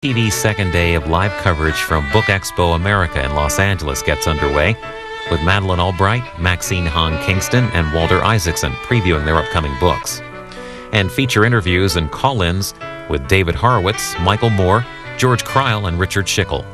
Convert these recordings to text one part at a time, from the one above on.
TV's second day of live coverage from Book Expo America in Los Angeles gets underway, with Madeleine Albright, Maxine Hahn Kingston, and Walter Isaacson previewing their upcoming books. And feature interviews and call-ins with David Horowitz, Michael Moore, George Kreil, and Richard Schickel.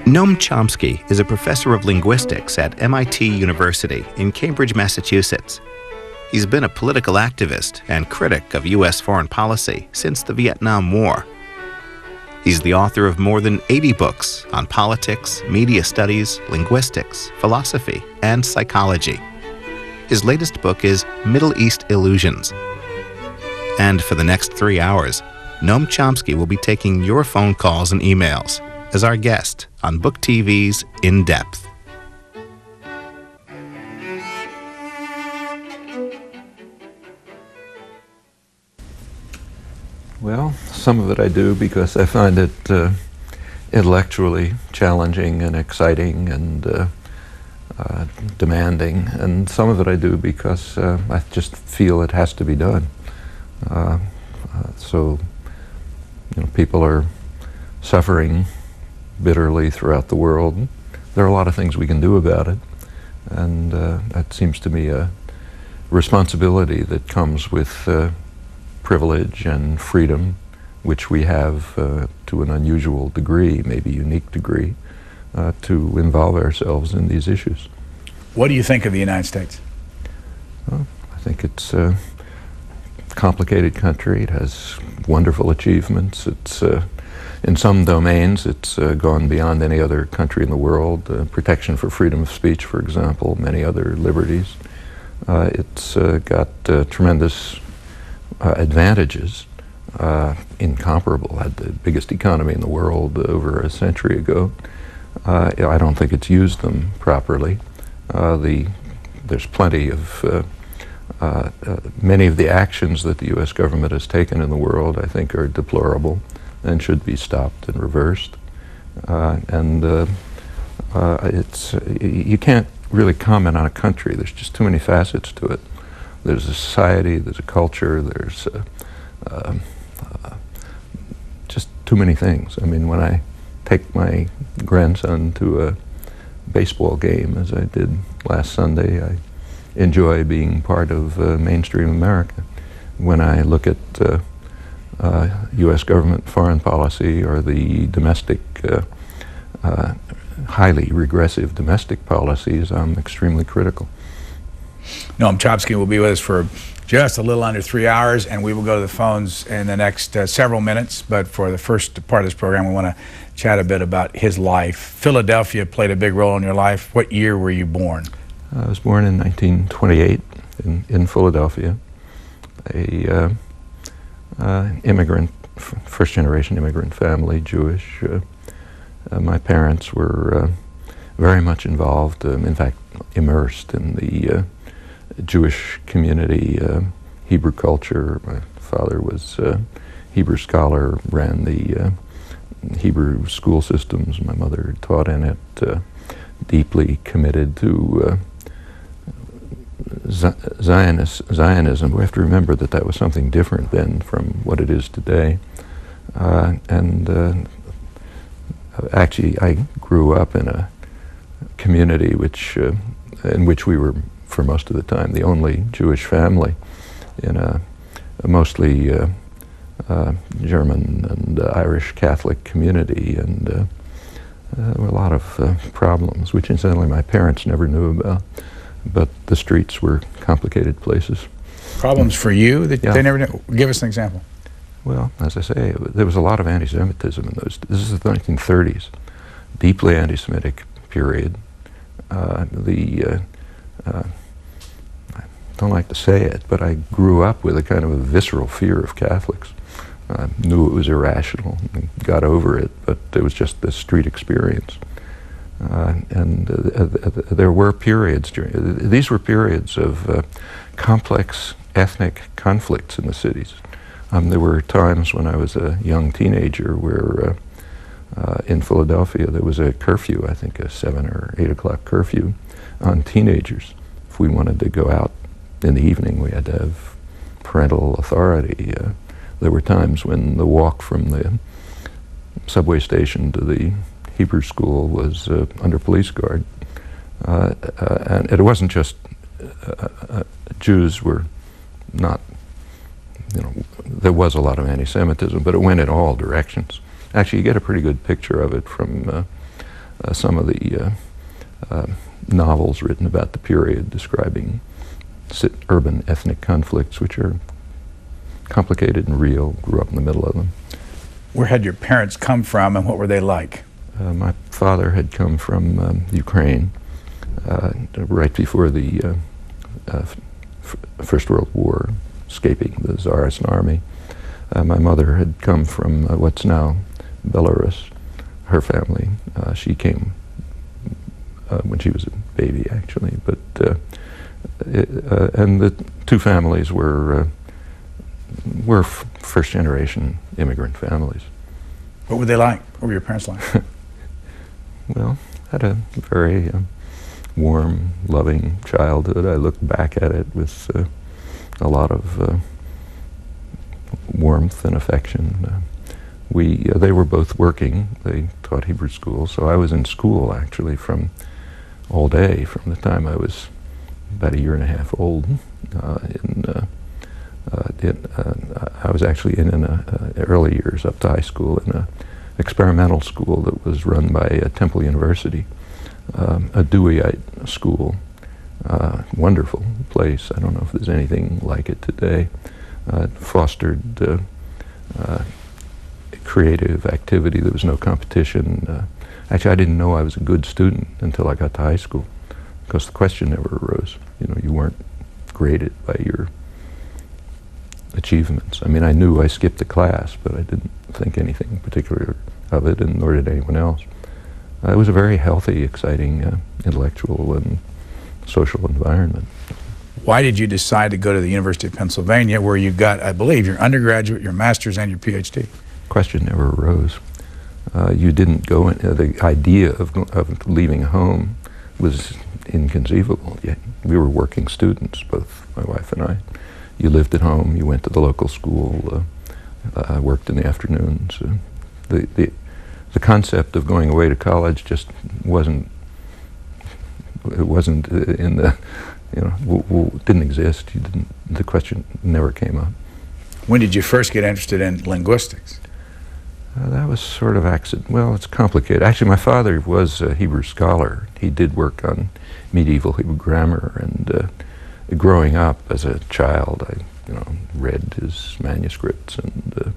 Noam Chomsky is a professor of linguistics at MIT University in Cambridge, Massachusetts. He's been a political activist and critic of U.S. foreign policy since the Vietnam War. He's the author of more than 80 books on politics, media studies, linguistics, philosophy, and psychology. His latest book is Middle East Illusions. And for the next 3 hours, Noam Chomsky will be taking your phone calls and emails as our guest on Book TV's In Depth. Well, some of it I do because I find it intellectually challenging and exciting and demanding, and some of it I do because I just feel it has to be done. So, people are suffering bitterly throughout the world. There are a lot of things we can do about it, and that seems to me a responsibility that comes with privilege and freedom, which we have to an unusual degree, maybe unique degree, to involve ourselves in these issues. What do you think of the United States? Well, I think it's a complicated country. It has wonderful achievements. It's in some domains, it's gone beyond any other country in the world. Protection for freedom of speech, for example, many other liberties. It's got tremendous advantages, incomparable. Had the biggest economy in the world over a century ago. I don't think it's used them properly. There's plenty of many of the actions that the U.S. government has taken in the world, I think, are deplorable and should be stopped and reversed. You can't really comment on a country. There's just too many facets to it. There's a society, there's a culture, there's just too many things. I mean, when I take my grandson to a baseball game, as I did last Sunday, I enjoy being part of mainstream America. When I look at U.S. government foreign policy or the domestic, highly regressive domestic policies, I'm extremely critical. Noam Chomsky will be with us for just a little under 3 hours, and we will go to the phones in the next several minutes. But for the first part of this program, we want to chat a bit about his life. Philadelphia played a big role in your life. What year were you born? I was born in 1928 in Philadelphia. Immigrant, first-generation immigrant family, Jewish. My parents were very much involved, in fact, immersed in the Jewish community, Hebrew culture. My father was a Hebrew scholar, ran the Hebrew school systems. My mother taught in it, deeply committed to Zionism. We have to remember that that was something different then from what it is today. Actually, I grew up in a community in which we were, for most of the time, the only Jewish family in a mostly German and Irish Catholic community, and there were a lot of problems, which incidentally my parents never knew about. But the streets were complicated places. Problems for you that Yeah. they never knew? Give us an example. Well, as I say, there was a lot of anti-Semitism in those. This is the 1930s, deeply anti-Semitic period. I don't like to say it, but I grew up with a kind of a visceral fear of Catholics. I knew it was irrational and got over it, but it was just the street experience. There were periods these were periods of complex ethnic conflicts in the cities. There were times when I was a young teenager where in Philadelphia there was a curfew, I think a 7 or 8 o'clock curfew on teenagers. If we wanted to go out in the evening, we had to have parental authority. There were times when the walk from the subway station to the Hebrew school was under police guard. And it wasn't just Jews were not, there was a lot of anti-Semitism, but it went in all directions. Actually, you get a pretty good picture of it from some of the novels written about the period describing urban ethnic conflicts, which are complicated and real. Grew up in the middle of them. Where had your parents come from, and what were they like? My father had come from Ukraine right before the First World War, escaping the Tsarist army. My mother had come from what's now Belarus. Her family, she came when she was a baby, actually. But and the two families were first-generation immigrant families. What were they like? What were your parents like? Well, had a very warm, loving childhood. I look back at it with a lot of warmth and affection. They were both working. They taught Hebrew school, so I was in school actually from all day from the time I was about 1.5 years old. I was actually in early years up to high school in an experimental school that was run by Temple University, a Deweyite school. Wonderful place. I don't know if there's anything like it today. It fostered creative activity. There was no competition. Actually, I didn't know I was a good student until I got to high school, because the question never arose. You weren't graded by your achievements. I mean, I knew I skipped a class, but I didn't think anything particular of it, and nor did anyone else. It was a very healthy, exciting intellectual and social environment. Why did you decide to go to the University of Pennsylvania, where you got, I believe, your undergraduate, your master's, and your PhD? Question never arose. You didn't go in, the idea of leaving home was inconceivable. Yet we were working students, both my wife and I. You lived at home, you went to the local school, worked in the afternoons. The concept of going away to college just wasn't in the, didn't exist. The question never came up. When did you first get interested in linguistics? That was sort of accident. Well, it's complicated. Actually, my father was a Hebrew scholar. He did work on medieval Hebrew grammar, and growing up as a child, I read his manuscripts and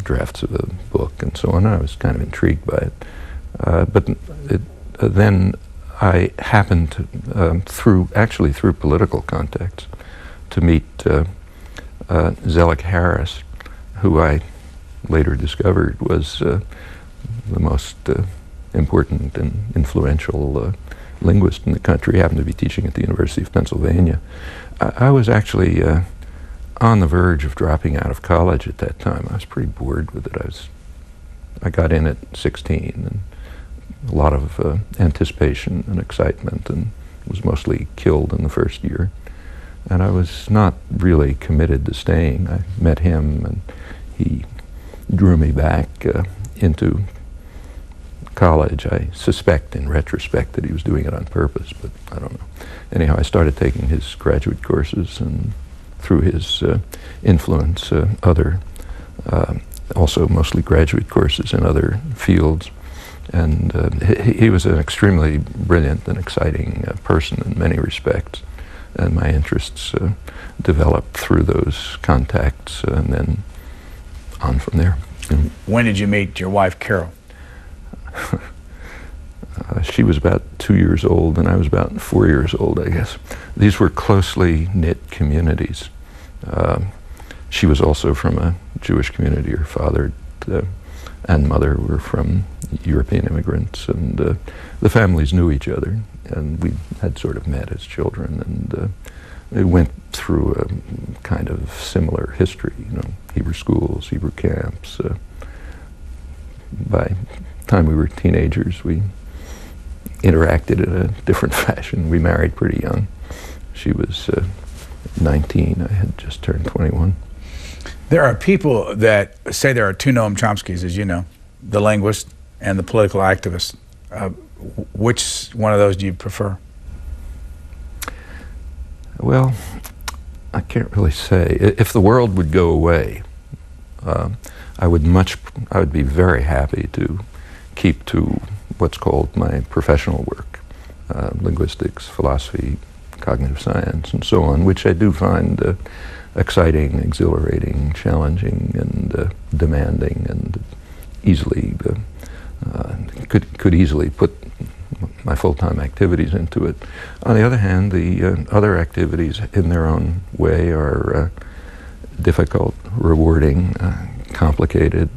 drafts of a book and so on. I was kind of intrigued by it. But then I happened to, through political contacts, to meet Zelig Harris, who I later discovered was the most important and influential linguist in the country. He happened to be teaching at the University of Pennsylvania. I was actually on the verge of dropping out of college at that time. I was pretty bored with it. I got in at 16, and a lot of anticipation and excitement, and was mostly killed in the first year. And I was not really committed to staying. I met him, and he drew me back into college. I suspect in retrospect that he was doing it on purpose, but I don't know. Anyhow, I started taking his graduate courses, and through his influence, other, also mostly graduate courses in other fields. And he was an extremely brilliant and exciting person in many respects. And my interests developed through those contacts, and then on from there. When did you meet your wife, Carol? She was about 2 years old, and I was about 4 years old, I guess. These were closely knit communities. She was also from a Jewish community. Her father and mother were from European immigrants, and the families knew each other, and we had sort of met as children, and it went through a kind of similar history, you know, Hebrew schools, Hebrew camps. By the time we were teenagers, we interacted in a different fashion. We married pretty young. She was 19. I had just turned 21. There are people that say there are two Noam Chomskys, as you know, the linguist and the political activist. Which one of those do you prefer? Well, I can't really say. If the world would go away, I would be very happy to keep to what's called my professional work, linguistics, philosophy, cognitive science, and so on, which I do find exciting, exhilarating, challenging, and demanding, and easily could easily put my full-time activities into it. On the other hand, the other activities in their own way are difficult, rewarding, complicated,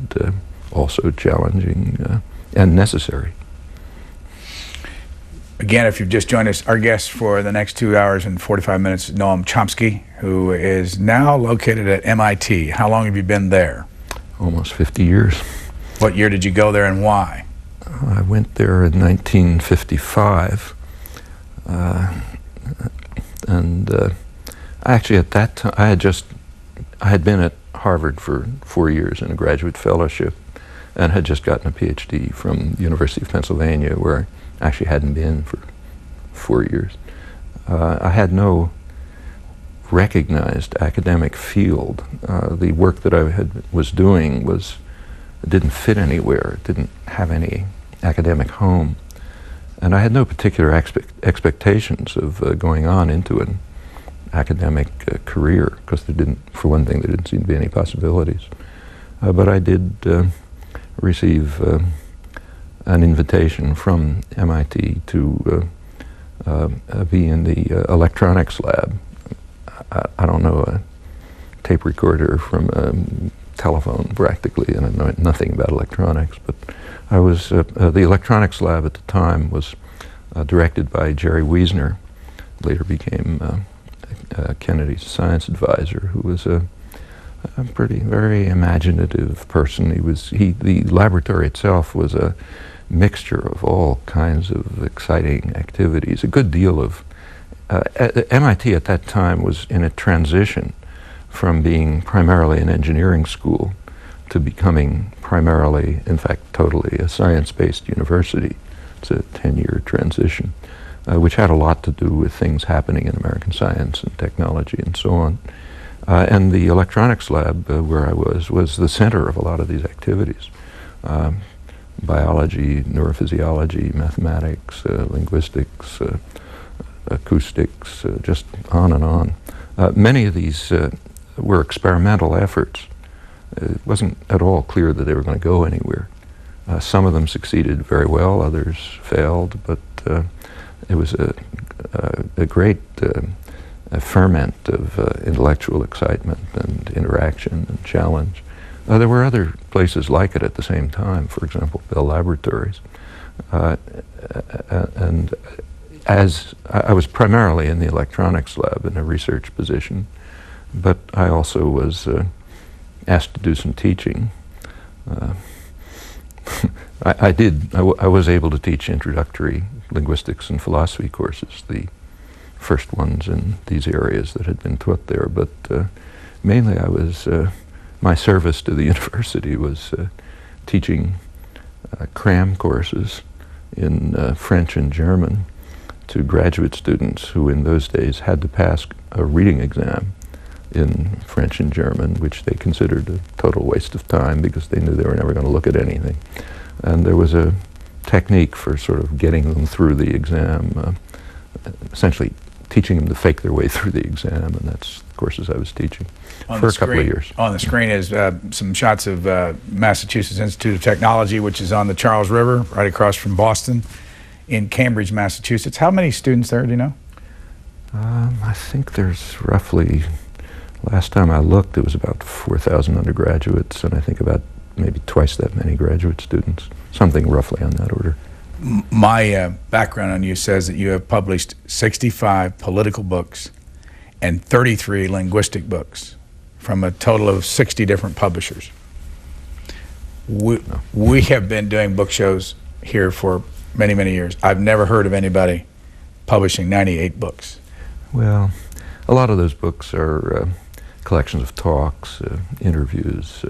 also challenging, and necessary. Again, if you've just joined us, our guest for the next 2 hours and 45 minutes is Noam Chomsky, who is now located at MIT. How long have you been there? Almost 50 years. What year did you go there and why? I went there in 1955, and actually at that time I had been at Harvard for 4 years in a graduate fellowship, and had just gotten a PhD from the University of Pennsylvania, where I actually hadn't been for 4 years. I had no recognized academic field. The work that I was doing didn't fit anywhere. It didn't have any academic home, and I had no particular expectations of going on into an academic career, because for one thing, there didn't seem to be any possibilities. But I did receive an invitation from MIT to be in the electronics lab. I don't know a tape recorder from a telephone practically, and I know nothing about electronics, but I was, the electronics lab at the time was directed by Jerry Wiesner, later became Kennedy's science advisor, who was a very imaginative person. The laboratory itself was a mixture of all kinds of exciting activities. A good deal of, MIT at that time was in a transition from being primarily an engineering school to becoming primarily, in fact, totally a science-based university. It's a 10-year transition, which had a lot to do with things happening in American science and technology and so on. And the electronics lab where I was the center of a lot of these activities. Biology, neurophysiology, mathematics, linguistics, acoustics, just on and on. Many of these were experimental efforts. It wasn't at all clear that they were going to go anywhere. Some of them succeeded very well, others failed, but it was a great ferment of intellectual excitement and interaction and challenge. There were other places like it at the same time, for example, Bell Laboratories. And as I was primarily in the electronics lab in a research position, but I also was asked to do some teaching. I was able to teach introductory linguistics and philosophy courses, the first ones in these areas that had been taught there, but mainly my service to the university was teaching cram courses in French and German to graduate students who in those days had to pass a reading exam in French and German, which they considered a total waste of time because they knew they were never going to look at anything. And there was a technique for sort of getting them through the exam, essentially teaching them to fake their way through the exam, and that's the courses I was teaching for a couple of years. On the screen is some shots of Massachusetts Institute of Technology, which is on the Charles River, right across from Boston, in Cambridge, Massachusetts. How many students there, do you know? I think there's roughly, last time I looked, it was about 4,000 undergraduates, and I think about maybe twice that many graduate students, something roughly on that order. My background on you says that you have published 65 political books and 33 linguistic books from a total of 60 different publishers. We have been doing book shows here for many, many years. I've never heard of anybody publishing 98 books. Well, a lot of those books are collections of talks, interviews.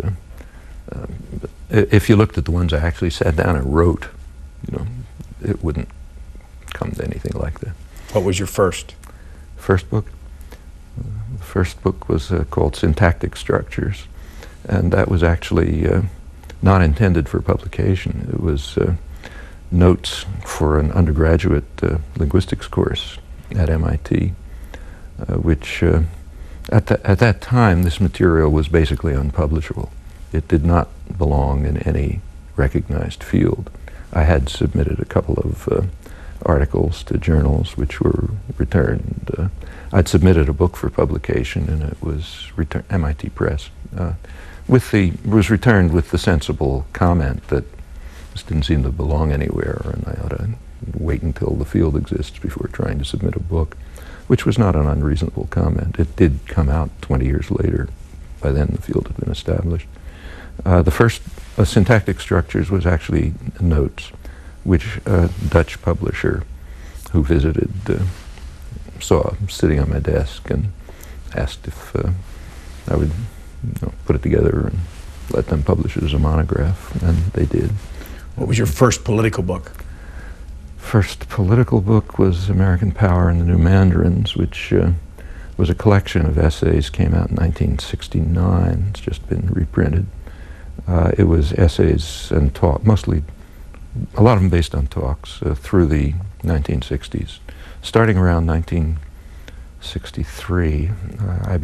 If you looked at the ones I actually sat down and wrote, it wouldn't come to anything like that. What was your first? First book? The first book was called Syntactic Structures, and that was actually not intended for publication. It was notes for an undergraduate linguistics course at MIT, which at that time this material was basically unpublishable. It did not belong in any recognized field. I had submitted a couple of articles to journals which were returned. I'd submitted a book for publication and it was returned, MIT Press. It was returned with the sensible comment that this didn't seem to belong anywhere and I ought to wait until the field exists before trying to submit a book, which was not an unreasonable comment. It did come out 20 years later. By then the field had been established. The first Syntactic Structures was actually notes, which a Dutch publisher who visited saw sitting on my desk and asked if I would put it together and let them publish it as a monograph, and they did. What was your first political book? First political book was American Power and the New Mandarins, which was a collection of essays, came out in 1969. It's just been reprinted. It was essays and talk, mostly, a lot of them based on talks through the 1960s. Starting around 1963, I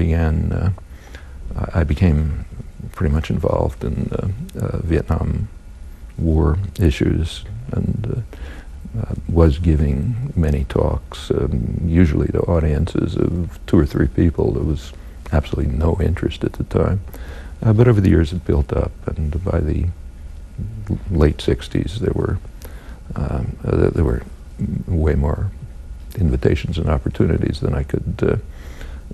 became pretty much involved in Vietnam War issues and was giving many talks, usually to audiences of 2 or 3 people. There was absolutely no interest at the time. But over the years it built up, and by the late 60s there were way more invitations and opportunities than I could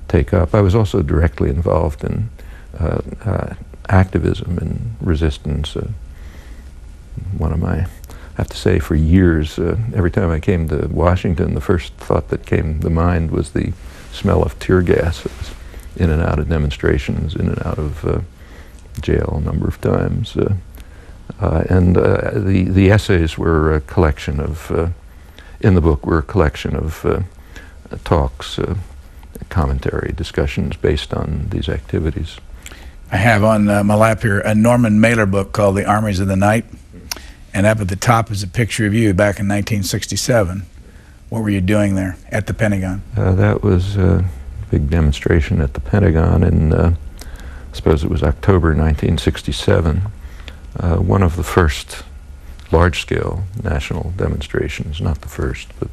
take up. I was also directly involved in activism and resistance. I have to say, for years, every time I came to Washington, the first thought that came to mind was the smell of tear gas. It was in and out of demonstrations, in and out of jail a number of times. The essays were a collection of, in the book, were a collection of talks, commentary, discussions based on these activities. I have on my lap here a Norman Mailer book called The Armies of the Night, and up at the top is a picture of you back in 1967. What were you doing there at the Pentagon? That was a big demonstration at the Pentagon in, I suppose it was October 1967. One of the first large-scale national demonstrations, not the first, but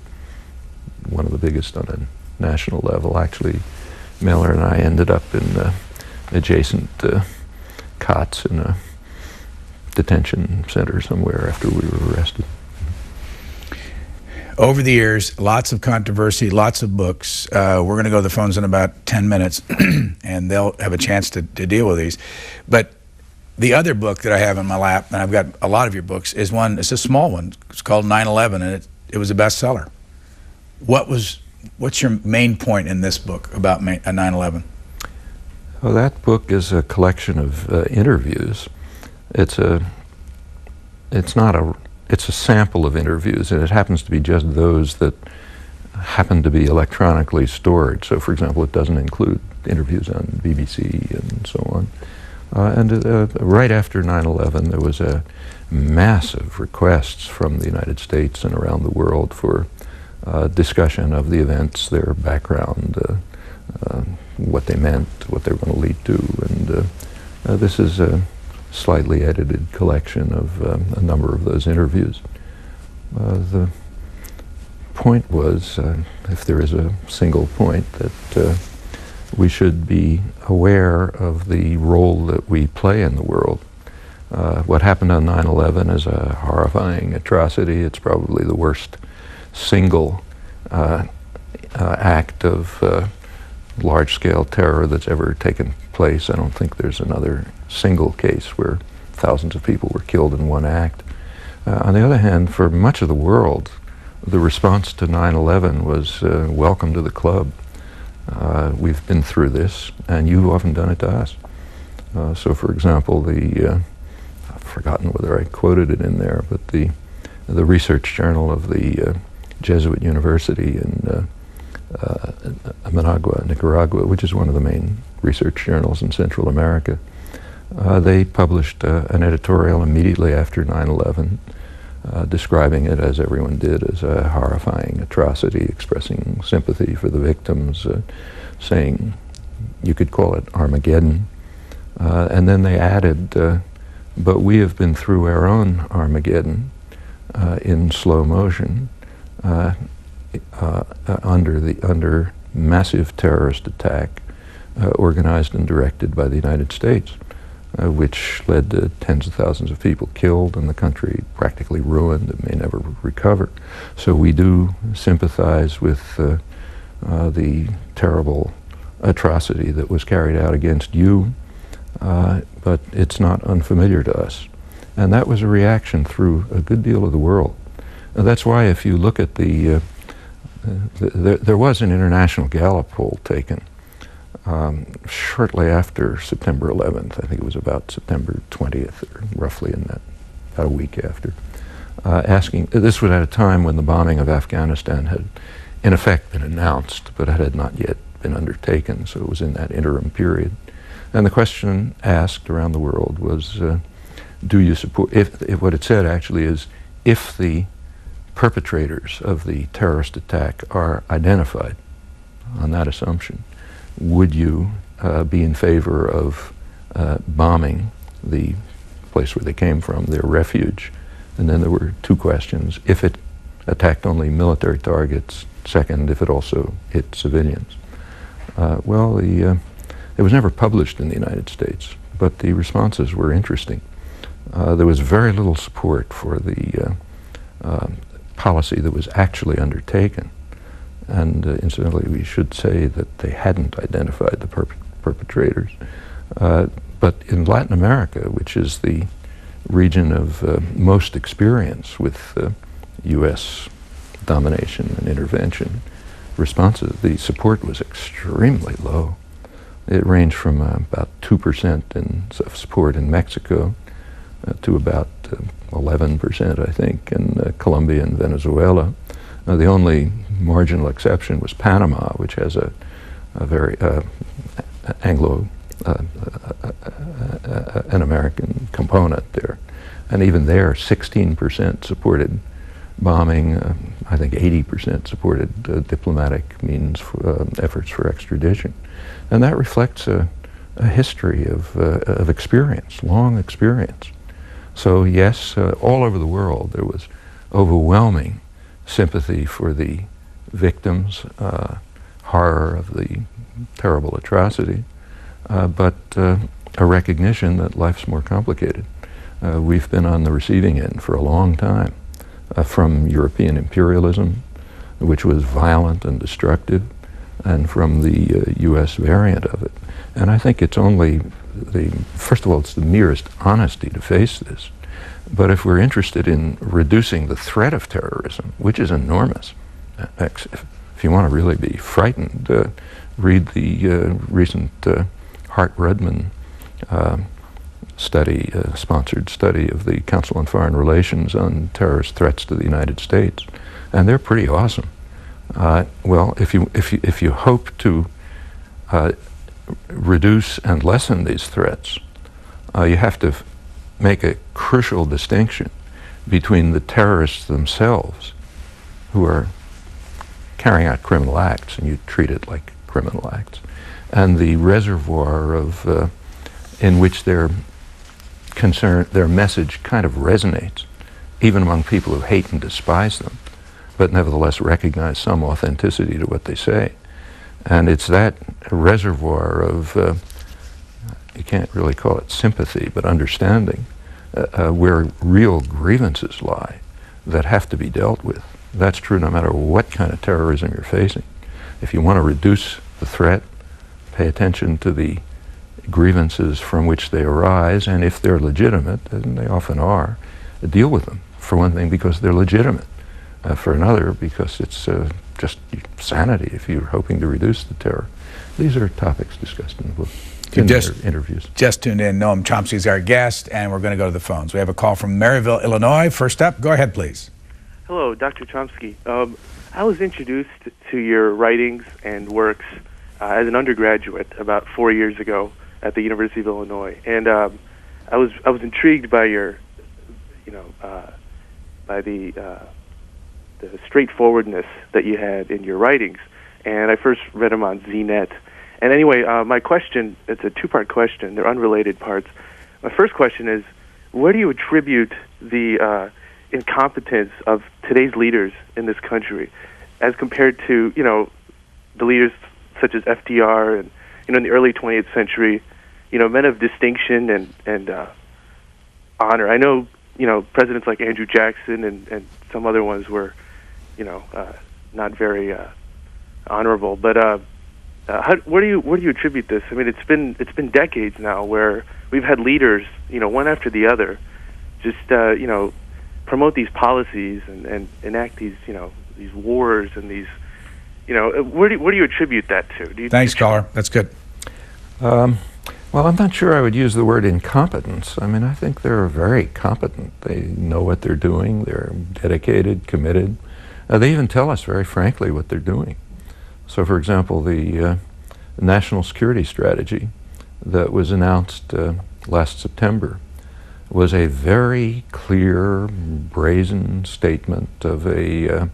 one of the biggest on a national level. Actually, Mailer and I ended up in adjacent cots in a detention center somewhere after we were arrested. Over the years, lots of controversy, lots of books. We're going to go to the phones in about 10 minutes, and they'll have a chance to deal with these. But the other book that I have in my lap, and I've got a lot of your books, is one, it's a small one. It's called 9/11, and it was a bestseller. What's your main point in this book about 9/11? Well, that book is a collection of interviews. It's a sample of interviews, and it happens to be just those that happen to be electronically stored. So, for example, it doesn't include interviews on BBC and so on. Right after 9/11, there was a massive requests from the United States and around the world for discussion of the events, their background, what they meant, what they were going to lead to, and this is a slightly edited collection of a number of those interviews. The point was, if there is a single point, that we should be aware of the role that we play in the world. What happened on 9/11 is a horrifying atrocity. It's probably the worst single act of large-scale terror that's ever taken place. I don't think there's another single case where thousands of people were killed in one act. On the other hand, for much of the world, the response to 9/11 was welcome to the club. We've been through this, and you've often done it to us. So, for example, I've forgotten whether I quoted it in there, but the research journal of the Jesuit University in Managua, Nicaragua, which is one of the main research journals in Central America, they published an editorial immediately after 9/11, describing it, as everyone did, as a horrifying atrocity, expressing sympathy for the victims, saying you could call it Armageddon. And then they added, but we have been through our own Armageddon in slow motion, under massive terrorist attack organized and directed by the United States, which led to tens of thousands of people killed and the country practically ruined and may never recover. So we do sympathize with the terrible atrocity that was carried out against you, but it's not unfamiliar to us. And that was a reaction through a good deal of the world. That's why if you look at there was an international Gallup poll taken shortly after September 11th. I think it was about September 20th, or roughly in that, about a week after, asking, this was at a time when the bombing of Afghanistan had in effect been announced, but it had not yet been undertaken, so it was in that interim period. And the question asked around the world was, do you support, if what it said actually is, if the perpetrators of the terrorist attack are identified on that assumption, would you be in favor of bombing the place where they came from, their refuge? And then there were two questions. If it attacked only military targets, second, if it also hit civilians. It was never published in the United States, but the responses were interesting. There was very little support for the policy that was actually undertaken. And incidentally, we should say that they hadn't identified the perpetrators. But in Latin America, which is the region of most experience with U.S. domination and intervention, the support was extremely low. It ranged from about 2% in support in Mexico to about 11%, I think, in Colombia and Venezuela. The only marginal exception was Panama, which has a very an American component there. And even there, 16% supported bombing. I think 80% supported diplomatic means, efforts for extradition. And that reflects a history of experience, long experience. So yes, all over the world there was overwhelming sympathy for the victims, horror of the terrible atrocity, but a recognition that life's more complicated. We've been on the receiving end for a long time from European imperialism, which was violent and destructive, and from the U.S. variant of it. And I think it's only first of all, it's the merest honesty to face this. But if we're interested in reducing the threat of terrorism, which is enormous, if you want to really be frightened, read the recent Hart-Rudman study, sponsored study of the Council on Foreign Relations on terrorist threats to the United States, and they're pretty awesome. Well, if you hope to reduce and lessen these threats, you have to make a crucial distinction between the terrorists themselves, who are carrying out criminal acts, and you treat it like criminal acts, and the reservoir of in which their message kind of resonates, even among people who hate and despise them, but nevertheless recognize some authenticity to what they say. And it's that reservoir of, you can't really call it sympathy, but understanding, where real grievances lie that have to be dealt with. That's true no matter what kind of terrorism you're facing. If you want to reduce the threat pay attention to the grievances from which they arise, and if they're legitimate, and they often are, deal with them. For one thing, because they're legitimate. For another, because it's just sanity if you're hoping to reduce the terror. These are topics discussed in the book, in their interviews. Just tuned in. Noam Chomsky is our guest, and we're going to go to the phones. We have a call from Maryville, Illinois. First up, go ahead, please. Hello, Dr. Chomsky. I was introduced to your writings and works as an undergraduate about 4 years ago at the University of Illinois, and I was intrigued by your, by the straightforwardness that you had in your writings, and I first read them on ZNet. And anyway, my question, it's a two-part question. They're unrelated parts. My first question is, where do you attribute the incompetence of today's leaders in this country as compared to, the leaders such as FDR and, in the early 20th century, men of distinction and honor? I know, presidents like Andrew Jackson and some other ones were, not very honorable, but where do you attribute this? I mean, it's been decades now where we've had leaders, one after the other, just promote these policies and enact these these wars and these where do you attribute that to? Thanks, caller. That's good. Well, I'm not sure I would use the word incompetence. I mean, I think they're very competent. They know what they're doing. They're dedicated, committed. They even tell us very frankly what they're doing. So, for example, the national security strategy that was announced last September was a very clear, brazen statement of a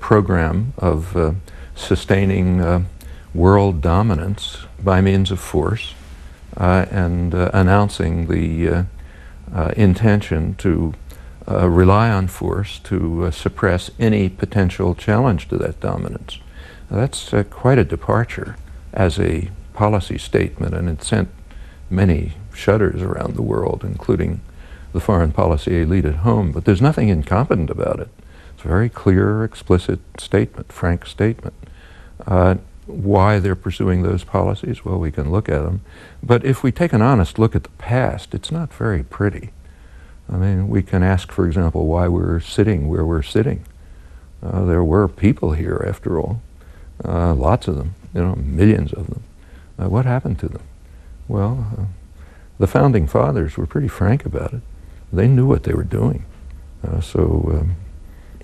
program of sustaining world dominance by means of force, and announcing the intention to rely on force to suppress any potential challenge to that dominance. Now, that's quite a departure as a policy statement, and it sent many shudders around the world, including the foreign policy elite at home. But there's nothing incompetent about it. It's a very clear, explicit statement, frank statement. Why they're pursuing those policies, well, we can look at them. But if we take an honest look at the past, it's not very pretty. I mean, we can ask, for example, why we're sitting where we're sitting. There were people here, after all, lots of them, millions of them. What happened to them? Well, the founding fathers were pretty frank about it. They knew what they were doing.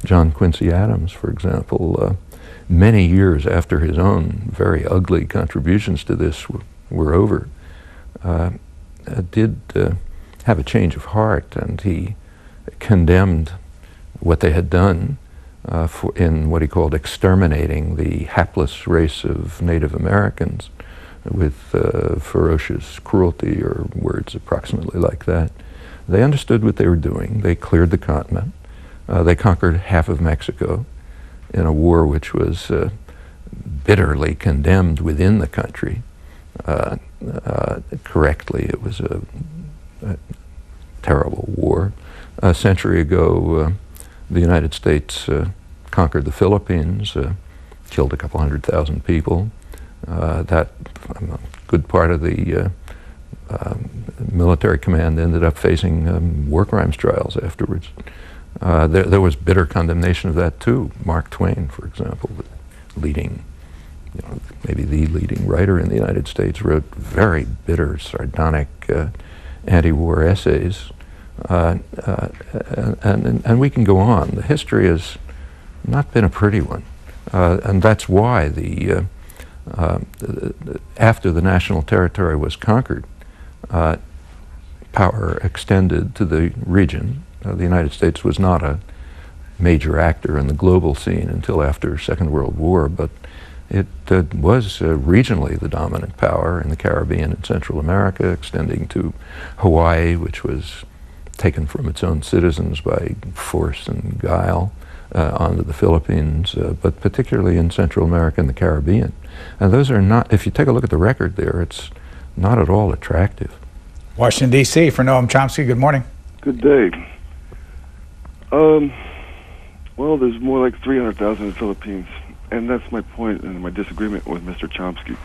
John Quincy Adams, for example, many years after his own very ugly contributions to this were over, did have a change of heart, and he condemned what they had done in what he called exterminating the hapless race of Native Americans with ferocious cruelty, or words approximately like that. They understood what they were doing. They cleared the continent. They conquered half of Mexico in a war which was bitterly condemned within the country. Correctly, it was a terrible war. A century ago, the United States conquered the Philippines, killed a couple 100,000 people. That good part of the military command ended up facing war crimes trials afterwards. There was bitter condemnation of that too. Mark Twain, for example, the leading, maybe the leading writer in the United States, wrote very bitter, sardonic anti-war essays, and we can go on. The history has not been a pretty one, and that's why after the national territory was conquered, power extended to the region. The United States was not a major actor in the global scene until after the Second World War, but it was regionally the dominant power in the Caribbean and Central America, extending to Hawaii, which was taken from its own citizens by force and guile, onto the Philippines, but particularly in Central America and the Caribbean. And those are not, if you take a look at the record there, it's not at all attractive. Washington, D.C., for Noam Chomsky, good morning. Good day. Well, there's more like 300,000 in the Philippines, and that's my point and my disagreement with Mr. Chomsky.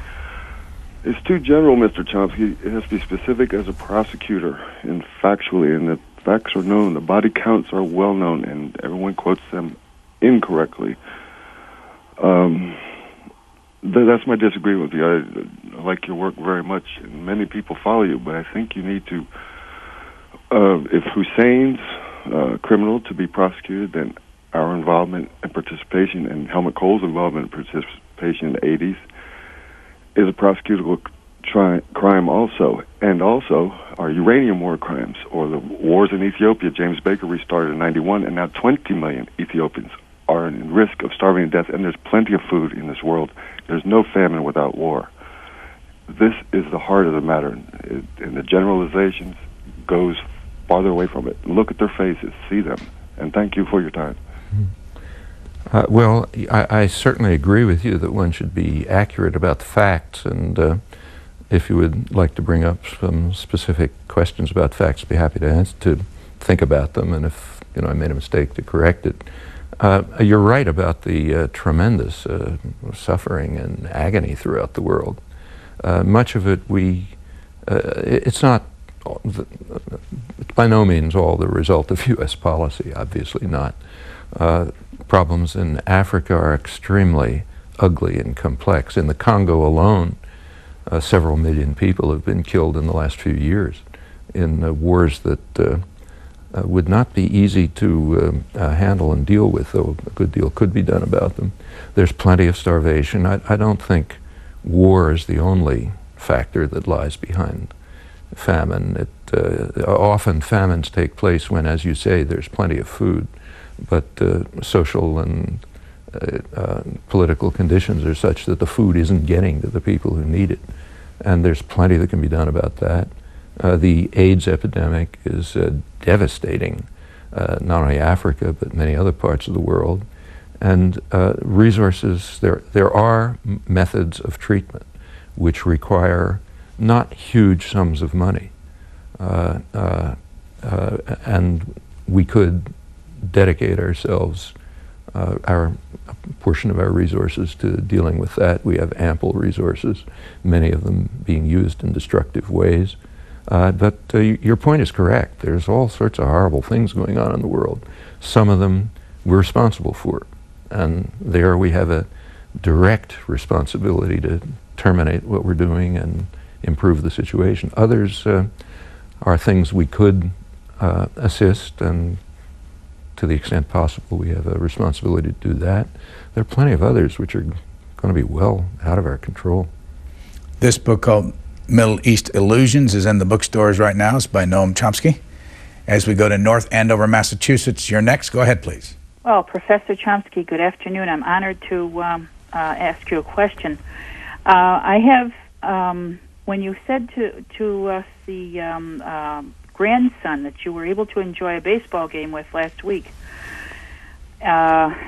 It's too general, Mr. Chomsky. It has to be specific as a prosecutor and factually, and the facts are known. The body counts are well known, and everyone quotes them incorrectly. That's my disagreement with you. I like your work very much, and many people follow you, but I think you need to, if Hussein's criminal to be prosecuted, then our involvement and participation, and Helmut Kohl's involvement and participation in the 80s is a prosecutable crime also. And also our uranium war crimes, or the wars in Ethiopia. James Baker restarted in 91, and now 20 million Ethiopians are in risk of starving to death, and there's plenty of food in this world. There's no famine without war. This is the heart of the matter, and the generalizations goes farther away from it. Look at their faces, see them, and thank you for your time. Well, I certainly agree with you that one should be accurate about the facts, and if you would like to bring up some specific questions about facts, I'd be happy to think about them, and if I made a mistake, to correct it. You're right about the tremendous suffering and agony throughout the world. Much of it it's not, it's by no means all the result of U.S. policy, obviously not. Problems in Africa are extremely ugly and complex. In the Congo alone, several million people have been killed in the last few years in wars that would not be easy to handle and deal with, though a good deal could be done about them. There's plenty of starvation. I don't think war is the only factor that lies behind famine. Often famines take place when, as you say, there's plenty of food, but social and political conditions are such that the food isn't getting to the people who need it. And there's plenty that can be done about that. The AIDS epidemic is devastating, not only Africa, but many other parts of the world. And resources, there are methods of treatment which require not huge sums of money. And we could dedicate ourselves, our portion of our resources, to dealing with that. We have ample resources, many of them being used in destructive ways. But your point is correct. There's all sorts of horrible things going on in the world. Some of them we're responsible for. And there we have a direct responsibility to terminate what we're doing and improve the situation. Others are things we could assist, and to the extent possible we have a responsibility to do that. There are plenty of others which are going to be well out of our control. This book called Middle East Illusions is in the bookstores right now. It's by Noam Chomsky. As we go to North Andover, Massachusetts, you're next. Go ahead, please. Well, Professor Chomsky, good afternoon. I'm honored to ask you a question. I have, when you said to us the grandson that you were able to enjoy a baseball game with last week,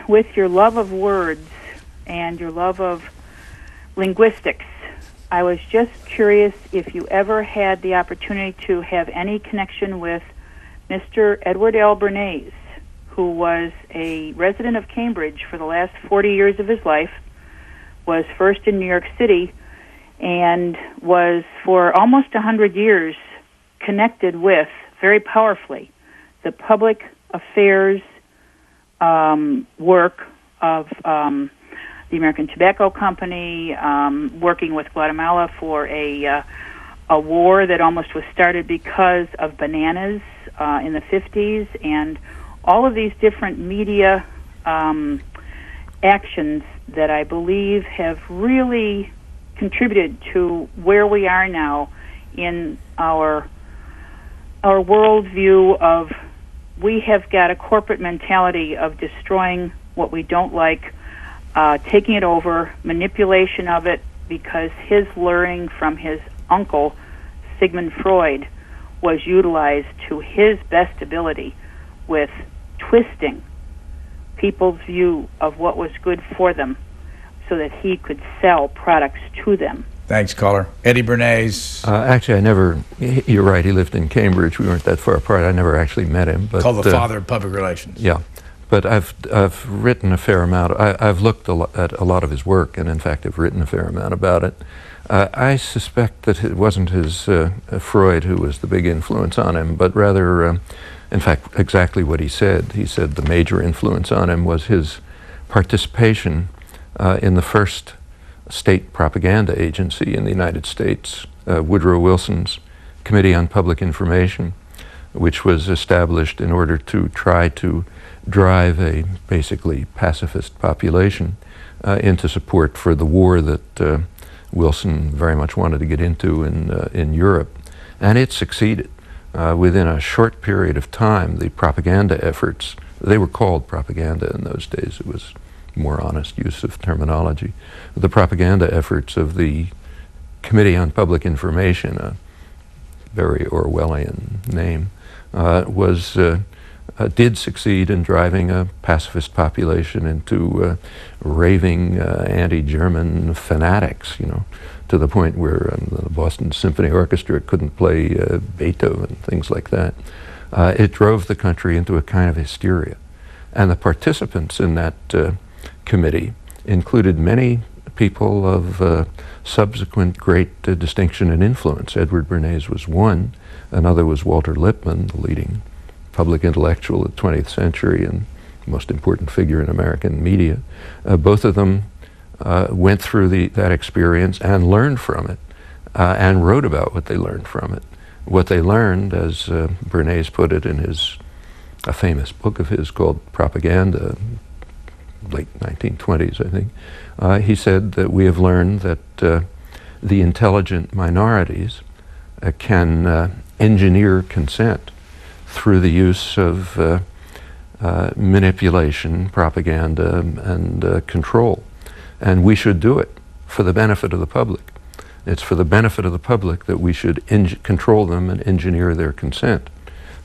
with your love of words and your love of linguistics, I was just curious if you ever had the opportunity to have any connection with Mr. Edward L. Bernays, who was a resident of Cambridge for the last 40 years of his life, was first in New York City, and was for almost 100 years connected with, very powerfully, the public affairs work of the American Tobacco Company, working with Guatemala for a war that almost was started because of bananas in the 50s, and all of these different media actions that I believe have really contributed to where we are now in our worldview of, we have got a corporate mentality of destroying what we don't like, taking it over, manipulation of it, because his learning from his uncle, Sigmund Freud, was utilized to his best ability with twisting people's view of what was good for them so that he could sell products to them. Thanks, caller. Eddie Bernays. Actually, you're right, he lived in Cambridge. We weren't that far apart. I never actually met him. But, called the father of public relations. Yeah. But I've written a fair amount. I've looked at a lot of his work, and in fact, I've written a fair amount about it. I suspect that it wasn't his Freud who was the big influence on him, but rather, in fact, exactly what he said. He said the major influence on him was his participation in the first state propaganda agency in the United States, Woodrow Wilson's Committee on Public Information, which was established in order to try to drive a basically pacifist population into support for the war that Wilson very much wanted to get into in Europe. And it succeeded. Within a short period of time, the propaganda efforts, they were called propaganda in those days, it was more honest use of terminology. The propaganda efforts of the Committee on Public Information, a very Orwellian name, did succeed in driving a pacifist population into raving anti-German fanatics, to the point where the Boston Symphony Orchestra couldn't play Beethoven, things like that. It drove the country into a kind of hysteria. And the participants in that committee included many people of subsequent great distinction and influence. Edward Bernays was one. Another was Walter Lippmann, the leading public intellectual of the 20th century and most important figure in American media. Both of them went through that experience and learned from it and wrote about what they learned from it. What they learned, as Bernays put it in a famous book of his called Propaganda, late 1920s, I think, he said that we have learned that the intelligent minorities can engineer consent through the use of manipulation, propaganda, and control. And we should do it for the benefit of the public. It's for the benefit of the public that we should control them and engineer their consent.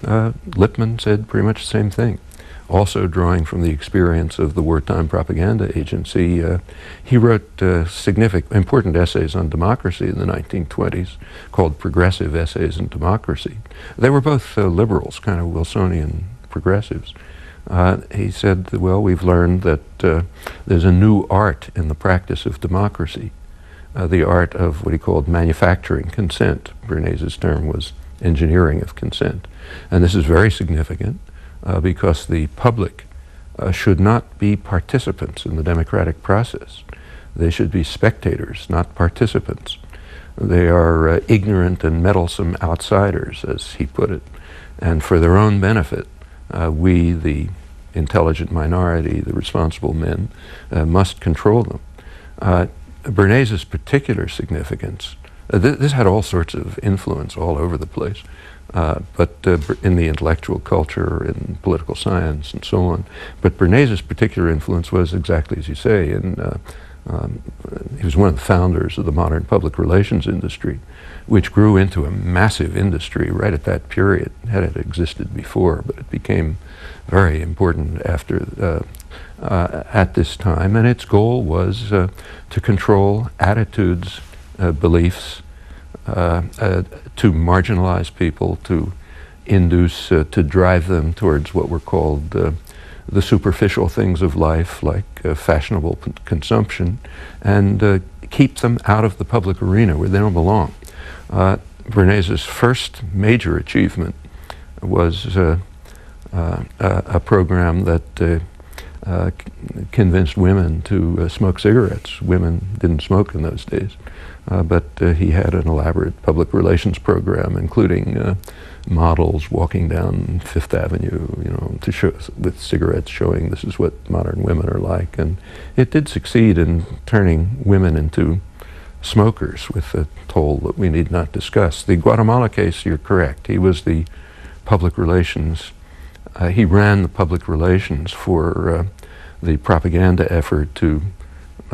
Lippmann said pretty much the same thing. Also drawing from the experience of the wartime propaganda agency, he wrote important essays on democracy in the 1920s called Progressive Essays on Democracy. They were both liberals, kind of Wilsonian progressives. He said, well, we've learned that there's a new art in the practice of democracy, the art of what he called manufacturing consent. Bernays' term was engineering of consent. And this is very significant because the public should not be participants in the democratic process. They should be spectators, not participants. They are ignorant and meddlesome outsiders, as he put it. And for their own benefit, we, the intelligent minority, the responsible men, must control them. Bernays' particular significance, this had all sorts of influence all over the place, but in the intellectual culture, in political science, and so on. But Bernays' particular influence was exactly as you say, and he was one of the founders of the modern public relations industry, which grew into a massive industry right at that period. Had it existed before, but it became very important after at this time. And its goal was to control attitudes, beliefs, to marginalize people, to induce, to drive them towards what were called the superficial things of life, like fashionable consumption, and keep them out of the public arena where they don't belong. Bernays' first major achievement was a program that convinced women to smoke cigarettes. Women didn't smoke in those days, but he had an elaborate public relations program, including models walking down Fifth Avenue, to show, with cigarettes, showing this is what modern women are like. And it did succeed in turning women into smokers with a toll that we need not discuss. The Guatemala case, you're correct. He was the public relations, he ran the public relations for the propaganda effort to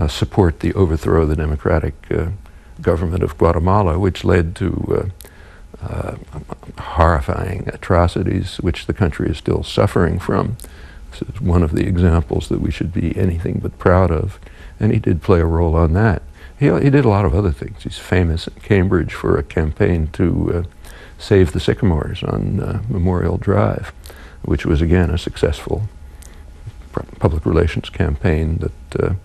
support the overthrow of the democratic government of Guatemala, which led to horrifying atrocities which the country is still suffering from. This is one of the examples that we should be anything but proud of, and he did play a role on that. He did a lot of other things. He's famous in Cambridge for a campaign to save the sycamores on Memorial Drive, which was again a successful public relations campaign that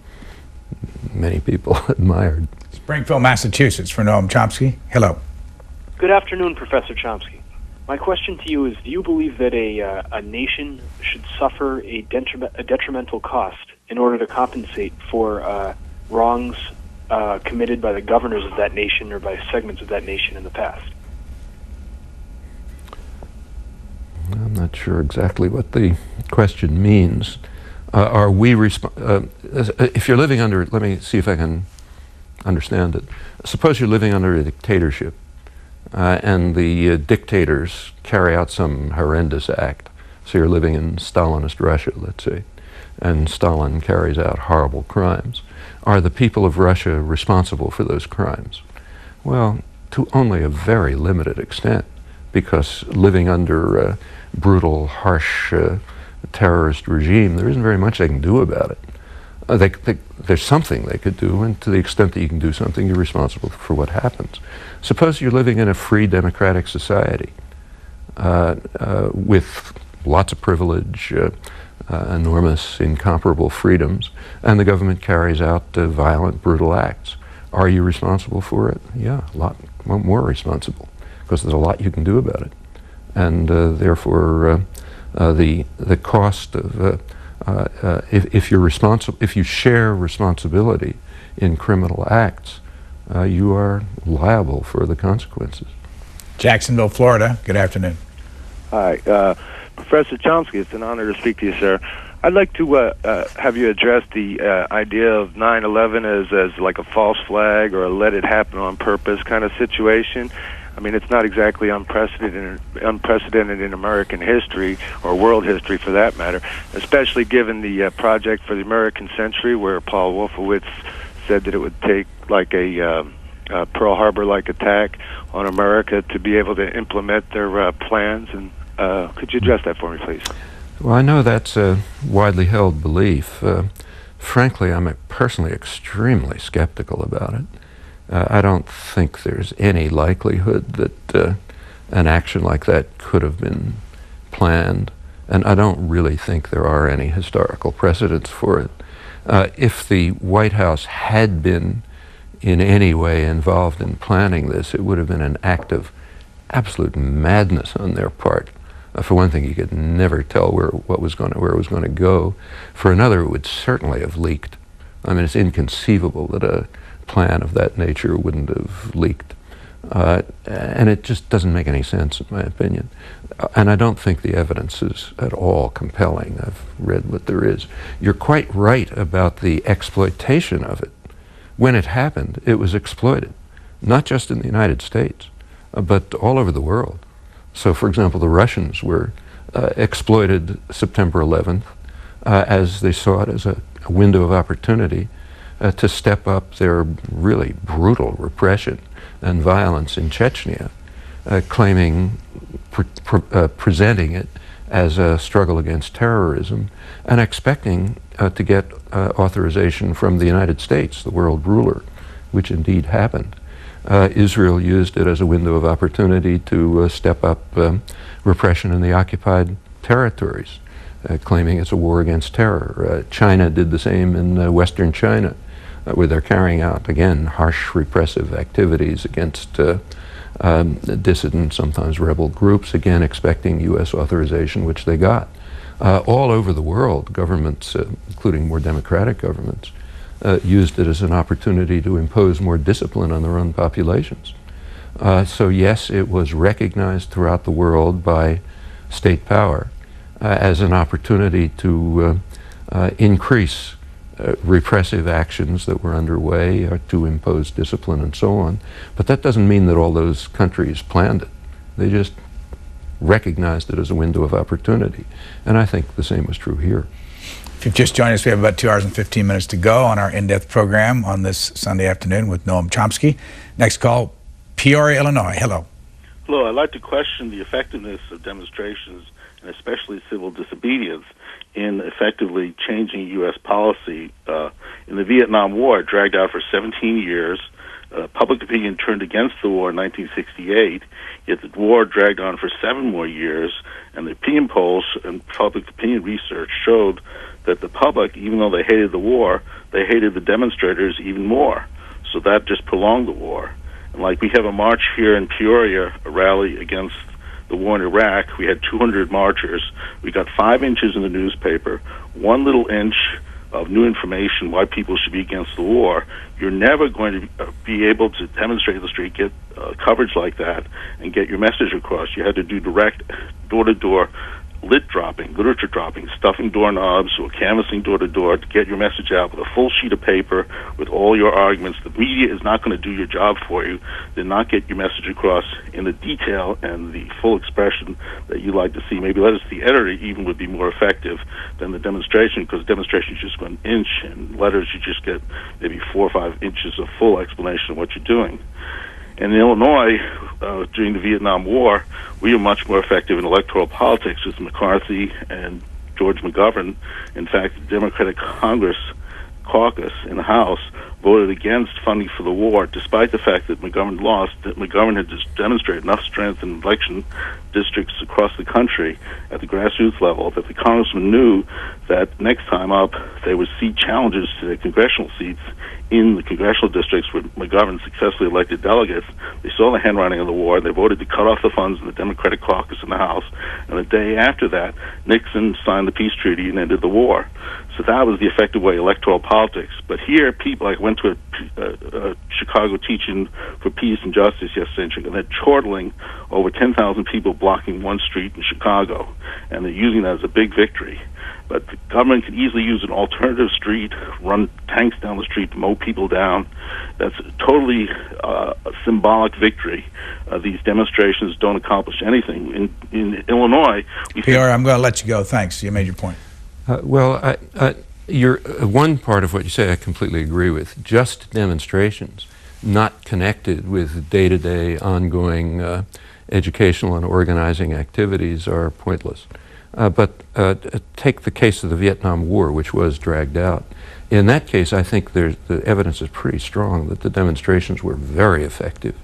many people admired. Springfield, Massachusetts, for Noam Chomsky. Hello. Good afternoon, Professor Chomsky. My question to you is, do you believe that a nation should suffer a detrimental cost in order to compensate for wrongs committed by the governors of that nation or by segments of that nation in the past? I'm not sure exactly what the question means. Are we if you're living under, let me see if I can understand it. Suppose you're living under a dictatorship, and the dictators carry out some horrendous act. So you're living in Stalinist Russia, let's say, and Stalin carries out horrible crimes. Are the people of Russia responsible for those crimes? Well, to only a very limited extent, because living under a brutal, harsh terrorist regime, there isn't very much they can do about it. There's something they could do, and to the extent that you can do something, you're responsible for what happens. Suppose you're living in a free democratic society with lots of privilege, enormous, incomparable freedoms, and the government carries out violent, brutal acts. Are you responsible for it? Yeah, a lot more responsible, because there's a lot you can do about it. And therefore, the cost of if you're responsible, if you share responsibility in criminal acts, you are liable for the consequences. Jacksonville, Florida. Good afternoon. Hi, Professor Chomsky. It's an honor to speak to you, sir. I'd like to have you address the idea of 9/11 as like a false flag or a let it happen on purpose kind of situation. I mean, it's not exactly unprecedented in American history, or world history for that matter, especially given the Project for the American Century, where Paul Wolfowitz said that it would take like a Pearl Harbor-like attack on America to be able to implement their plans. And could you address that for me, please? Well, I know that's a widely held belief. Frankly, I'm personally extremely skeptical about it. I don't think there's any likelihood that an action like that could have been planned, and I don't really think there are any historical precedents for it. If the White House had been in any way involved in planning this, it would have been an act of absolute madness on their part. For one thing, you could never tell where it was going to go. For another, it would certainly have leaked. I mean, it's inconceivable that a plan of that nature wouldn't have leaked. And it just doesn't make any sense, in my opinion. And I don't think the evidence is at all compelling. I've read what there is. You're quite right about the exploitation of it. When it happened, it was exploited, not just in the United States, but all over the world. So, for example, the Russians were exploited September 11th as they saw it as a window of opportunity to step up their really brutal repression and violence in Chechnya, presenting it as a struggle against terrorism and expecting to get authorization from the United States, the world ruler, which indeed happened. Israel used it as a window of opportunity to step up repression in the occupied territories, claiming it's a war against terror. China did the same in Western China, where they're carrying out, again, harsh repressive activities against dissident, sometimes rebel groups, again expecting U.S. authorization, which they got. All over the world, governments, including more democratic governments, used it as an opportunity to impose more discipline on their own populations. So yes, it was recognized throughout the world by state power as an opportunity to increase repressive actions that were underway, or to impose discipline and so on. But that doesn't mean that all those countries planned it. They just recognized it as a window of opportunity. And I think the same was true here. If you've just joined us, we have about 2 hours and 15 minutes to go on our in-depth program on this Sunday afternoon with Noam Chomsky. Next call, Peoria, Illinois. Hello. Hello. I'd like to question the effectiveness of demonstrations, and especially civil disobedience, in effectively changing U.S. policy. In the Vietnam War, it dragged out for 17 years. public opinion turned against the war in 1968, yet the war dragged on for 7 more years, and the opinion polls and public opinion research showed that the public, even though they hated the war, they hated the demonstrators even more. So that just prolonged the war. And like we have a march here in Peoria, a rally against the war in Iraq. We had 200 marchers. We got 5 inches in the newspaper, 1 little inch of new information why people should be against the war. You're never going to be able to demonstrate in the street, get coverage like that, and get your message across. You had to do direct, door-to-door literature dropping, stuffing doorknobs or canvassing door-to-door to get your message out with a full sheet of paper with all your arguments. The media is not going to do your job for you. They're not get your message across in the detail and the full expression that you like to see. Maybe letters to the editor even would be more effective than the demonstration, because demonstrations just go an inch, and letters you just get maybe 4 or 5 inches of full explanation of what you're doing. And in Illinois, during the Vietnam War, we were much more effective in electoral politics with McCarthy and George McGovern. In fact, the Democratic Congress caucus in the House voted against funding for the war, despite the fact that McGovern lost, that McGovern had just demonstrated enough strength in election districts across the country at the grassroots level that the congressman knew that next time up they would see challenges to their congressional seats in the congressional districts where McGovern successfully elected delegates. They saw the handwriting of the war. They voted to cut off the funds in the Democratic caucus in the House. And the day after that, Nixon signed the peace treaty and ended the war. So that was the effective way, electoral politics. But here, people, like, went to a Chicago teaching for peace and justice yesterday, and they're chortling over 10,000 people blocking one street in Chicago. And they're using that as a big victory. But the government can easily use an alternative street, run tanks down the street to mow people down. That's totally a symbolic victory. These demonstrations don't accomplish anything. In Illinois... Pierre, I'm going to let you go. Thanks. You made your point. One part of what you say I completely agree with. Just demonstrations, not connected with day-to-day ongoing educational and organizing activities, are pointless. But take the case of the Vietnam War, which was dragged out. In that case, I think the evidence is pretty strong that the demonstrations were very effective.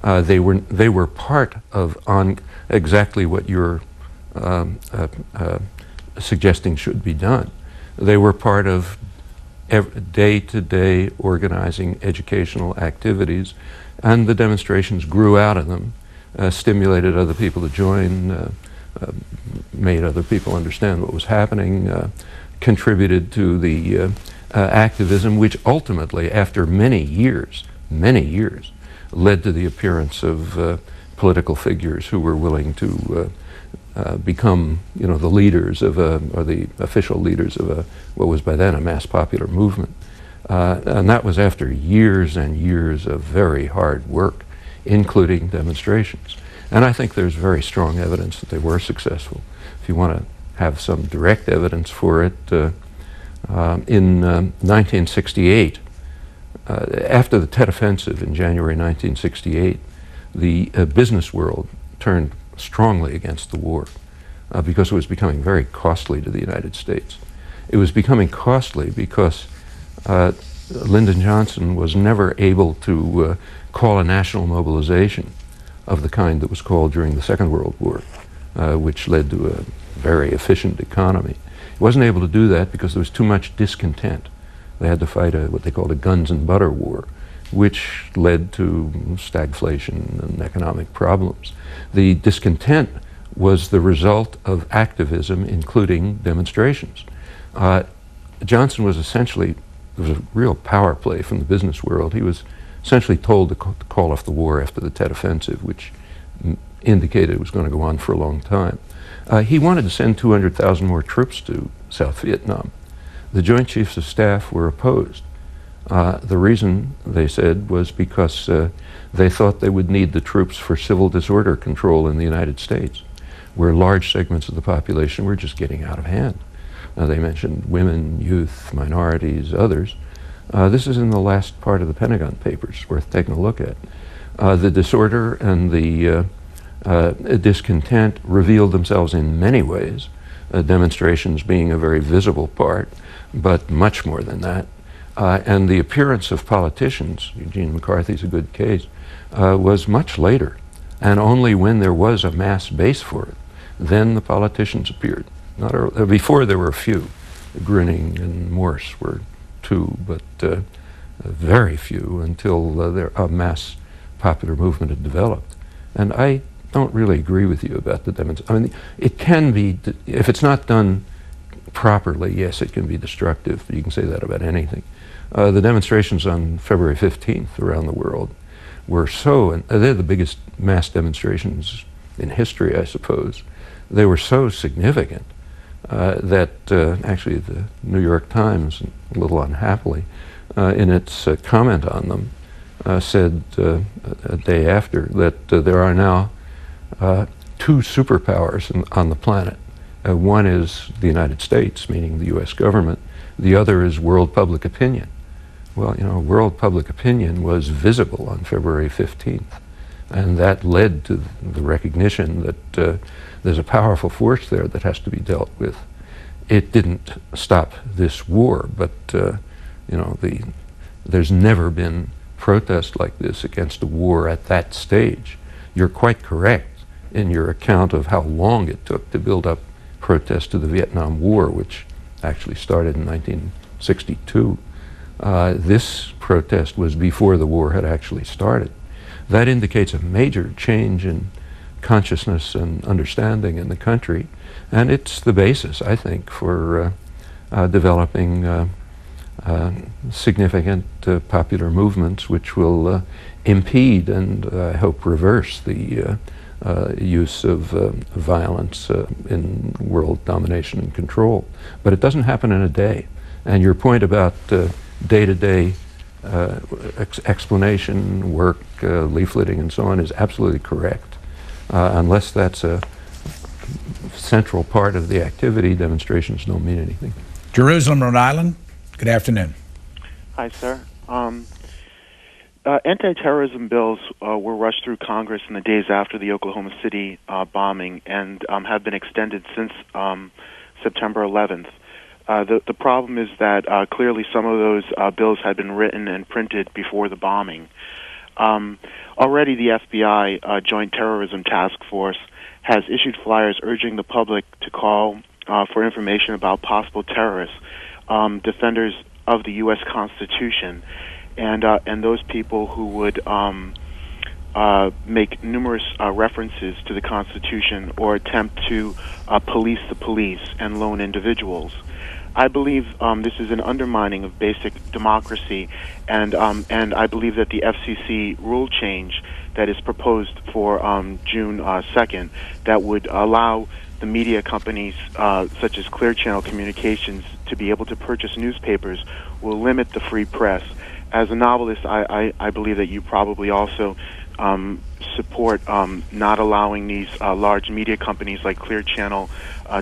They were part of exactly what you're suggesting should be done. They were part of day-to-day organizing educational activities, and the demonstrations grew out of them, stimulated other people to join, made other people understand what was happening, contributed to the activism, which ultimately, after many years, led to the appearance of political figures who were willing to become, the leaders of or the official leaders of what was by then a mass popular movement. And that was after years and years of very hard work, including demonstrations. And I think there's very strong evidence that they were successful. If you want to have some direct evidence for it, in 1968, after the Tet Offensive in January 1968, the business world turned strongly against the war because it was becoming very costly to the United States. It was becoming costly because Lyndon Johnson was never able to call a national mobilization of the kind that was called during the Second World War, which led to a very efficient economy. He wasn't able to do that because there was too much discontent. They had to fight what they called a guns and butter war, which led to stagflation and economic problems. The discontent was the result of activism, including demonstrations. Johnson was essentially, there was a real power play from the business world. He was essentially told to call off the war after the Tet Offensive, which indicated it was going to go on for a long time. He wanted to send 200,000 more troops to South Vietnam. The Joint Chiefs of Staff were opposed. The reason, they said, was because they thought they would need the troops for civil disorder control in the United States, where large segments of the population were just getting out of hand. They mentioned women, youth, minorities, others. This is in the last part of the Pentagon Papers, worth taking a look at. The disorder and the discontent revealed themselves in many ways, demonstrations being a very visible part, but much more than that. And the appearance of politicians, Eugene McCarthy's a good case, was much later. And only when there was a mass base for it, then the politicians appeared. Before there were a few. Grinning and Morse were two, but very few until a mass popular movement had developed. And I don't really agree with you about the demonstration. I mean, it can be, if it's not done properly, yes, it can be destructive. You can say that about anything. The demonstrations on February 15th around the world were and they're the biggest mass demonstrations in history, I suppose. They were so significant that actually the New York Times, a little unhappily, in its comment on them, said a day after that there are now two superpowers on the planet. One is the United States, meaning the U.S. government. The other is world public opinion. Well, you know, world public opinion was visible on February 15th, and that led to the recognition that there's a powerful force there that has to be dealt with. It didn't stop this war, but you know, there's never been protest like this against a war at that stage. You're quite correct in your account of how long it took to build up protest to the Vietnam War, which actually started in 1962. This protest was before the war had actually started. That indicates a major change in consciousness and understanding in the country, and it's the basis, I think, for developing significant popular movements which will impede and I hope reverse the use of violence in world domination and control. But it doesn't happen in a day. And your point about day-to-day explanation, work, leafleting, and so on is absolutely correct. Unless that's a central part of the activity, demonstrations don't mean anything. Jerusalem, Rhode Island, good afternoon. Hi, sir. Anti-terrorism bills were rushed through Congress in the days after the Oklahoma City bombing and have been extended since September 11th. The problem is that clearly some of those bills had been written and printed before the bombing. Already the FBI Joint Terrorism Task Force has issued flyers urging the public to call for information about possible terrorists, defenders of the U.S. Constitution, and those people who would make numerous references to the Constitution or attempt to police the police and lone individuals. I believe this is an undermining of basic democracy, and I believe that the FCC rule change that is proposed for June 2nd that would allow the media companies such as Clear Channel Communications to be able to purchase newspapers will limit the free press. As a novelist, I believe that you probably also support not allowing these large media companies like Clear Channel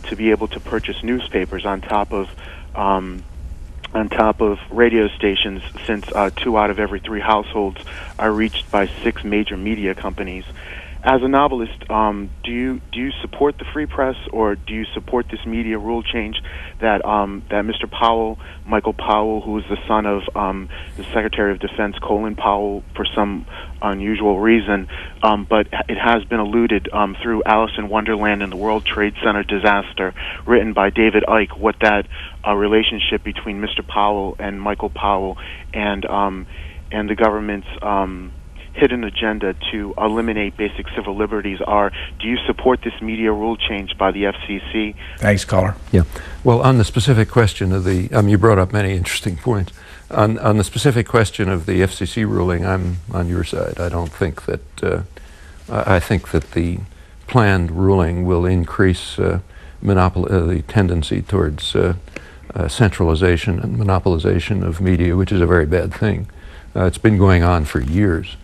to be able to purchase newspapers on top of radio stations, since 2 out of every 3 households are reached by 6 major media companies. As a novelist, do you support the free press, or do you support this media rule change that Mr. Powell, Michael Powell, who is the son of the Secretary of Defense Colin Powell, for some unusual reason, but it has been alluded through Alice in Wonderland and the World Trade Center disaster, written by David Icke, what that relationship between Mr. Powell and Michael Powell and the government's hidden agenda to eliminate basic civil liberties are. Do you support this media rule change by the FCC? Thanks, caller. Yeah. Well, on the specific question of the, you brought up many interesting points. On the specific question of the FCC ruling, I'm on your side. I don't think that, I think that the planned ruling will increase the tendency towards centralization and monopolization of media, which is a very bad thing. It's been going on for years.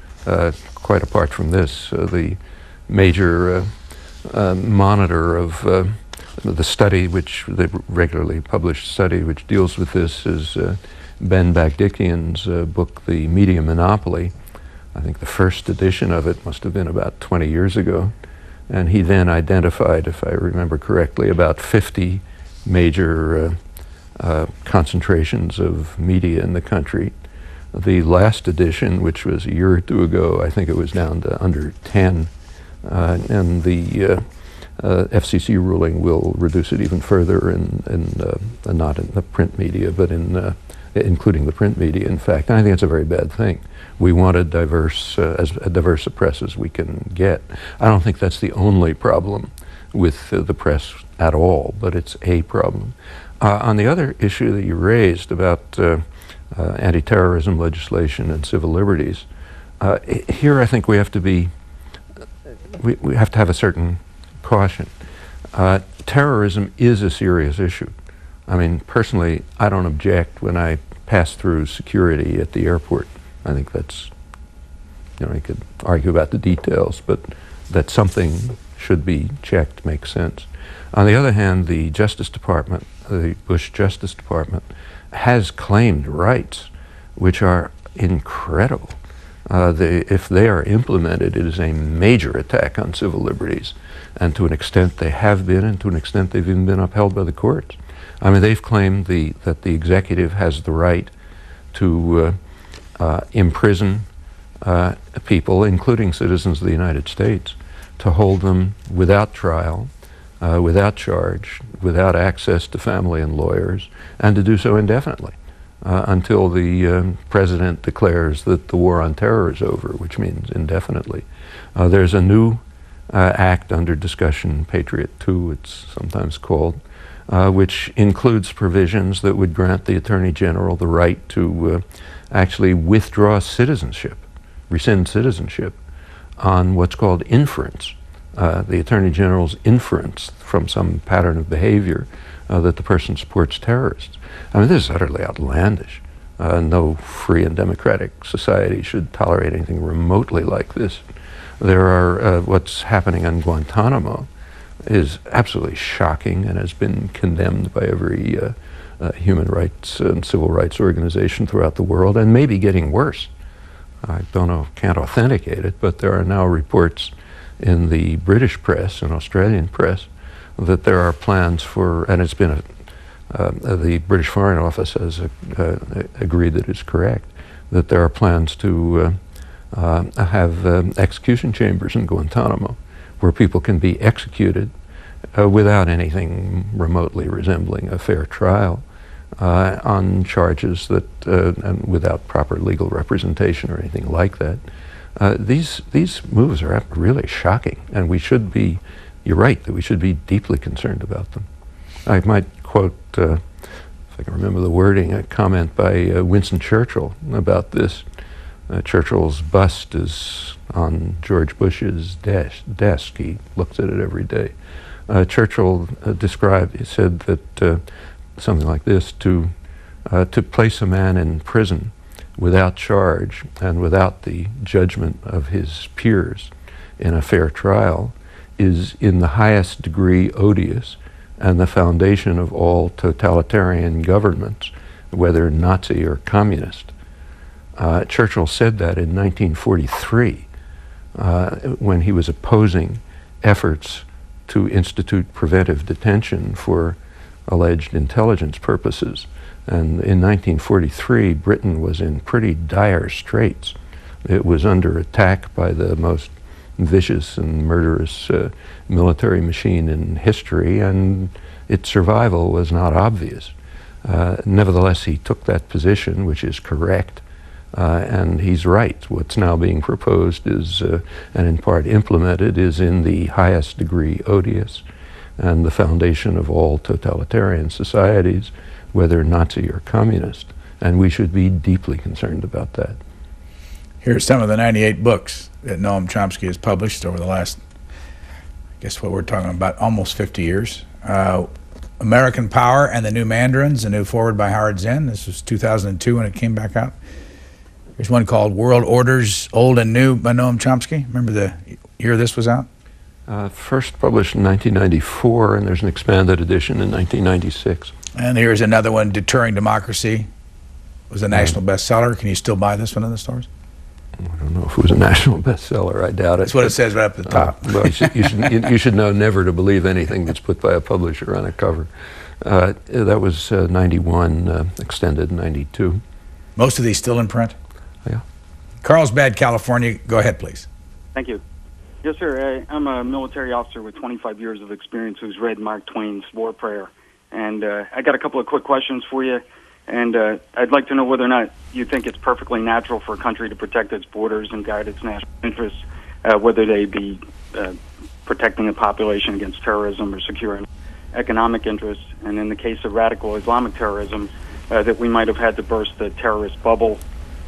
Quite apart from this, the major monitor of the study, the regularly published study which deals with this, is Ben Bagdikian's book, The Media Monopoly. I think the first edition of it must have been about 20 years ago. And he then identified, if I remember correctly, about 50 major concentrations of media in the country. The last edition, which was a year or two ago, I think it was down to under 10, and the FCC ruling will reduce it even further, not in the print media, but including the print media, in fact. And I think it's a very bad thing. We want as diverse a press as we can get. I don't think that's the only problem with the press at all, but it's a problem. On the other issue that you raised about anti-terrorism legislation and civil liberties, here I think we have to be, we have to have a certain caution. Terrorism is a serious issue. I mean, personally, I don't object when I pass through security at the airport. I think that's, you could argue about the details, but that something should be checked makes sense. On the other hand, the Justice Department, the Bush Justice Department, has claimed rights which are incredible. If they are implemented, it is a major attack on civil liberties, and to an extent they have been, and to an extent they've even been upheld by the courts. I mean, they've claimed that the executive has the right to imprison people, including citizens of the United States, to hold them without trial, without charge, without access to family and lawyers, and to do so indefinitely until the president declares that the war on terror is over, which means indefinitely. There's a new act under discussion, Patriot 2 it's sometimes called, which includes provisions that would grant the Attorney General the right to actually withdraw citizenship, rescind citizenship, on what's called inference. The Attorney General's inference from some pattern of behavior that the person supports terrorists. I mean, this is utterly outlandish. No free and democratic society should tolerate anything remotely like this. There are, what's happening in Guantanamo is absolutely shocking and has been condemned by every human rights and civil rights organization throughout the world, and maybe getting worse. I don't know, can't authenticate it, but there are now reports in the British press and Australian press that there are plans for, and it's been the British Foreign Office has agreed that it's correct, that there are plans to have execution chambers in Guantanamo where people can be executed without anything remotely resembling a fair trial on charges that, and without proper legal representation or anything like that. These moves are really shocking, and we should be, you're right, that we should be deeply concerned about them. I might quote, if I can remember the wording, a comment by Winston Churchill about this. Churchill's bust is on George Bush's desk. He looks at it every day. Churchill he said that something like this, to place a man in prison without charge and without the judgment of his peers in a fair trial is in the highest degree odious and the foundation of all totalitarian governments, whether Nazi or communist. Churchill said that in 1943 when he was opposing efforts to institute preventive detention for alleged intelligence purposes. And in 1943, Britain was in pretty dire straits. It was under attack by the most vicious and murderous military machine in history, and its survival was not obvious. Nevertheless, he took that position, which is correct, and he's right. What's now being proposed is, and in part implemented, is in the highest degree odious and the foundation of all totalitarian societies, whether Nazi or communist, and we should be deeply concerned about that. Here's some of the 98 books that Noam Chomsky has published over the last, I guess what we're talking about, almost 50 years. American Power and the New Mandarins, a new foreword by Howard Zinn. This was 2002 when it came back out. There's one called World Orders, Old and New by Noam Chomsky. Remember the year this was out? First published in 1994, and there's an expanded edition in 1996. And here's another one, Deterring Democracy. It was a national bestseller. Can you still buy this one in the stores? I don't know if it was a national bestseller. I doubt it. That's what it says right up at the top. Well, you should know never to believe anything that's put by a publisher on a cover. That was 91, extended 92. Most of these still in print? Yeah. Carlsbad, California. Go ahead, please. Thank you. Yes, sir. I'm a military officer with 25 years of experience who's read Mark Twain's War Prayer. And I got a couple of quick questions for you. And I'd like to know whether or not you think it's perfectly natural for a country to protect its borders and guard its national interests, whether they be protecting a population against terrorism or securing economic interests. And in the case of radical Islamic terrorism, that we might have had to burst the terrorist bubble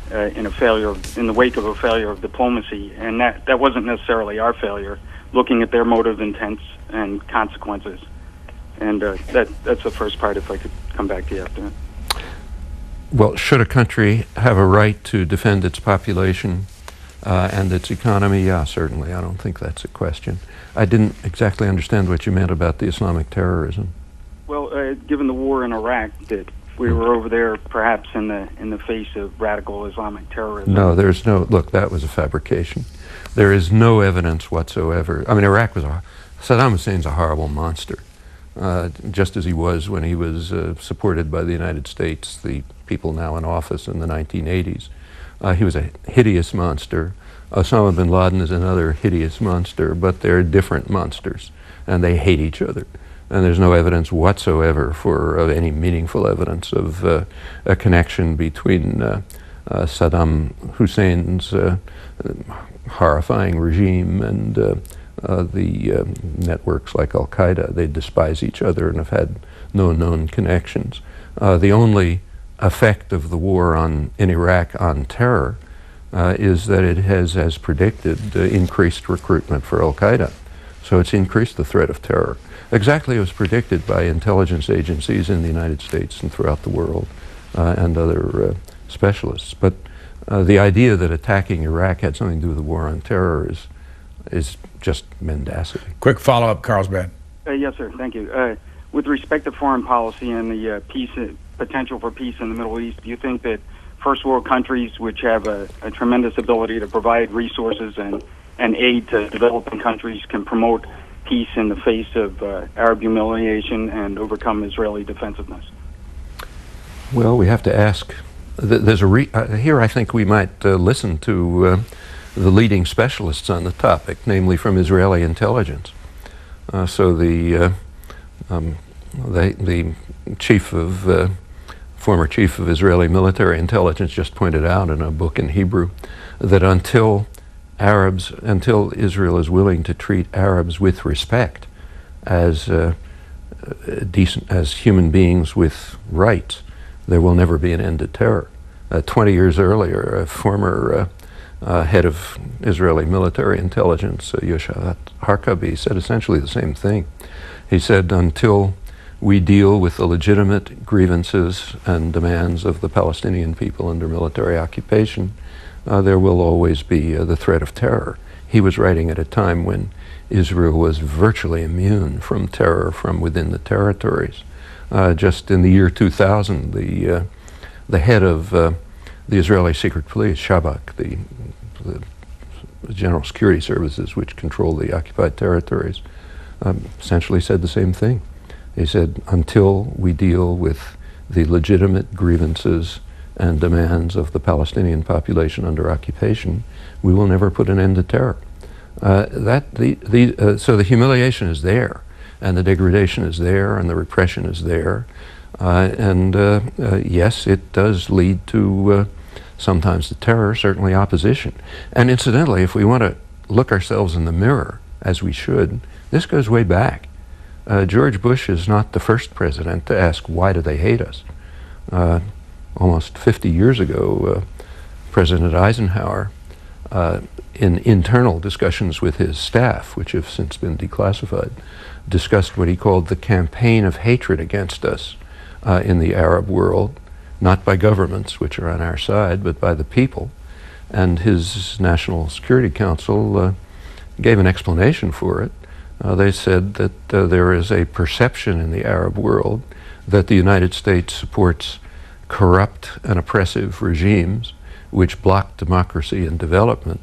in the wake of a failure of diplomacy. And that wasn't necessarily our failure, looking at their motive, intents, and consequences. And that's the first part, if I could come back to you after that. Well, should a country have a right to defend its population and its economy? Yeah, certainly. I don't think that's a question. I didn't exactly understand what you meant about the Islamic terrorism. Well, given the war in Iraq, that we were over there perhaps in the face of radical Islamic terrorism. No, there's no, look, that was a fabrication. There is no evidence whatsoever. I mean, Saddam Hussein's a horrible monster, just as he was when he was supported by the United States, the people now in office in the 1980s. He was a hideous monster. Osama bin Laden is another hideous monster, but they're different monsters, and they hate each other. And there's no evidence whatsoever of any meaningful evidence of a connection between Saddam Hussein's horrifying regime and the networks like Al-Qaeda. They despise each other and have had no known connections. The only effect of the war in Iraq on terror is that it has, as predicted, increased recruitment for Al-Qaeda. So it's increased the threat of terror, exactly as predicted by intelligence agencies in the United States and throughout the world and other specialists. But the idea that attacking Iraq had something to do with the war on terror is just mendacity. Quick follow-up, Carlsbad. Yes, sir. Thank you. With respect to foreign policy and the potential for peace in the Middle East, do you think that first world countries, which have a tremendous ability to provide resources and aid to developing countries, can promote peace in the face of Arab humiliation and overcome Israeli defensiveness? Well, we have to ask. Here I think we might listen to the leading specialists on the topic, namely from Israeli intelligence. So the former chief of Israeli military intelligence just pointed out in a book in Hebrew that until Israel is willing to treat Arabs with respect as human beings with rights, there will never be an end to terror. 20 years earlier, a former head of Israeli military intelligence, Yoshat Harkabi, said essentially the same thing. He said, until we deal with the legitimate grievances and demands of the Palestinian people under military occupation, there will always be the threat of terror. He was writing at a time when Israel was virtually immune from terror from within the territories. Just in the year 2000, the head of the Israeli secret police, Shabak, the general security services which control the occupied territories, essentially said the same thing. He said, until we deal with the legitimate grievances and demands of the Palestinian population under occupation, we will never put an end to terror. So the humiliation is there, and the degradation is there, and the repression is there. Yes, it does lead to sometimes to terror, certainly opposition. And incidentally, if we want to look ourselves in the mirror, as we should, this goes way back. George Bush is not the first president to ask, why do they hate us? Almost 50 years ago, President Eisenhower, in internal discussions with his staff, which have since been declassified, discussed what he called the campaign of hatred against us in the Arab world, not by governments, which are on our side, but by the people. And his National Security Council gave an explanation for it. They said that there is a perception in the Arab world that the United States supports corrupt and oppressive regimes, which block democracy and development,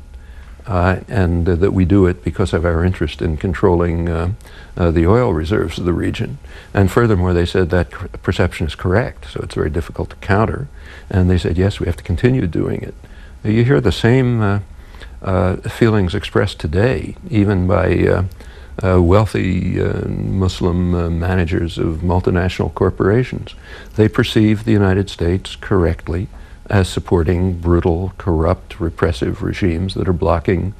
and that we do it because of our interest in controlling the oil reserves of the region. And furthermore, they said that perception is correct, so it's very difficult to counter. And they said, yes, we have to continue doing it. You hear the same feelings expressed today, even by wealthy Muslim managers of multinational corporations. They perceive the United States correctly as supporting brutal, corrupt, repressive regimes that are blocking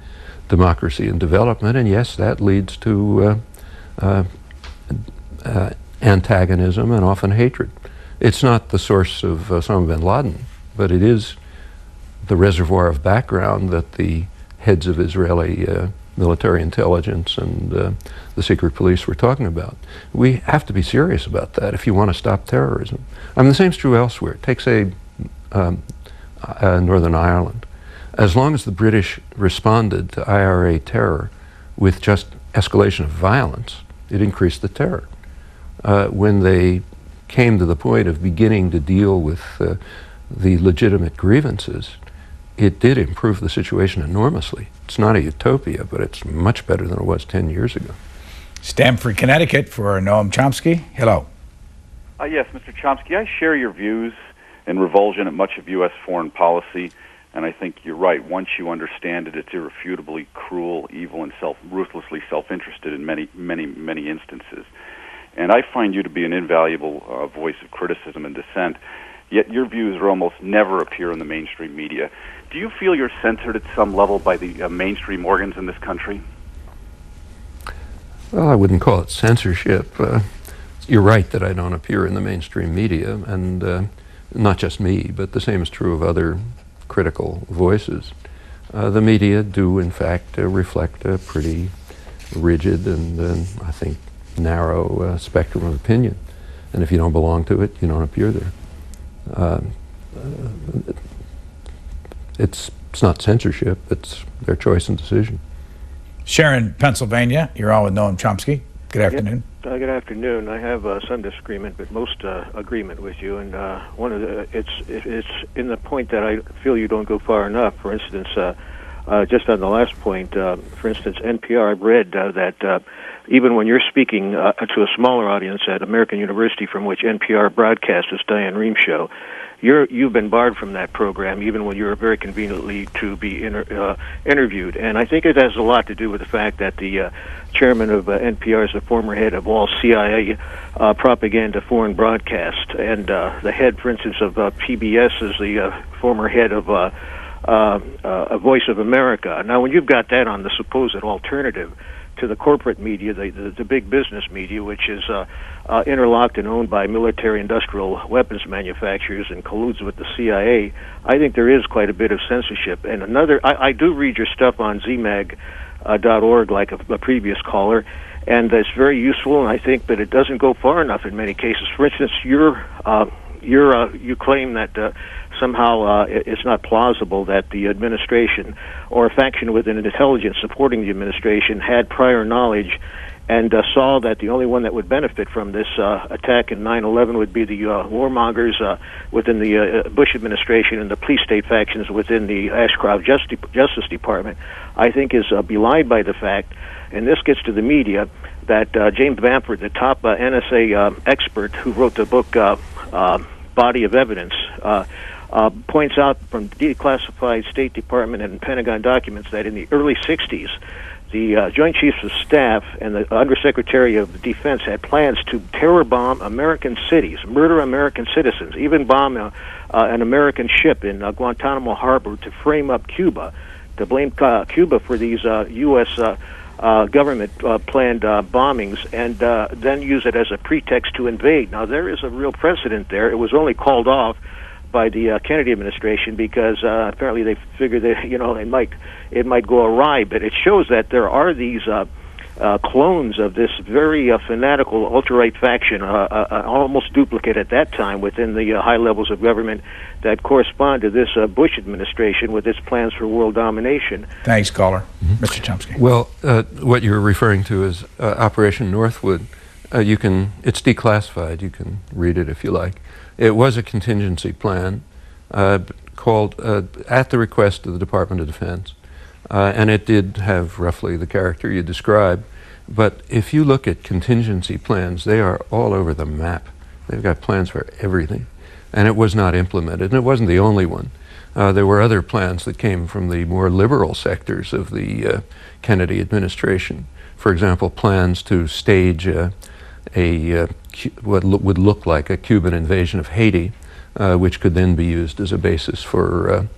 democracy and development. And yes, that leads to antagonism and often hatred. It's not the source of Osama bin Laden, but it is the reservoir of background that the heads of Israeli military intelligence and the secret police were talking about. We have to be serious about that if you want to stop terrorism. I mean, the same is true elsewhere. Take, say, Northern Ireland. As long as the British responded to IRA terror with just escalation of violence, it increased the terror. When they came to the point of beginning to deal with the legitimate grievances, it did improve the situation enormously. It's not a utopia, but it's much better than it was 10 years ago. Stamford, Connecticut, for Noam Chomsky. Hello. Yes, Mr. Chomsky, I share your views and revulsion at much of U.S. foreign policy, and I think you're right. Once you understand it, it's irrefutably cruel, evil, and ruthlessly self-interested in many, many, many instances. And I find you to be an invaluable voice of criticism and dissent, yet your views are almost never appear in the mainstream media. Do you feel you're censored at some level by the mainstream organs in this country? Well, I wouldn't call it censorship. You're right that I don't appear in the mainstream media, and not just me, but the same is true of other critical voices. The media do, in fact, reflect a pretty rigid and, I think, narrow spectrum of opinion. And if you don't belong to it, you don't appear there. It's not censorship, it's their choice and decision. Sharon, Pennsylvania, you're on with Noam Chomsky. Good afternoon. Good afternoon. I have some disagreement, but most agreement with you. And one of the it's in the point that I feel you don't go far enough. For instance, just on the last point, for instance, NPR. I've read that even when you're speaking to a smaller audience at American University, from which NPR broadcasts this Diane Rehm show, you've been barred from that program, even when you're very conveniently to be interviewed. And I think it has a lot to do with the fact that the chairman of NPR is the former head of all CIA propaganda foreign broadcast, and the head, for instance, of PBS is the former head of Voice of America. Now, when you've got that on the supposed alternative to the corporate media, the big business media, which is interlocked and owned by military-industrial weapons manufacturers and colludes with the CIA, I think there is quite a bit of censorship. And I do read your stuff on zmag.org, like a previous caller, and it's very useful, and I think that it doesn't go far enough in many cases. For instance, you claim that somehow it's not plausible that the administration or a faction within intelligence supporting the administration had prior knowledge and saw that the only one that would benefit from this attack in 9/11 would be the warmongers within the Bush administration and the police state factions within the Ashcroft Justice Department. I think is belied by the fact, and this gets to the media, that James Bamford, the top NSA expert who wrote the book Body of Evidence, points out from declassified State Department and Pentagon documents that in the early 60s, the Joint Chiefs of Staff and the Undersecretary of Defense had plans to terror bomb American cities, murder American citizens, even bomb an American ship in Guantanamo Harbor to frame up Cuba, to blame Cuba for these U.S. Government planned bombings, and then use it as a pretext to invade. Now, there is a real precedent there. It was only called off by the Kennedy administration because apparently they figured that it might go awry. But it shows that there are these clones of this very fanatical ultra-right faction, almost duplicate at that time within the high levels of government that correspond to this Bush administration with its plans for world domination. Thanks, caller. Mr. Chomsky. Well, what you're referring to is Operation Northwood. It's declassified. You can read it if you like. It was a contingency plan called at the request of the Department of Defense, and it did have roughly the character you described. But if you look at contingency plans, they are all over the map. They've got plans for everything, and it was not implemented, and it wasn't the only one. There were other plans that came from the more liberal sectors of the Kennedy administration. For example, plans to stage what would look like a Cuban invasion of Haiti, which could then be used as a basis for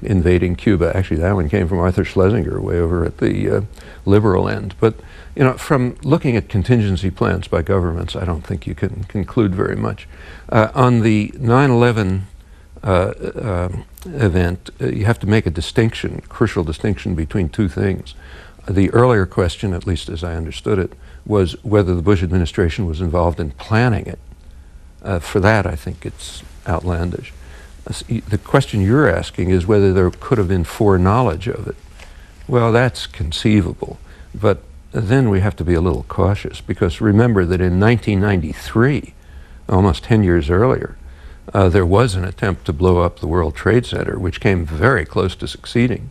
invading Cuba. Actually, that one came from Arthur Schlesinger, way over at the liberal end. But you know, from looking at contingency plans by governments, I don't think you can conclude very much. On the 9/11 event, you have to make a distinction, crucial distinction between two things. The earlier question, at least as I understood it, was whether the Bush administration was involved in planning it. For that, I think it's outlandish. The question you're asking is whether there could have been foreknowledge of it. Well, that's conceivable, but then we have to be a little cautious, because remember that in 1993, almost 10 years earlier, there was an attempt to blow up the World Trade Center, which came very close to succeeding.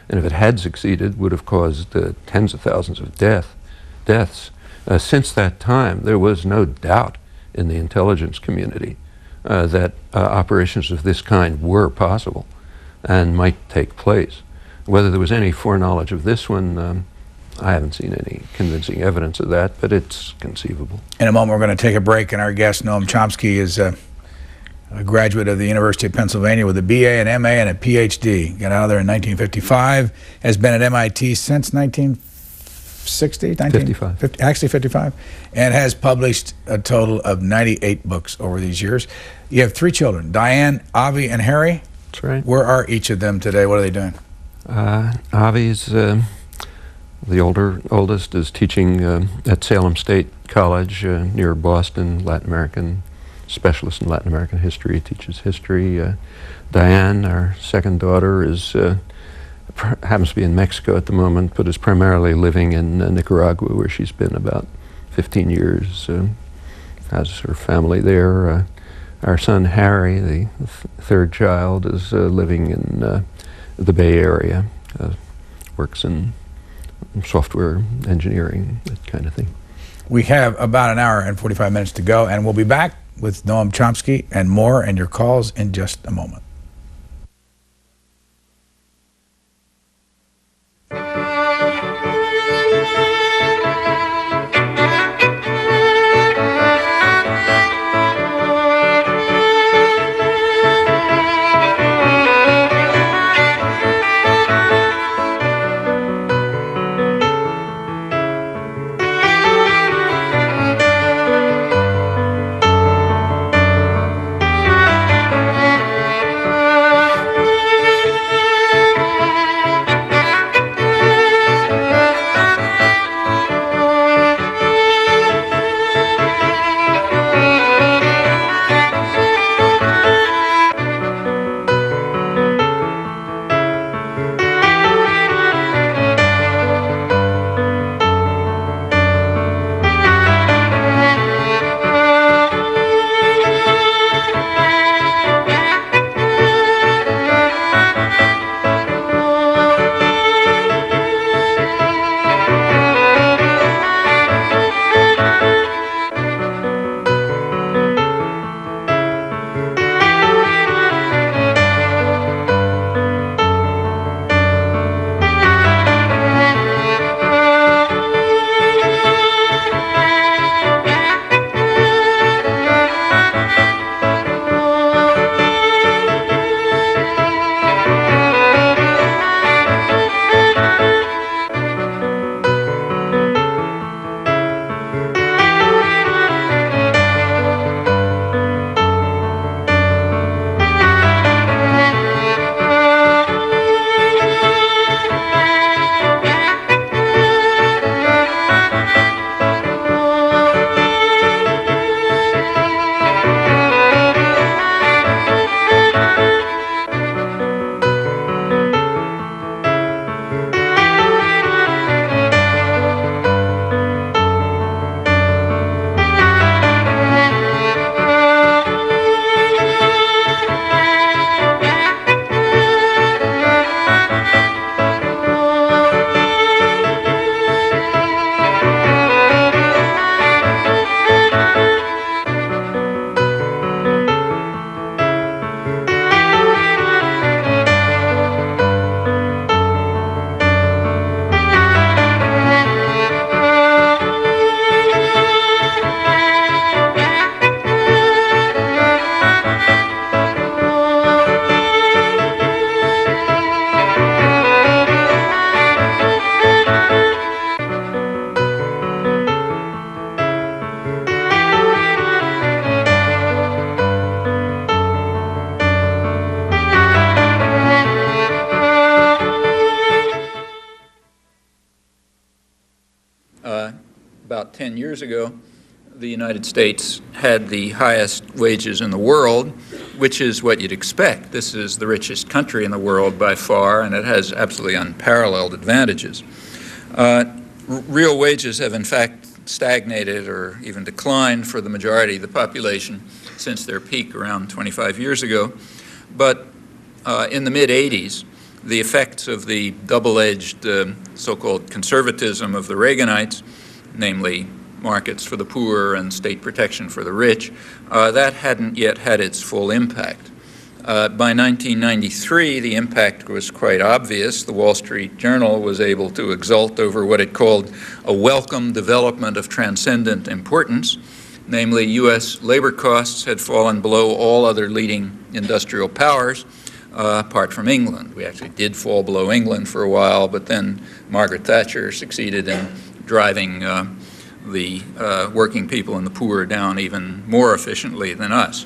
And if it had succeeded, would have caused tens of thousands of deaths. Since that time, there was no doubt in the intelligence community that operations of this kind were possible and might take place. Whether there was any foreknowledge of this one, I haven't seen any convincing evidence of that, but it's conceivable. In a moment, we're going to take a break, and our guest, Noam Chomsky, is a graduate of the University of Pennsylvania with a BA, an MA, and a PhD. Got out of there in 1955, has been at MIT since 1960? 55. Actually 55, and has published a total of 98 books over these years. You have 3 children, Diane, Avi, and Harry? That's right. Where are each of them today? What are they doing? Avi's, the oldest, is teaching at Salem State College near Boston, Latin American specialist in Latin American history, teaches history. Diane, our second daughter, is happens to be in Mexico at the moment, but is primarily living in Nicaragua, where she's been about 15 years, has her family there. Our son Harry, the third child, is living in the Bay Area, works in software engineering, that kind of thing. We have about an hour and 45 minutes to go, and we'll be back with Noam Chomsky and more, and your calls in just a moment. 10 years ago, the United States had the highest wages in the world, which is what you'd expect. This is the richest country in the world by far, and it has absolutely unparalleled advantages. Real wages have in fact stagnated or even declined for the majority of the population since their peak around 25 years ago. But in the mid-'80s, the effects of the double-edged so-called conservatism of the Reaganites, namely markets for the poor and state protection for the rich, that hadn't yet had its full impact. By 1993, the impact was quite obvious. The Wall Street Journal was able to exult over what it called a welcome development of transcendent importance. Namely, U.S. labor costs had fallen below all other leading industrial powers, apart from England. We actually did fall below England for a while, but then Margaret Thatcher succeeded in driving the working people and the poor down even more efficiently than us.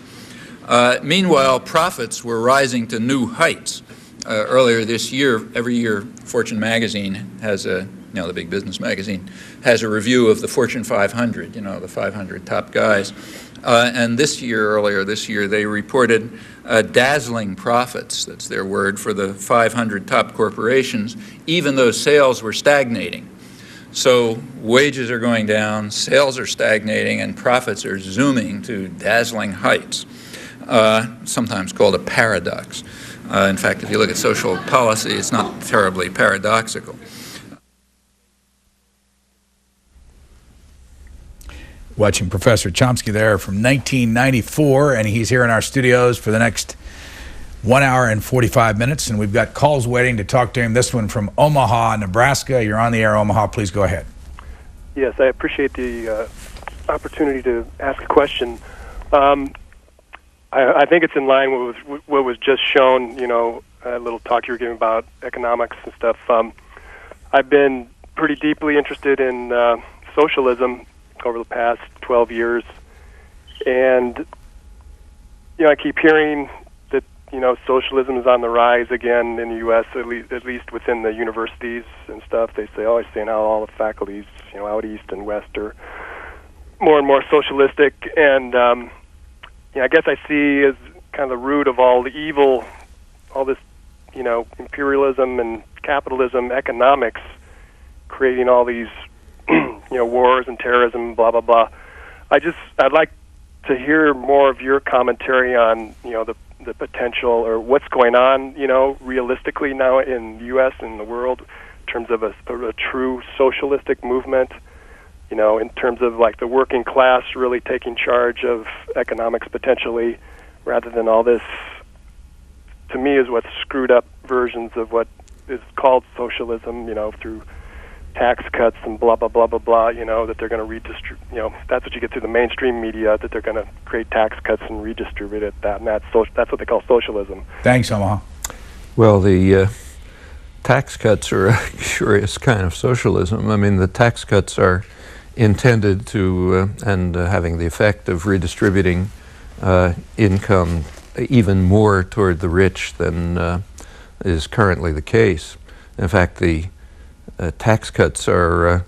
Meanwhile, profits were rising to new heights. Earlier this year, every year, Fortune magazine has a, the big business magazine, has a review of the Fortune 500, the 500 top guys. And earlier this year, they reported dazzling profits, that's their word, for the 500 top corporations, even though sales were stagnating. So wages are going down, sales are stagnating, and profits are zooming to dazzling heights, sometimes called a paradox. In fact, if you look at social policy, it's not terribly paradoxical. Watching Professor Chomsky there from 1994, and he's here in our studios for the next 1 hour and 45 minutes, and we've got calls waiting to talk to him. This one from Omaha, Nebraska. You're on the air, Omaha. Please go ahead. Yes, I appreciate the opportunity to ask a question. I think it's in line with what was just shown, a little talk you were giving about economics and stuff. I've been pretty deeply interested in socialism over the past 12 years, and I keep hearing that socialism is on the rise again in the U.S. At least within the universities and stuff. They say, always saying how all the faculties out east and west are more and more socialistic, and I guess I see as kind of the root of all the evil, all this imperialism and capitalism, economics, creating all these wars and terrorism, blah blah blah. I'd like to hear more of your commentary on the potential or what's going on realistically now in the U.S. and the world in terms of a true socialistic movement. In terms of like the working class really taking charge of economics potentially, rather than all this. To me, is what's screwed up versions of what is called socialism. Through tax cuts and blah blah blah blah blah, that they're going to redistribute, that's what you get through the mainstream media, that they're going to create tax cuts and redistribute it, and that's what they call socialism. Thanks, Omaha. Well, the tax cuts are a curious kind of socialism. I mean, the tax cuts are intended to, and having the effect of redistributing income even more toward the rich than is currently the case. In fact, the tax cuts are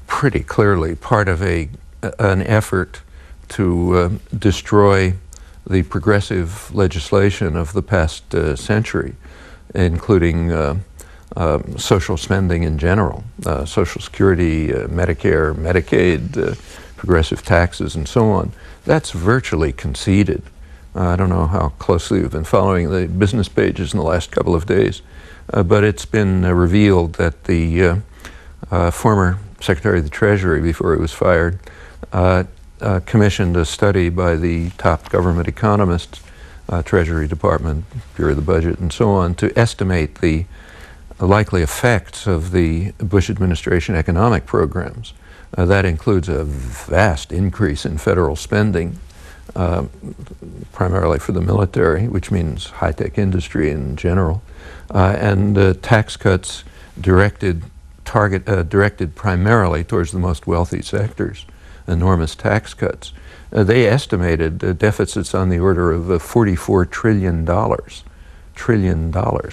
pretty clearly part of an effort to destroy the progressive legislation of the past century, including social spending in general, Social Security, Medicare, Medicaid, progressive taxes, and so on. That's virtually conceded. I don't know how closely you've been following the business pages in the last couple of days, but it's been revealed that the former Secretary of the Treasury, before he was fired, commissioned a study by the top government economists, Treasury Department, Bureau of the Budget, and so on, to estimate the likely effects of the Bush administration economic programs. That includes a vast increase in federal spending, primarily for the military, which means high-tech industry in general, and tax cuts directed primarily towards the most wealthy sectors, enormous tax cuts. They estimated deficits on the order of $44 trillion.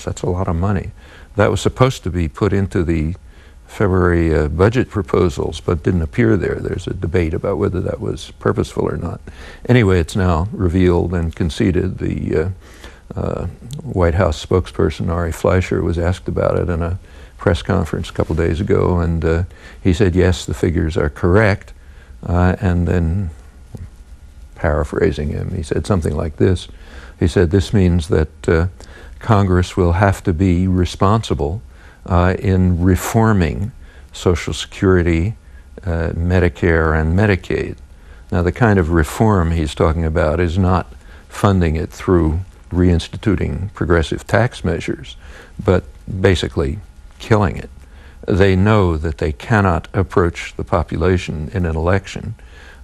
That's a lot of money. That was supposed to be put into the February budget proposals, but didn't appear there. There's a debate about whether that was purposeful or not. Anyway, it's now revealed and conceded. The White House spokesperson, Ari Fleischer, was asked about it in a press conference a couple days ago, and he said, yes, the figures are correct, and then, paraphrasing him, he said something like this. He said, this means that Congress will have to be responsible in reforming Social Security, Medicare, and Medicaid. Now, the kind of reform he's talking about is not funding it through reinstituting progressive tax measures, but basically killing it. They know that they cannot approach the population in an election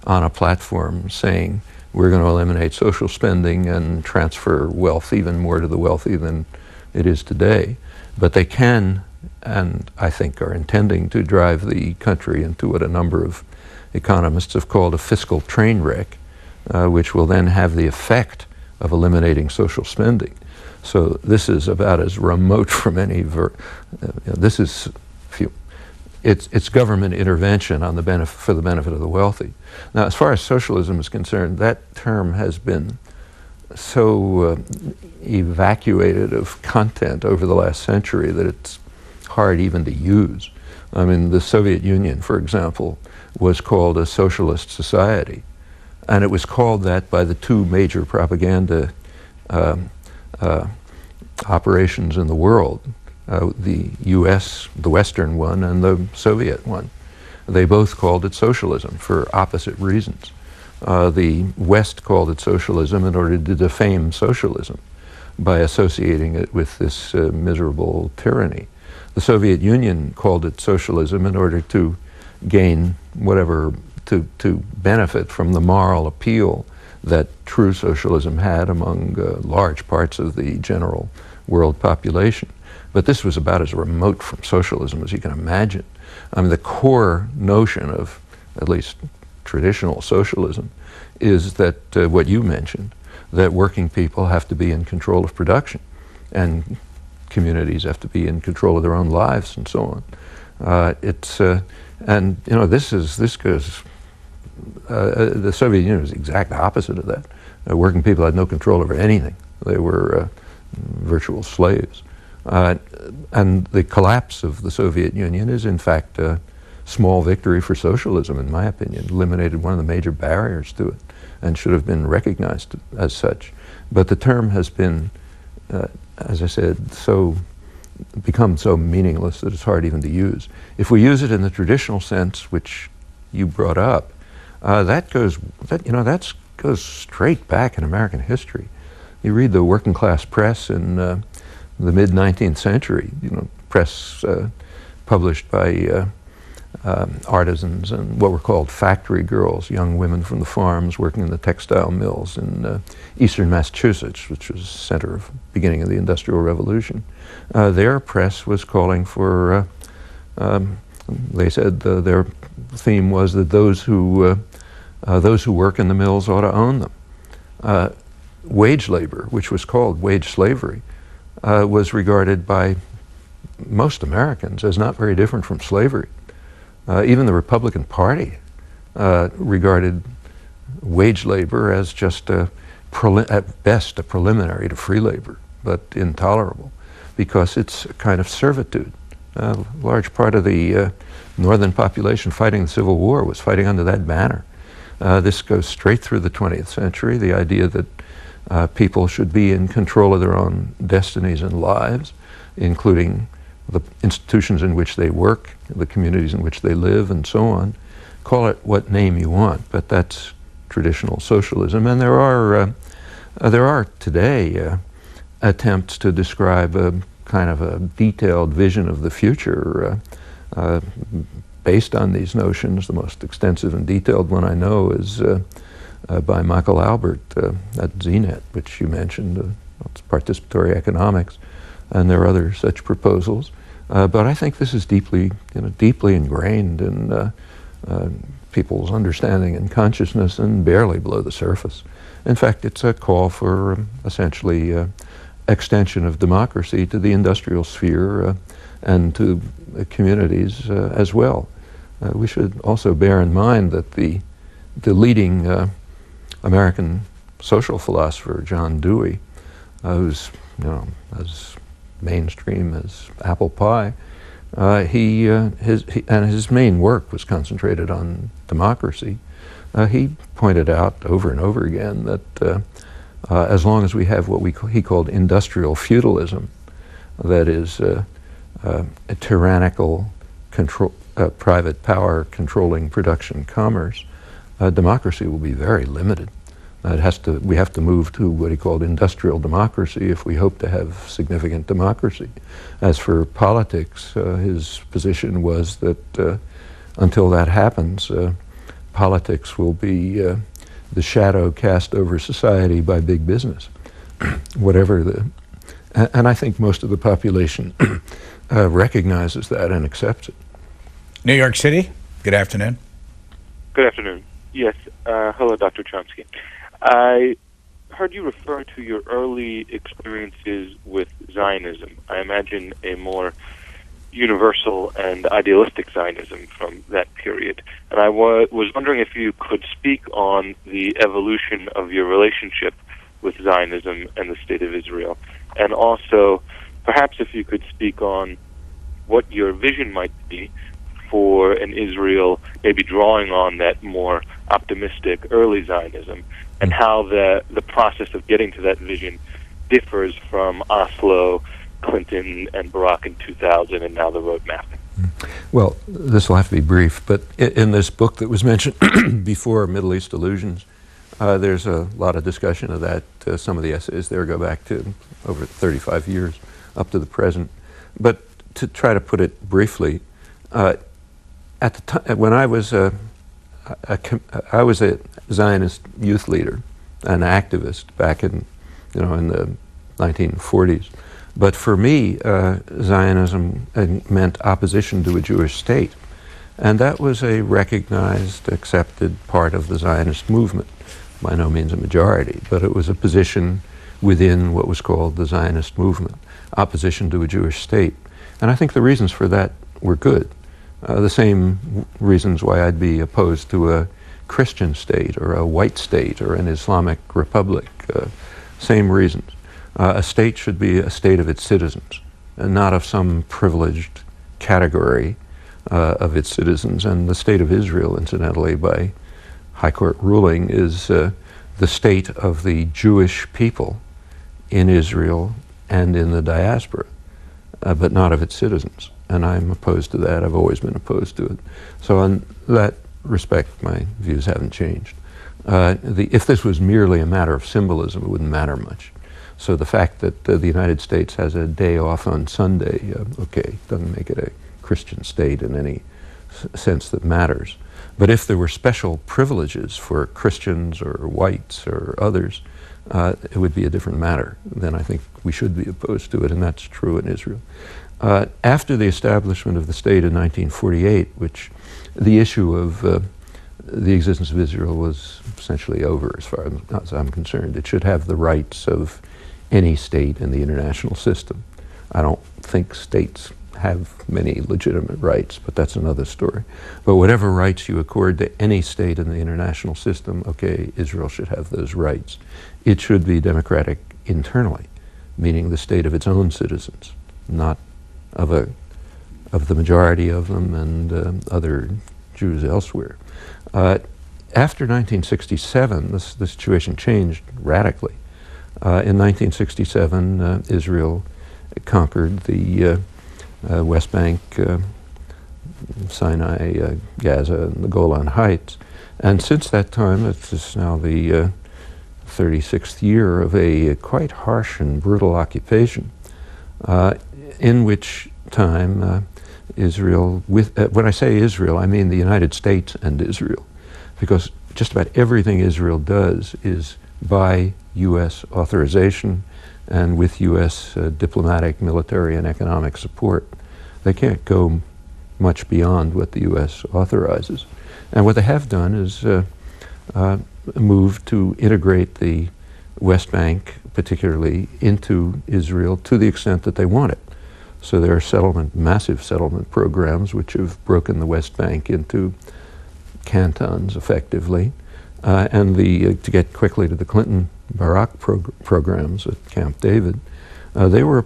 on a platform saying, we're going to eliminate social spending and transfer wealth even more to the wealthy than it is today. But they can, and I think are intending to, drive the country into what a number of economists have called a fiscal train wreck, which will then have the effect of eliminating social spending. So this is about as remote from any, this is, it's government intervention on the for the benefit of the wealthy. Now, as far as socialism is concerned, that term has been so evacuated of content over the last century that it's hard even to use. I mean, the Soviet Union, for example, was called a socialist society, and it was called that by the two major propaganda operations in the world, the US, the Western one, and the Soviet one. They both called it socialism for opposite reasons. The West called it socialism in order to defame socialism by associating it with this miserable tyranny. The Soviet Union called it socialism in order to gain whatever, to benefit from the moral appeal that true socialism had among large parts of the general world population. But this was about as remote from socialism as you can imagine. I mean, the core notion of at least traditional socialism is that what you mentioned, that working people have to be in control of production and communities have to be in control of their own lives and so on. And you know, this goes, the Soviet Union was the exact opposite of that. Working people had no control over anything. They were virtual slaves. And the collapse of the Soviet Union is in fact a small victory for socialism, in my opinion. It eliminated one of the major barriers to it and should have been recognized as such. But the term has been, as I said, become so meaningless that it's hard even to use. If we use it in the traditional sense, which you brought up, that goes straight back in American history. You read the working class press in the mid-19th century, press published by artisans and what were called factory girls, young women from the farms working in the textile mills in eastern Massachusetts, which was the center of beginning of the Industrial Revolution. Their press was calling for, they said their theme was that those who work in the mills ought to own them. Wage labor, which was called wage slavery, was regarded by most Americans as not very different from slavery. Even the Republican Party regarded wage labor as just at best a preliminary to free labor, but intolerable because it's a kind of servitude. A large part of the northern population fighting the Civil War was fighting under that banner. This goes straight through the 20th century, the idea that people should be in control of their own destinies and lives, including the institutions in which they work, the communities in which they live, and so on. Call it what name you want, but that's traditional socialism. And there are today attempts to describe a kind of a detailed vision of the future based on these notions. The most extensive and detailed one I know is by Michael Albert at ZNet, which you mentioned. It's participatory economics, and there are other such proposals. But I think this is deeply ingrained in people's understanding and consciousness, and barely below the surface. In fact, it's a call for essentially extension of democracy to the industrial sphere and to communities as well. We should also bear in mind that the leading American social philosopher, John Dewey, who's as mainstream as apple pie, his main work was concentrated on democracy. He pointed out over and over again that as long as we have what he called industrial feudalism, that is a tyrannical control, private power controlling production commerce, democracy will be very limited. We have to move to what he called industrial democracy if we hope to have significant democracy. As for politics, his position was that until that happens, politics will be the shadow cast over society by big business. And I think most of the population recognizes that and accepts it. New York City, good afternoon. Good afternoon. Yes, hello, Dr. Chomsky. I heard you refer to your early experiences with Zionism. I imagine a more universal and idealistic Zionism from that period. And I was wondering if you could speak on the evolution of your relationship with Zionism and the State of Israel. And also, perhaps if you could speak on what your vision might be for an Israel maybe drawing on that more optimistic early Zionism, and how the process of getting to that vision differs from Oslo, Clinton, and Barack in 2000, and now the roadmap. Well, this will have to be brief, but in this book that was mentioned before, Middle East Illusions, there's a lot of discussion of that. Some of the essays there go back to over 35 years, up to the present. But to try to put it briefly, at the time when I was a Zionist youth leader, an activist back in the 1940s. But for me, Zionism meant opposition to a Jewish state, and that was a recognized, accepted part of the Zionist movement. By no means a majority, but it was a position within what was called the Zionist movement, opposition to a Jewish state. And I think the reasons for that were good. The same reasons why I'd be opposed to a Christian state or a white state or an Islamic republic. Same reasons. A state should be a state of its citizens, and not of some privileged category of its citizens. And the State of Israel, incidentally, by High Court ruling, is the state of the Jewish people in Israel and in the diaspora, but not of its citizens. And I'm opposed to that. I've always been opposed to it. So in that respect, my views haven't changed. If this was merely a matter of symbolism, it wouldn't matter much. So the fact that the United States has a day off on Sunday, doesn't make it a Christian state in any sense that matters. But if there were special privileges for Christians or whites or others, it would be a different matter. Then I think we should be opposed to it, and that's true in Israel. After the establishment of the state in 1948, which the issue of the existence of Israel was essentially over as far as I'm concerned. It should have the rights of any state in the international system. I don't think states have many legitimate rights, but that's another story. But whatever rights you accord to any state in the international system, Israel should have those rights. It should be democratic internally, meaning the state of its own citizens, not of the majority of them and other Jews elsewhere. After 1967, the situation changed radically. In 1967, Israel conquered the West Bank, Sinai, Gaza, and the Golan Heights. And since that time, this is now the 36th year of a quite harsh and brutal occupation, in which time Israel, when I say Israel, I mean the United States and Israel, because just about everything Israel does is by U.S. authorization and with U.S. Diplomatic, military, and economic support. They can't go much beyond what the U.S. authorizes. And what they have done is move to integrate the West Bank, particularly, into Israel to the extent that they want it. So there are massive settlement programs which have broken the West Bank into cantons effectively. And to get quickly to the Clinton-Barack programs at Camp David, they were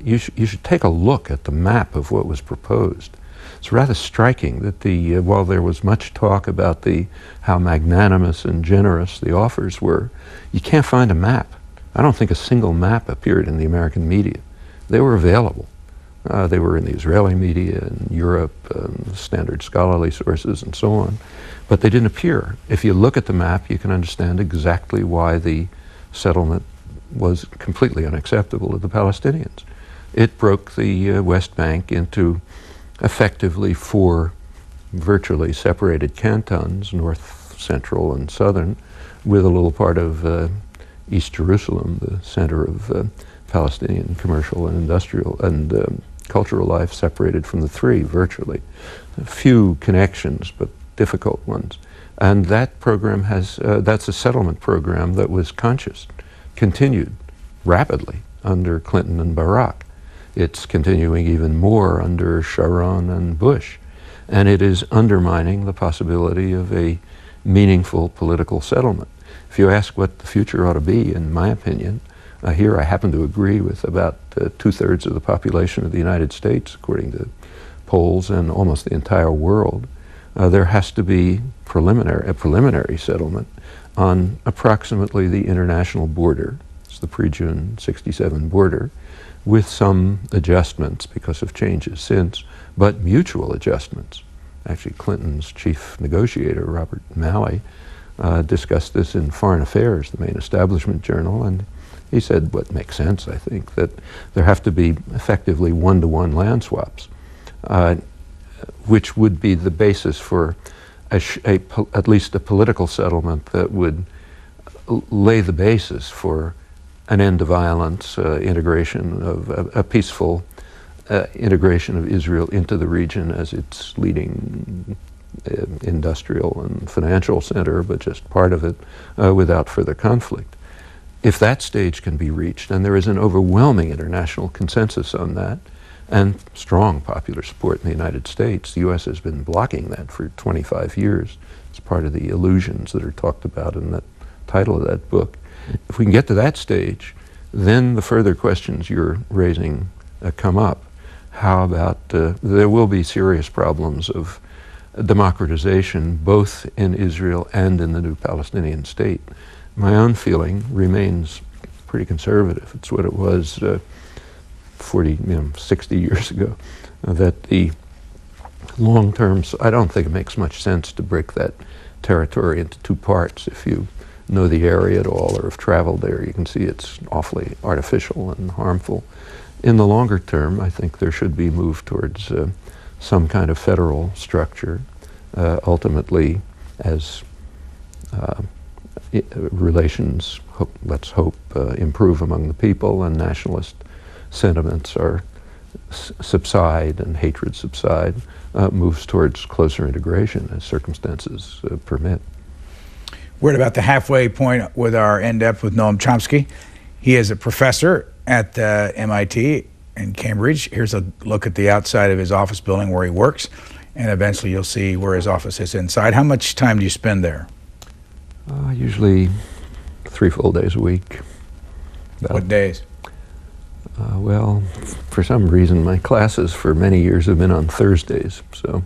you should take a look at the map of what was proposed. It's rather striking that while there was much talk about how magnanimous and generous the offers were, you can't find a map. I don't think a single map appeared in the American media. They were available. They were in the Israeli media and Europe, standard scholarly sources and so on, but they didn't appear. If you look at the map, you can understand exactly why the settlement was completely unacceptable to the Palestinians. It broke the West Bank into effectively 4 virtually separated cantons, north, central, and southern, with a little part of East Jerusalem, the center of Palestinian commercial and industrial and cultural life, separated from the 3 virtually. A few connections, but difficult ones. And that program that's a settlement program that was conscious, continued rapidly under Clinton and Barack. It's continuing even more under Sharon and Bush. And it is undermining the possibility of a meaningful political settlement. If you ask what the future ought to be, in my opinion, here I happen to agree with about 2/3 of the population of the United States, according to polls, and almost the entire world. There has to be a preliminary settlement on approximately the international border. It's the pre-June '67 border, with some adjustments because of changes since, but mutual adjustments. Actually, Clinton's chief negotiator, Robert Malley, discussed this in Foreign Affairs, the main establishment journal, and he said what makes sense, I think, that there have to be effectively one-to-one land swaps, which would be the basis for at least a political settlement that would lay the basis for an end to violence, integration of a peaceful integration of Israel into the region as its leading industrial and financial center, but just part of it, without further conflict. If that stage can be reached, and there is an overwhelming international consensus on that, and strong popular support in the United States, the U.S. has been blocking that for 25 years. It's part of the illusions that are talked about in the title of that book. If we can get to that stage, then the further questions you're raising come up. How about, there will be serious problems of democratization both in Israel and in the new Palestinian state. My own feeling remains pretty conservative. It's what it was 60 years ago, that the long-term, I don't think it makes much sense to break that territory into 2 parts. If you know the area at all or have traveled there, you can see it's awfully artificial and harmful. In the longer term, I think there should be move towards some kind of federal structure, ultimately as relations, let's hope, improve among the people and nationalist sentiments subside and hatred subside, moves towards closer integration as circumstances permit. We're at about the halfway point with our in-depth with Noam Chomsky. He is a professor at MIT in Cambridge. Here's a look at the outside of his office building where he works, and eventually you'll see where his office is inside. How much time do you spend there? Usually 3 full days a week. What days? Well, for some reason, my classes for many years have been on Thursdays. So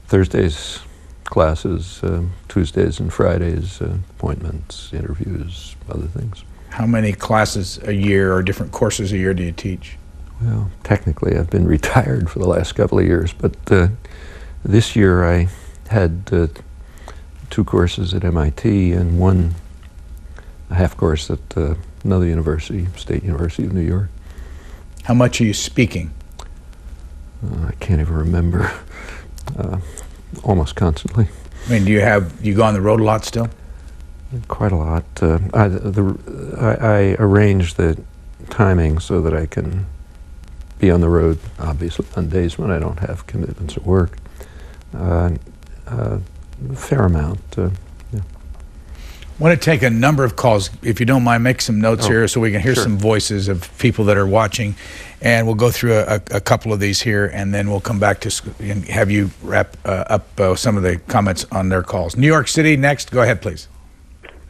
Thursdays classes, Tuesdays and Fridays appointments, interviews, other things. How many classes a year or different courses a year do you teach? Well, technically I've been retired for the last couple of years, but this year I had 2 courses at MIT and a half course at another university, State University of New York. How much are you speaking? I can't even remember. Almost constantly. I mean, do you go on the road a lot still? Quite a lot. I arrange the timing so that I can be on the road, obviously, on days when I don't have commitments at work. A fair amount. Yeah. I want to take a number of calls. If you don't mind, make some notes here so we can hear some voices of people that are watching. And we'll go through a couple of these here, and then we'll come back to and have you wrap up some of the comments on their calls. New York City next. Go ahead, please.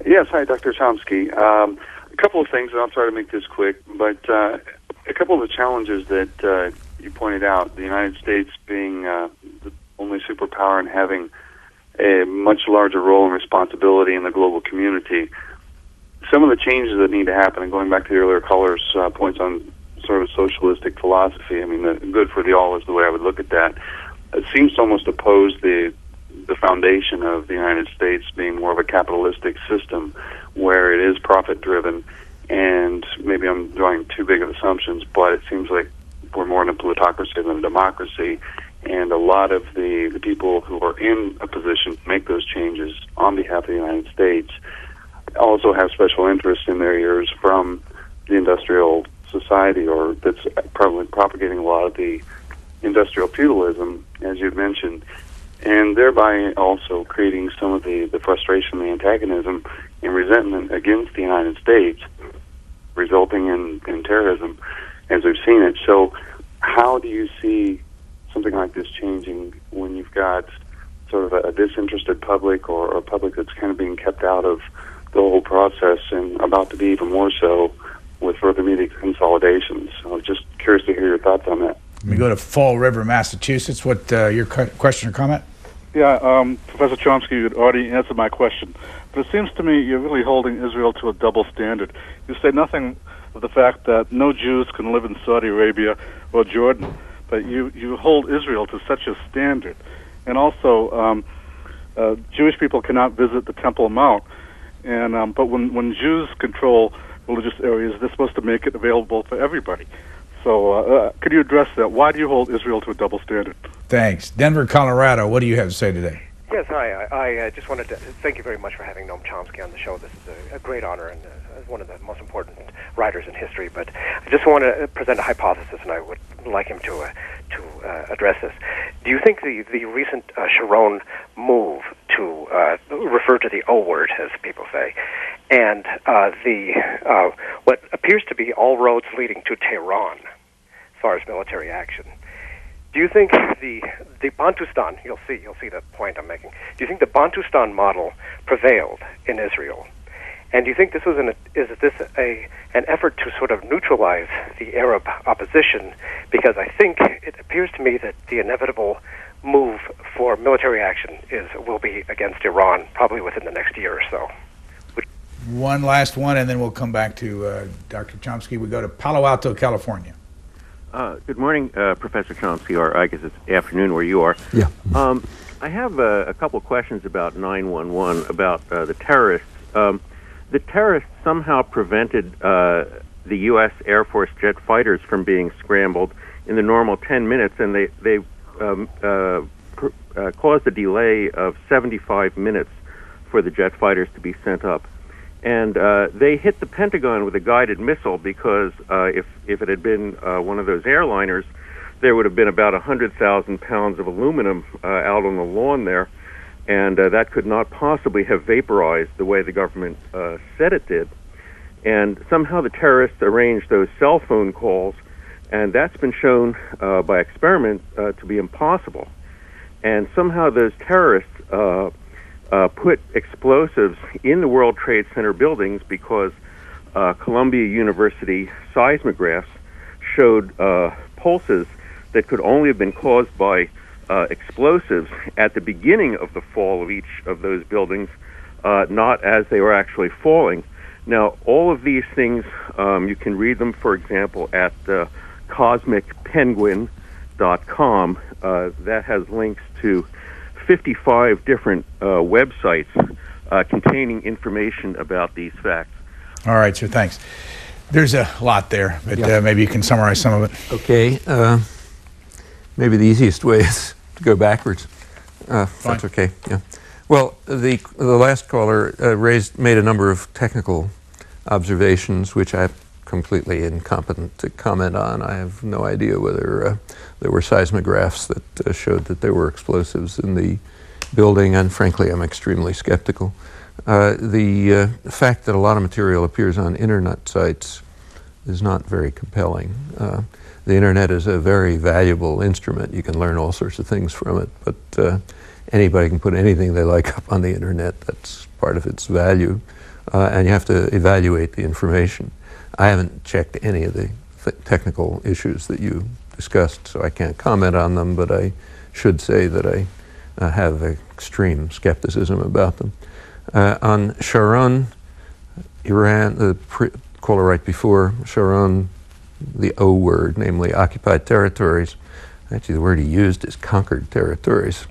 Yes, hi, Dr. Chomsky. A couple of things, and I'll try to make this quick, but a couple of the challenges that you pointed out, the United States being the only superpower and having a much larger role and responsibility in the global community. Some of the changes that need to happen, and going back to the earlier caller's points on sort of socialistic philosophy, I mean, the good for the all is the way I would look at that. It seems to almost oppose the foundation of the United States being more of a capitalistic system where it is profit-driven, and maybe I'm drawing too big of assumptions, but it seems like we're more in a plutocracy than a democracy, and a lot of the people who are in a position to make those changes on behalf of the United States also have special interest in their ears from the industrial society, or that's probably propagating a lot of the industrial feudalism, as you've mentioned, and thereby also creating some of the frustration, the antagonism, and resentment against the United States, resulting in terrorism, as we've seen it. So how do you see something like this changing when you've got sort of a disinterested public, or a public that's kind of being kept out of the whole process and about to be even more so with further media consolidations? So I'm just curious to hear your thoughts on that. Let me go to Fall River, Massachusetts. What your question or comment? Yeah, Professor Chomsky, you had already answered my question. But it seems to me you're really holding Israel to a double standard. You say nothing of the fact that no Jews can live in Saudi Arabia or Jordan, but you hold Israel to such a standard. And also, Jewish people cannot visit the Temple Mount. And but when Jews control religious areas, they're supposed to make it available for everybody. So could you address that? Why do you hold Israel to a double standard? Thanks. Denver, Colorado, what do you have to say today? Yes, hi. I just wanted to thank you very much for having Noam Chomsky on the show. This is a great honor, and one of the most important writers in history. But I just want to present a hypothesis, and I would like him to address this. Do you think the recent Sharon move to refer to the O word, as people say, and what appears to be all roads leading to Tehran, as far as military action, do you think the Bantustan, you'll see the point I'm making, do you think the Bantustan model prevailed in Israel? And do you think this was an effort to sort of neutralize the Arab opposition? Because I think it appears to me that the inevitable move for military action will be against Iran, probably within the next year or so. One last one, and then we'll come back to Dr. Chomsky. We go to Palo Alto, California. Good morning, Professor Chomsky, or I guess it's afternoon where you are. Yeah. I have a couple of questions about 9/11, about the terrorists. The terrorists somehow prevented the U.S. Air Force jet fighters from being scrambled in the normal 10 minutes, and they caused a delay of 75 minutes for the jet fighters to be sent up. And they hit the Pentagon with a guided missile because if it had been one of those airliners, there would have been about 100,000 pounds of aluminum out on the lawn there, and that could not possibly have vaporized the way the government said it did. And somehow the terrorists arranged those cell phone calls, and that's been shown by experiment to be impossible. And somehow those terrorists put explosives in the World Trade Center buildings because Columbia University seismographs showed pulses that could only have been caused by explosives at the beginning of the fall of each of those buildings, not as they were actually falling. Now, all of these things, you can read them, for example, at cosmicpenguin.com. That has links to 55 different websites containing information about these facts. All right, sir, thanks. There's a lot there, but maybe you can summarize some of it. Okay. Maybe the easiest way is to go backwards. That's okay. Yeah. Well, the last caller made a number of technical observations, which I'm completely incompetent to comment on. I have no idea whether there were seismographs that showed that there were explosives in the building, and frankly, I'm extremely skeptical. The fact that a lot of material appears on internet sites is not very compelling. The internet is a very valuable instrument. You can learn all sorts of things from it, but anybody can put anything they like up on the internet. That's part of its value, and you have to evaluate the information. I haven't checked any of the technical issues that you discussed, so I can't comment on them, but I should say that I have extreme skepticism about them. On Sharon, Iran, the caller right before, Sharon, the O word, namely occupied territories. Actually, the word he used is conquered territories,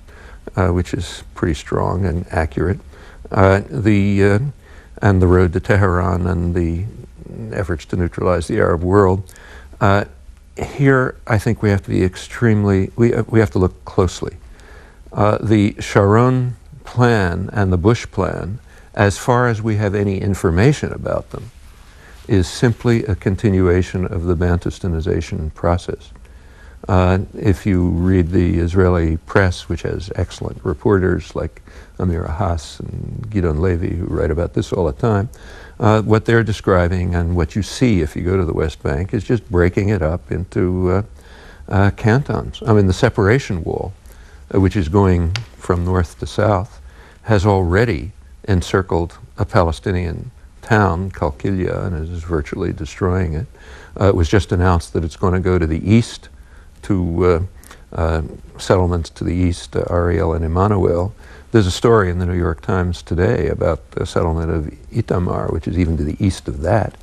which is pretty strong and accurate. And the road to Tehran and the efforts to neutralize the Arab world. Here, I think we have to be we have to look closely. The Sharon plan and the Bush plan, as far as we have any information about them, is simply a continuation of the Bantustanization process. If you read the Israeli press, which has excellent reporters like Amir Haas and Gidon Levy, who write about this all the time, what they're describing and what you see if you go to the West Bank is just breaking it up into cantons. I mean, the separation wall, which is going from north to south, has already encircled a Palestinian town, Qalqilia, and is virtually destroying it. It was just announced that it's going to go to the east, to settlements to the east, Ariel and Emmanuel. There's a story in the New York Times today about the settlement of Itamar, which is even to the east of that.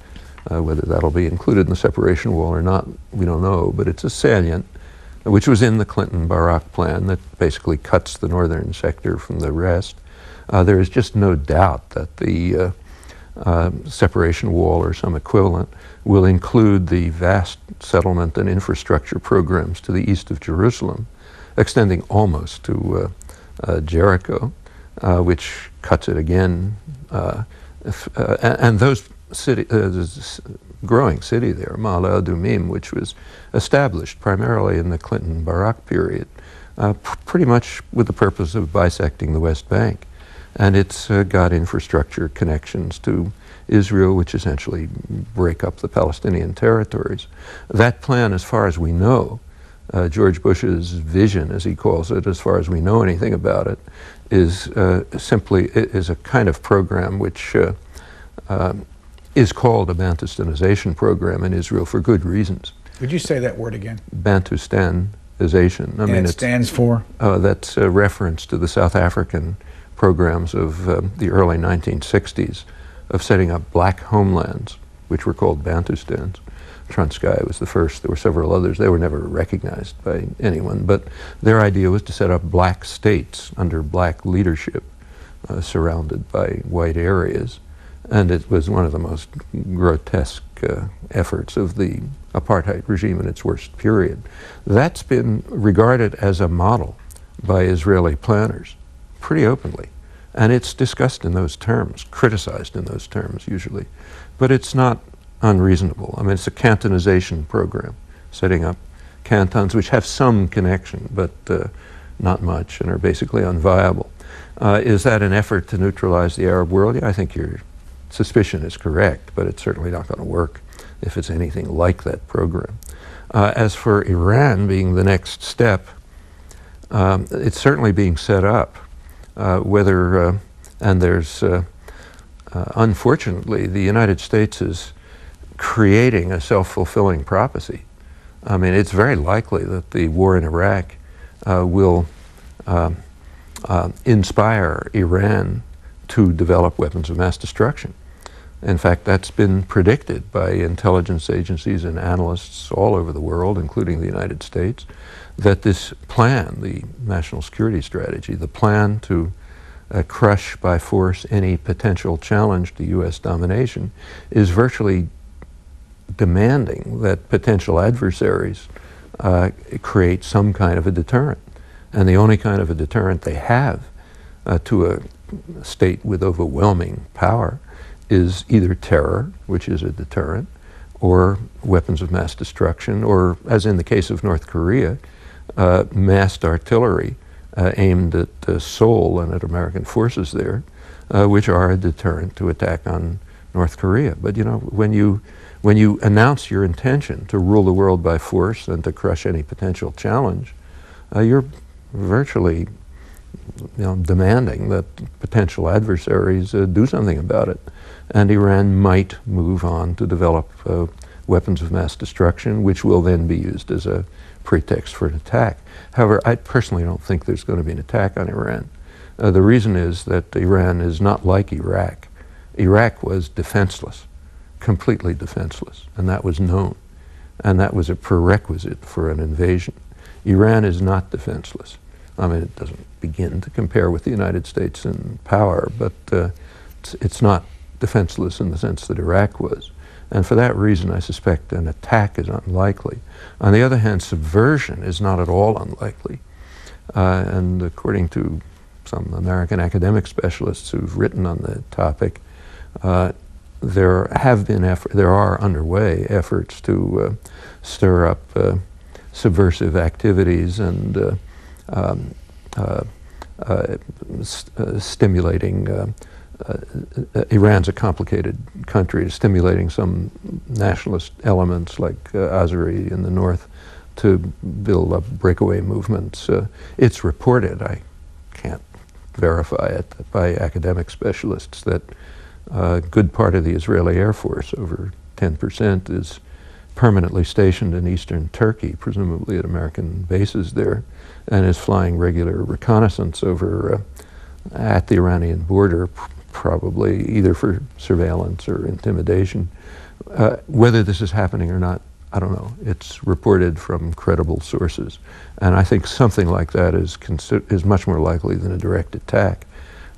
Whether that'll be included in the separation wall or not, we don't know, but it's a salient, which was in the Clinton-Barak plan that basically cuts the northern sector from the rest. There is just no doubt that the separation wall or some equivalent will include the vast settlement and infrastructure programs to the east of Jerusalem, extending almost to Jericho, which cuts it again. And those there's a growing city there, Ma'ale Adumim, which was established primarily in the Clinton-Barak period, pretty much with the purpose of bisecting the West Bank. And it's got infrastructure connections to Israel, which essentially break up the Palestinian territories. That plan, as far as we know, George Bush's vision, as he calls it, as far as we know anything about it, is simply a kind of program which is called a Bantustanization program in Israel for good reasons. Would you say that word again? Bantustanization. I mean, it stands for? That's a reference to the South African programs of the early 1960s of setting up black homelands, which were called Bantustans. Transkei was the first. There were several others. They were never recognized by anyone, but their idea was to set up black states under black leadership, surrounded by white areas. And it was one of the most grotesque efforts of the apartheid regime in its worst period. That's been regarded as a model by Israeli planners pretty openly. And it's discussed in those terms, criticized in those terms usually. But it's not unreasonable. I mean, it's a cantonization program, setting up cantons which have some connection, but not much, and are basically unviable. Is that an effort to neutralize the Arab world? Yeah, I think your suspicion is correct, but it's certainly not going to work if it's anything like that program. As for Iran being the next step, it's certainly being set up. And there's, unfortunately, the United States is creating a self-fulfilling prophecy. I mean, it's very likely that the war in Iraq will inspire Iran to develop weapons of mass destruction. In fact, that's been predicted by intelligence agencies and analysts all over the world, including the United States, that this plan, the national security strategy, the plan to crush by force any potential challenge to U.S. domination, is virtually demanding that potential adversaries create some kind of a deterrent. And the only kind of a deterrent they have to a state with overwhelming power is either terror, which is a deterrent, or weapons of mass destruction, or, as in the case of North Korea, massed artillery aimed at Seoul and at American forces there, which are a deterrent to attack on North Korea. But you know, when you announce your intention to rule the world by force and to crush any potential challenge, you're virtually, you know, demanding that potential adversaries do something about it. And Iran might move on to develop weapons of mass destruction, which will then be used as a pretext for an attack. However, I personally don't think there's going to be an attack on Iran. The reason is that Iran is not like Iraq. Iraq was defenseless, completely defenseless, and that was known. And that was a prerequisite for an invasion. Iran is not defenseless. I mean, it doesn't begin to compare with the United States in power, but it's not defenseless in the sense that Iraq was. And for that reason, I suspect an attack is unlikely. On the other hand, subversion is not at all unlikely. And according to some American academic specialists who've written on the topic, there are underway efforts to stir up subversive activities and stimulating. Iran's a complicated country, stimulating some nationalist elements like Azeri in the north to build up breakaway movements. It's reported, I can't verify it, by academic specialists that a good part of the Israeli Air Force, over 10%, is permanently stationed in eastern Turkey, presumably at American bases there, and is flying regular reconnaissance over at the Iranian border, probably either for surveillance or intimidation. Whether this is happening or not, I don't know. It's reported from credible sources. And I think something like that is much more likely than a direct attack.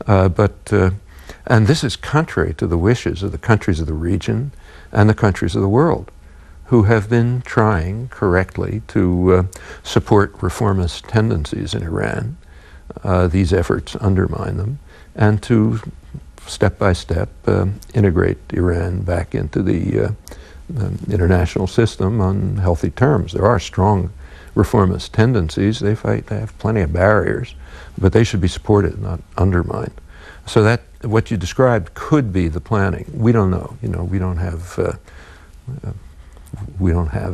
And this is contrary to the wishes of the countries of the region and the countries of the world, who have been trying correctly to support reformist tendencies in Iran. These efforts undermine them, and to step by step integrate Iran back into the international system on healthy terms. There are strong reformist tendencies. They have plenty of barriers, but they should be supported, not undermined. So that what you described could be the planning. We don't know. You know, we don't have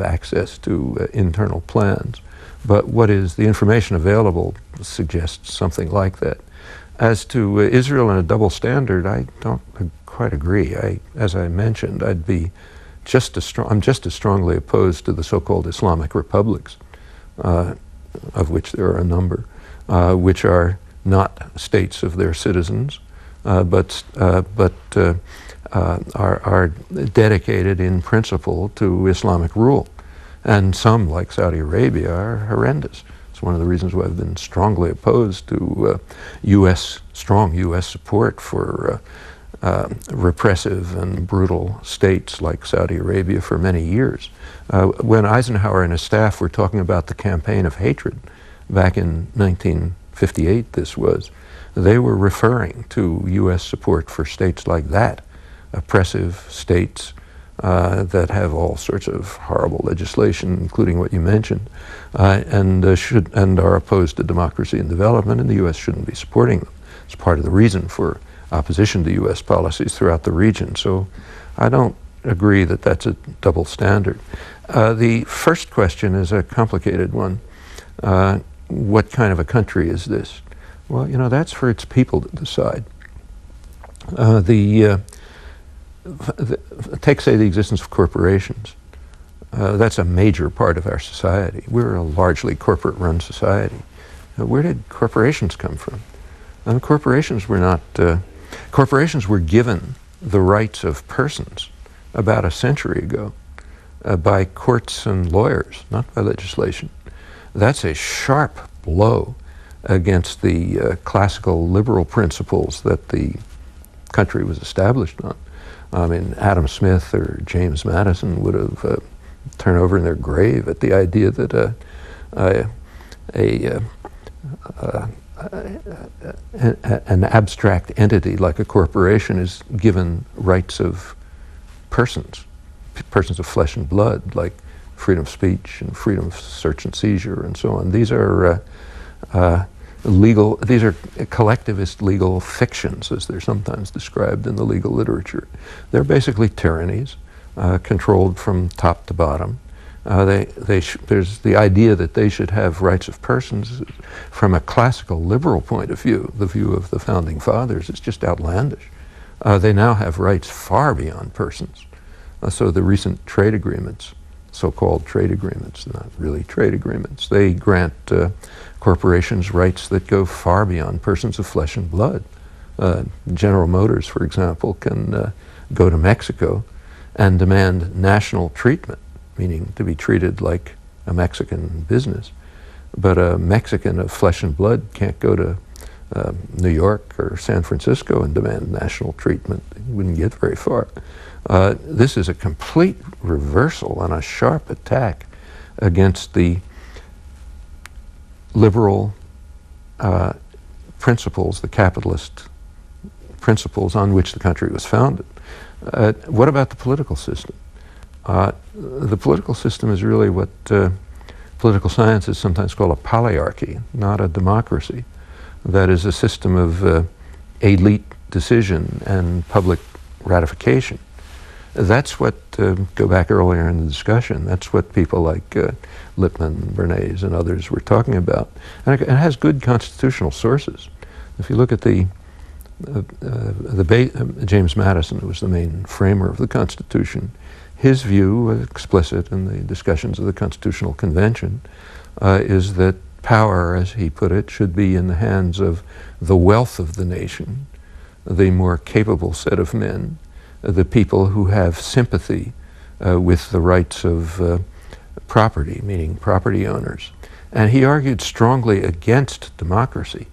access to internal plans. But what is the information available suggests something like that. As to Israel and a double standard, I don't quite agree. As I mentioned, I'm just as strongly opposed to the so-called Islamic republics, of which there are a number, which are not states of their citizens, but are dedicated in principle to Islamic rule. And some, like Saudi Arabia, are horrendous. It's one of the reasons why I've been strongly opposed to strong U.S. support for repressive and brutal states like Saudi Arabia for many years. When Eisenhower and his staff were talking about the campaign of hatred back in 1958, they were referring to U.S. support for states like that, oppressive states that have all sorts of horrible legislation, including what you mentioned, and are opposed to democracy and development, and the U.S. shouldn't be supporting them. It's part of the reason for opposition to U.S. policies throughout the region. So I don't agree that that's a double standard. The first question is a complicated one. What kind of a country is this? Well, you know, that's for its people to decide. Take, say, the existence of corporations. That's a major part of our society. We're a largely corporate-run society. Where did corporations come from? Corporations were given the rights of persons about a century ago by courts and lawyers, not by legislation. That's a sharp blow against the classical liberal principles that the country was established on. I mean, Adam Smith or James Madison would have turned over in their grave at the idea that an abstract entity like a corporation is given rights of persons of flesh and blood, like freedom of speech and freedom of search and seizure and so on. These are these are collectivist legal fictions, as they're sometimes described in the legal literature. They're basically tyrannies, controlled from top to bottom. There's the idea that they should have rights of persons from a classical liberal point of view. The view of the founding fathers is just outlandish. They now have rights far beyond persons. So the recent trade agreements, so-called trade agreements, not really trade agreements, they grant corporations rights that go far beyond persons of flesh and blood. General Motors, for example, can go to Mexico and demand national treatment, meaning to be treated like a Mexican business. But a Mexican of flesh and blood can't go to New York or San Francisco and demand national treatment. They wouldn't get very far. This is a complete reversal and a sharp attack against the liberal principles, the capitalist principles on which the country was founded. What about the political system? The political system is really what political science is sometimes called a polyarchy, not a democracy. That is a system of elite decision and public ratification. That's what, go back earlier in the discussion, that's what people like Lippmann, Bernays, and others were talking about. And it has good constitutional sources. If you look at James Madison, who was the main framer of the Constitution, his view, explicit in the discussions of the Constitutional Convention, is that power, as he put it, should be in the hands of the wealth of the nation, the more capable set of men, the people who have sympathy with the rights of property, meaning property owners. And he argued strongly against democracy.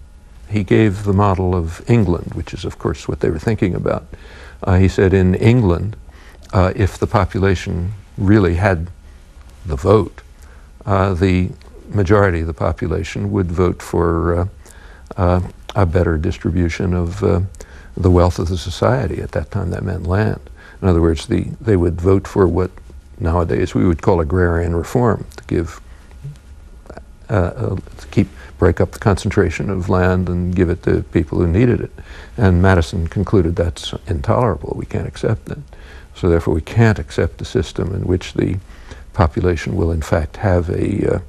He gave the model of England, which is, of course, what they were thinking about. He said in England, if the population really had the vote, the majority of the population would vote for a better distribution of the wealth of the society. At that time, that meant land. In other words, they would vote for what nowadays we would call agrarian reform, to give, break up the concentration of land and give it to people who needed it. And Madison concluded that's intolerable. We can't accept that. So therefore, we can't accept a system in which the population will, in fact, have a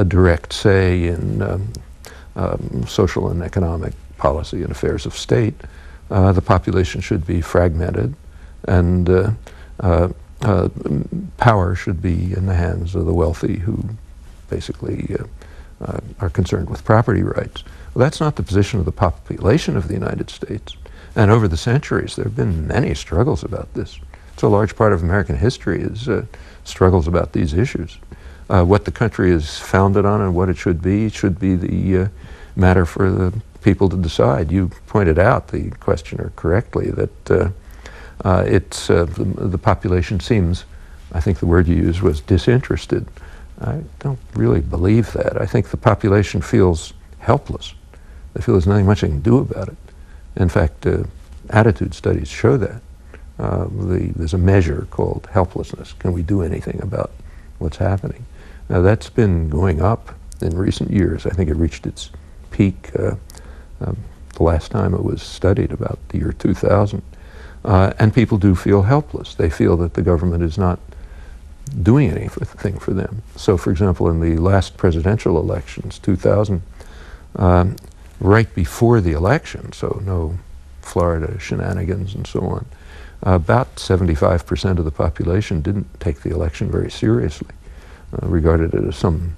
direct say in social and economic policy and affairs of state. The population should be fragmented, and power should be in the hands of the wealthy who basically are concerned with property rights. Well, that's not the position of the population of the United States. And over the centuries, there have been many struggles about this. It's a large part of American history is struggles about these issues. What the country is founded on and what it should be the matter for the people to decide. You pointed out, the questioner correctly, that the population seems, I think the word you used was disinterested. I don't really believe that. I think the population feels helpless. They feel there's nothing much they can do about it. In fact, attitude studies show that. There's a measure called helplessness. Can we do anything about what's happening? Now, that's been going up in recent years. I think it reached its peak the last time it was studied, about the year 2000. And people do feel helpless. They feel that the government is not doing anything for them. So, for example, in the last presidential elections, 2000, right before the election, so no Florida shenanigans and so on, about 75% of the population didn't take the election very seriously, regarded it as some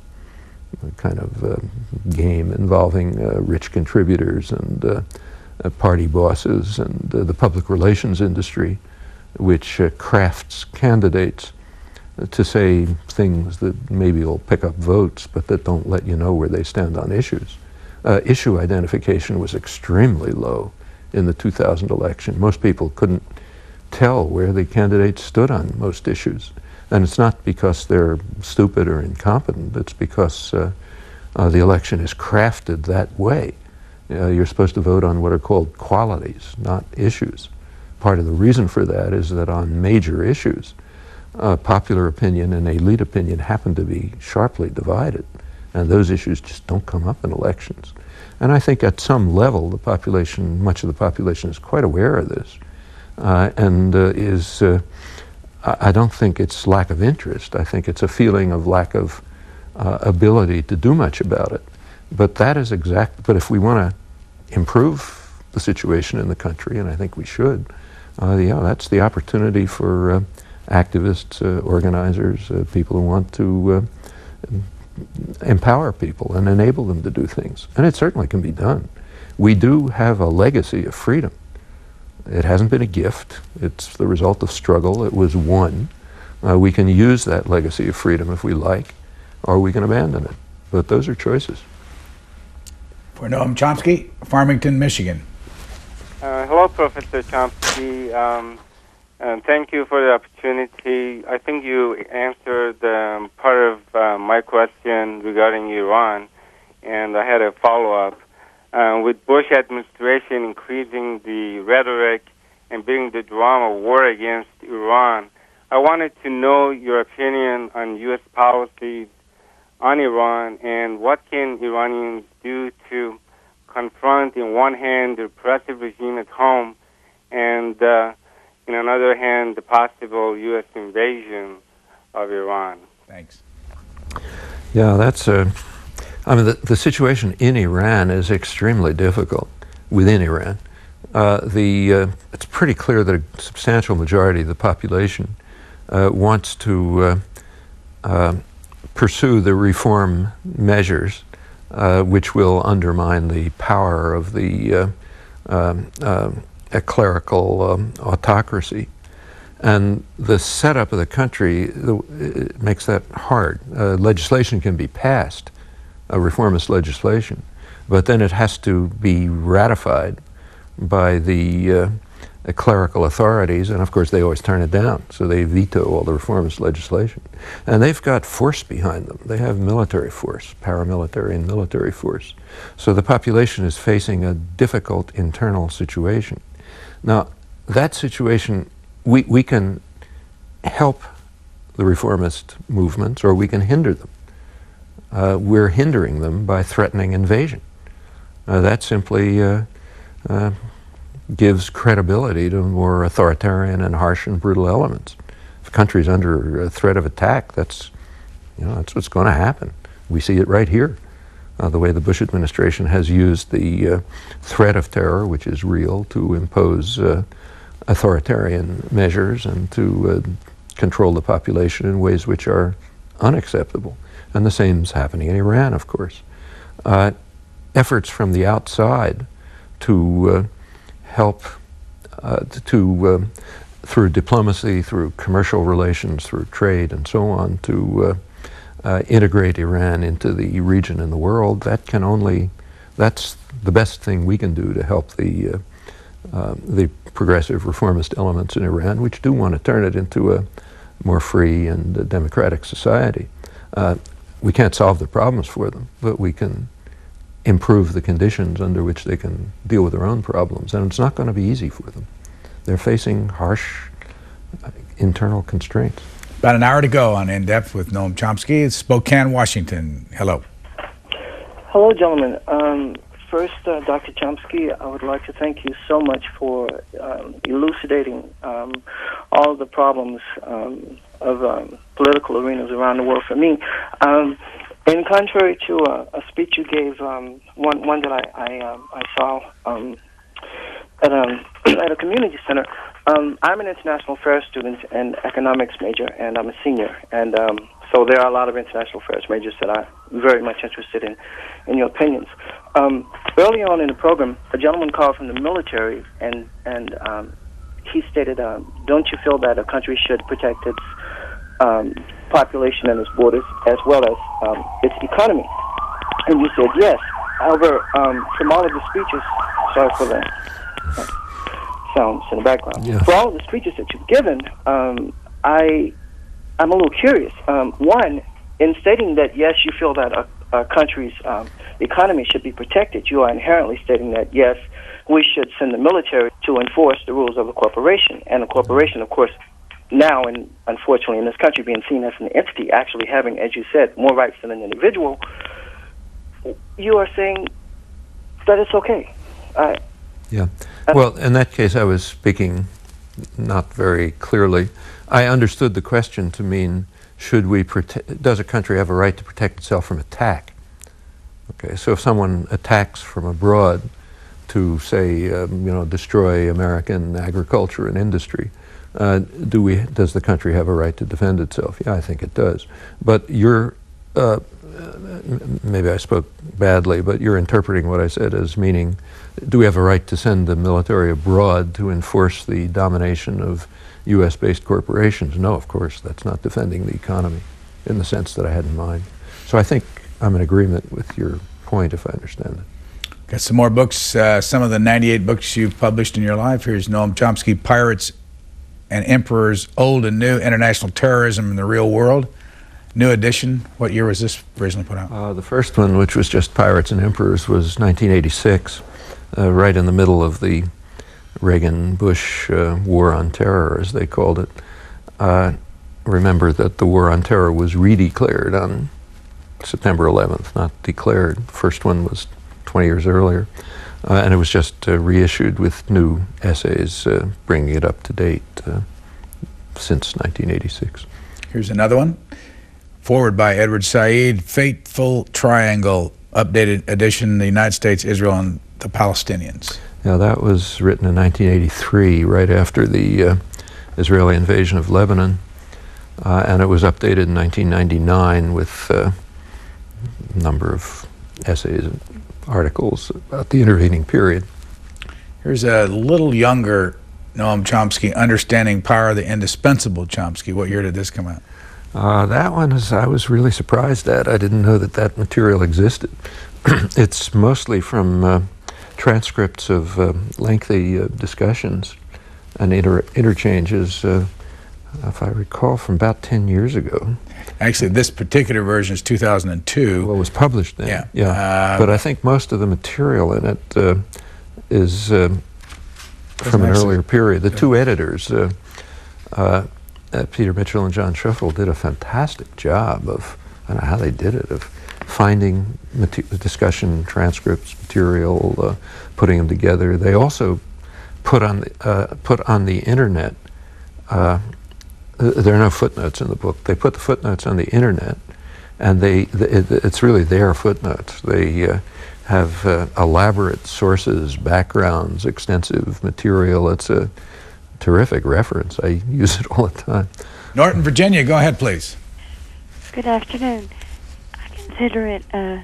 kind of game involving rich contributors and party bosses and the public relations industry, which crafts candidates to say things that maybe will pick up votes, but that don't let you know where they stand on issues. Issue identification was extremely low in the 2000 election. Most people couldn't tell where the candidates stood on most issues. And it's not because they're stupid or incompetent, it's because the election is crafted that way. You're supposed to vote on what are called qualities, not issues. Part of the reason for that is that on major issues, popular opinion and elite opinion happen to be sharply divided. And those issues just don't come up in elections. And I think at some level, the population, much of the population is quite aware of this. I don't think it's lack of interest. I think it's a feeling of lack of ability to do much about it. But that is but if we want to improve the situation in the country, and I think we should, that's the opportunity for activists, organizers, people who want to empower people and enable them to do things. And it certainly can be done. We do have a legacy of freedom. It hasn't been a gift. It's the result of struggle. It was won. We can use that legacy of freedom if we like, or we can abandon it. But those are choices. For Noam Chomsky, Farmington, Michigan. Hello, Professor Chomsky. And thank you for the opportunity. I think you answered part of my question regarding Iran, and I had a follow-up. With Bush administration increasing the rhetoric and bringing the drama of war against Iran, I wanted to know your opinion on U.S. policies on Iran and what can Iranians do to confront, in one hand, the repressive regime at home and in another hand, the possible U.S. invasion of Iran. Thanks. Yeah, that's the situation in Iran is extremely difficult within Iran. It's pretty clear that a substantial majority of the population wants to pursue the reform measures which will undermine the power of the a clerical autocracy. And the setup of the country makes that hard. Legislation can be passed, reformist legislation, but then it has to be ratified by the clerical authorities, and of course they always turn it down, so they veto all the reformist legislation. And they've got force behind them. They have military force, paramilitary and military force. So the population is facing a difficult internal situation. Now, that situation, we can help the reformist movements, or we can hinder them. We're hindering them by threatening invasion. That simply gives credibility to more authoritarian and harsh and brutal elements. If a country's under a threat of attack, that's what's going to happen. We see it right here. The way the Bush administration has used the threat of terror, which is real, to impose authoritarian measures and to control the population in ways which are unacceptable. And the same is happening in Iran, of course. Efforts from the outside to help through diplomacy, through commercial relations, through trade and so on, to integrate Iran into the region and the world, that's the best thing we can do to help the progressive reformist elements in Iran, which do want to turn it into a more free and democratic society. We can't solve the problems for them, but we can improve the conditions under which they can deal with their own problems. And it's not going to be easy for them. They're facing harsh internal constraints. About an hour to go on In Depth with Noam Chomsky. It's Spokane, Washington. Hello. Hello, gentlemen. First, Dr. Chomsky, I would like to thank you so much for elucidating all of the problems of political arenas around the world for me. In contrary to a speech you gave, one that I saw at a community center, I'm an international affairs student and economics major, and I'm a senior. And so there are a lot of international affairs majors that I'm very much interested in your opinions. Early on in the program, a gentleman called from the military, and he stated, don't you feel that a country should protect its population and its borders as well as its economy? And you said yes. However, from all of the speeches, sorry for the sounds in the background. Yeah. For all of the speeches that you've given, I'm a little curious. One, in stating that yes, you feel that a country's economy should be protected, you are inherently stating that yes, we should send the military to enforce the rules of a corporation. And a corporation, of course, now, and unfortunately in this country, being seen as an entity, actually having, as you said, more rights than an individual. you are saying that it's okay. Yeah. Well, in that case, I was speaking not very clearly. I understood the question to mean, does a country have a right to protect itself from attack? Okay, so if someone attacks from abroad to, say, destroy American agriculture and industry, does the country have a right to defend itself? Yeah, I think it does. But maybe I spoke badly, but you're interpreting what I said as meaning, do we have a right to send the military abroad to enforce the domination of U.S.-based corporations? No, of course, that's not defending the economy in the sense that I had in mind. So I think I'm in agreement with your point, if I understand it. Got some more books, some of the 98 books you've published in your life. Here's Noam Chomsky, Pirates and Emperors, Old and New, International Terrorism in the Real World. New edition. What year was this originally put out? The first one, which was just Pirates and Emperors, was 1986, right in the middle of the Reagan-Bush War on Terror, as they called it. Remember that the War on Terror was redeclared on September 11th, not declared. The first one was 20 years earlier. And it was just reissued with new essays bringing it up to date since 1986. Here's another one. Forward by Edward Said, Fateful Triangle, updated edition, the United States, Israel, and the Palestinians. Yeah, that was written in 1983, right after the Israeli invasion of Lebanon. And it was updated in 1999 with a number of essays and articles about the intervening period. Here's a little younger Noam Chomsky, Understanding Power, the Indispensable Chomsky. What year did this come out? That one I was really surprised at. I didn't know that material existed. It's mostly from transcripts of lengthy discussions and interchanges, if I recall, from about 10 years ago. Actually, this particular version is 2002. Well, it was published then. Yeah. But I think most of the material in it is from an earlier period. The two editors, Peter Mitchell and John Shuffle, did a fantastic job of, I don't know how they did it, of finding discussion transcripts, material, putting them together. They also put on the internet. There are no footnotes in the book. They put the footnotes on the internet, and it's really their footnotes. They have elaborate sources, backgrounds, extensive material. It's a terrific reference. I use it all the time. Norton, Virginia, go ahead, please. Good afternoon. I consider it a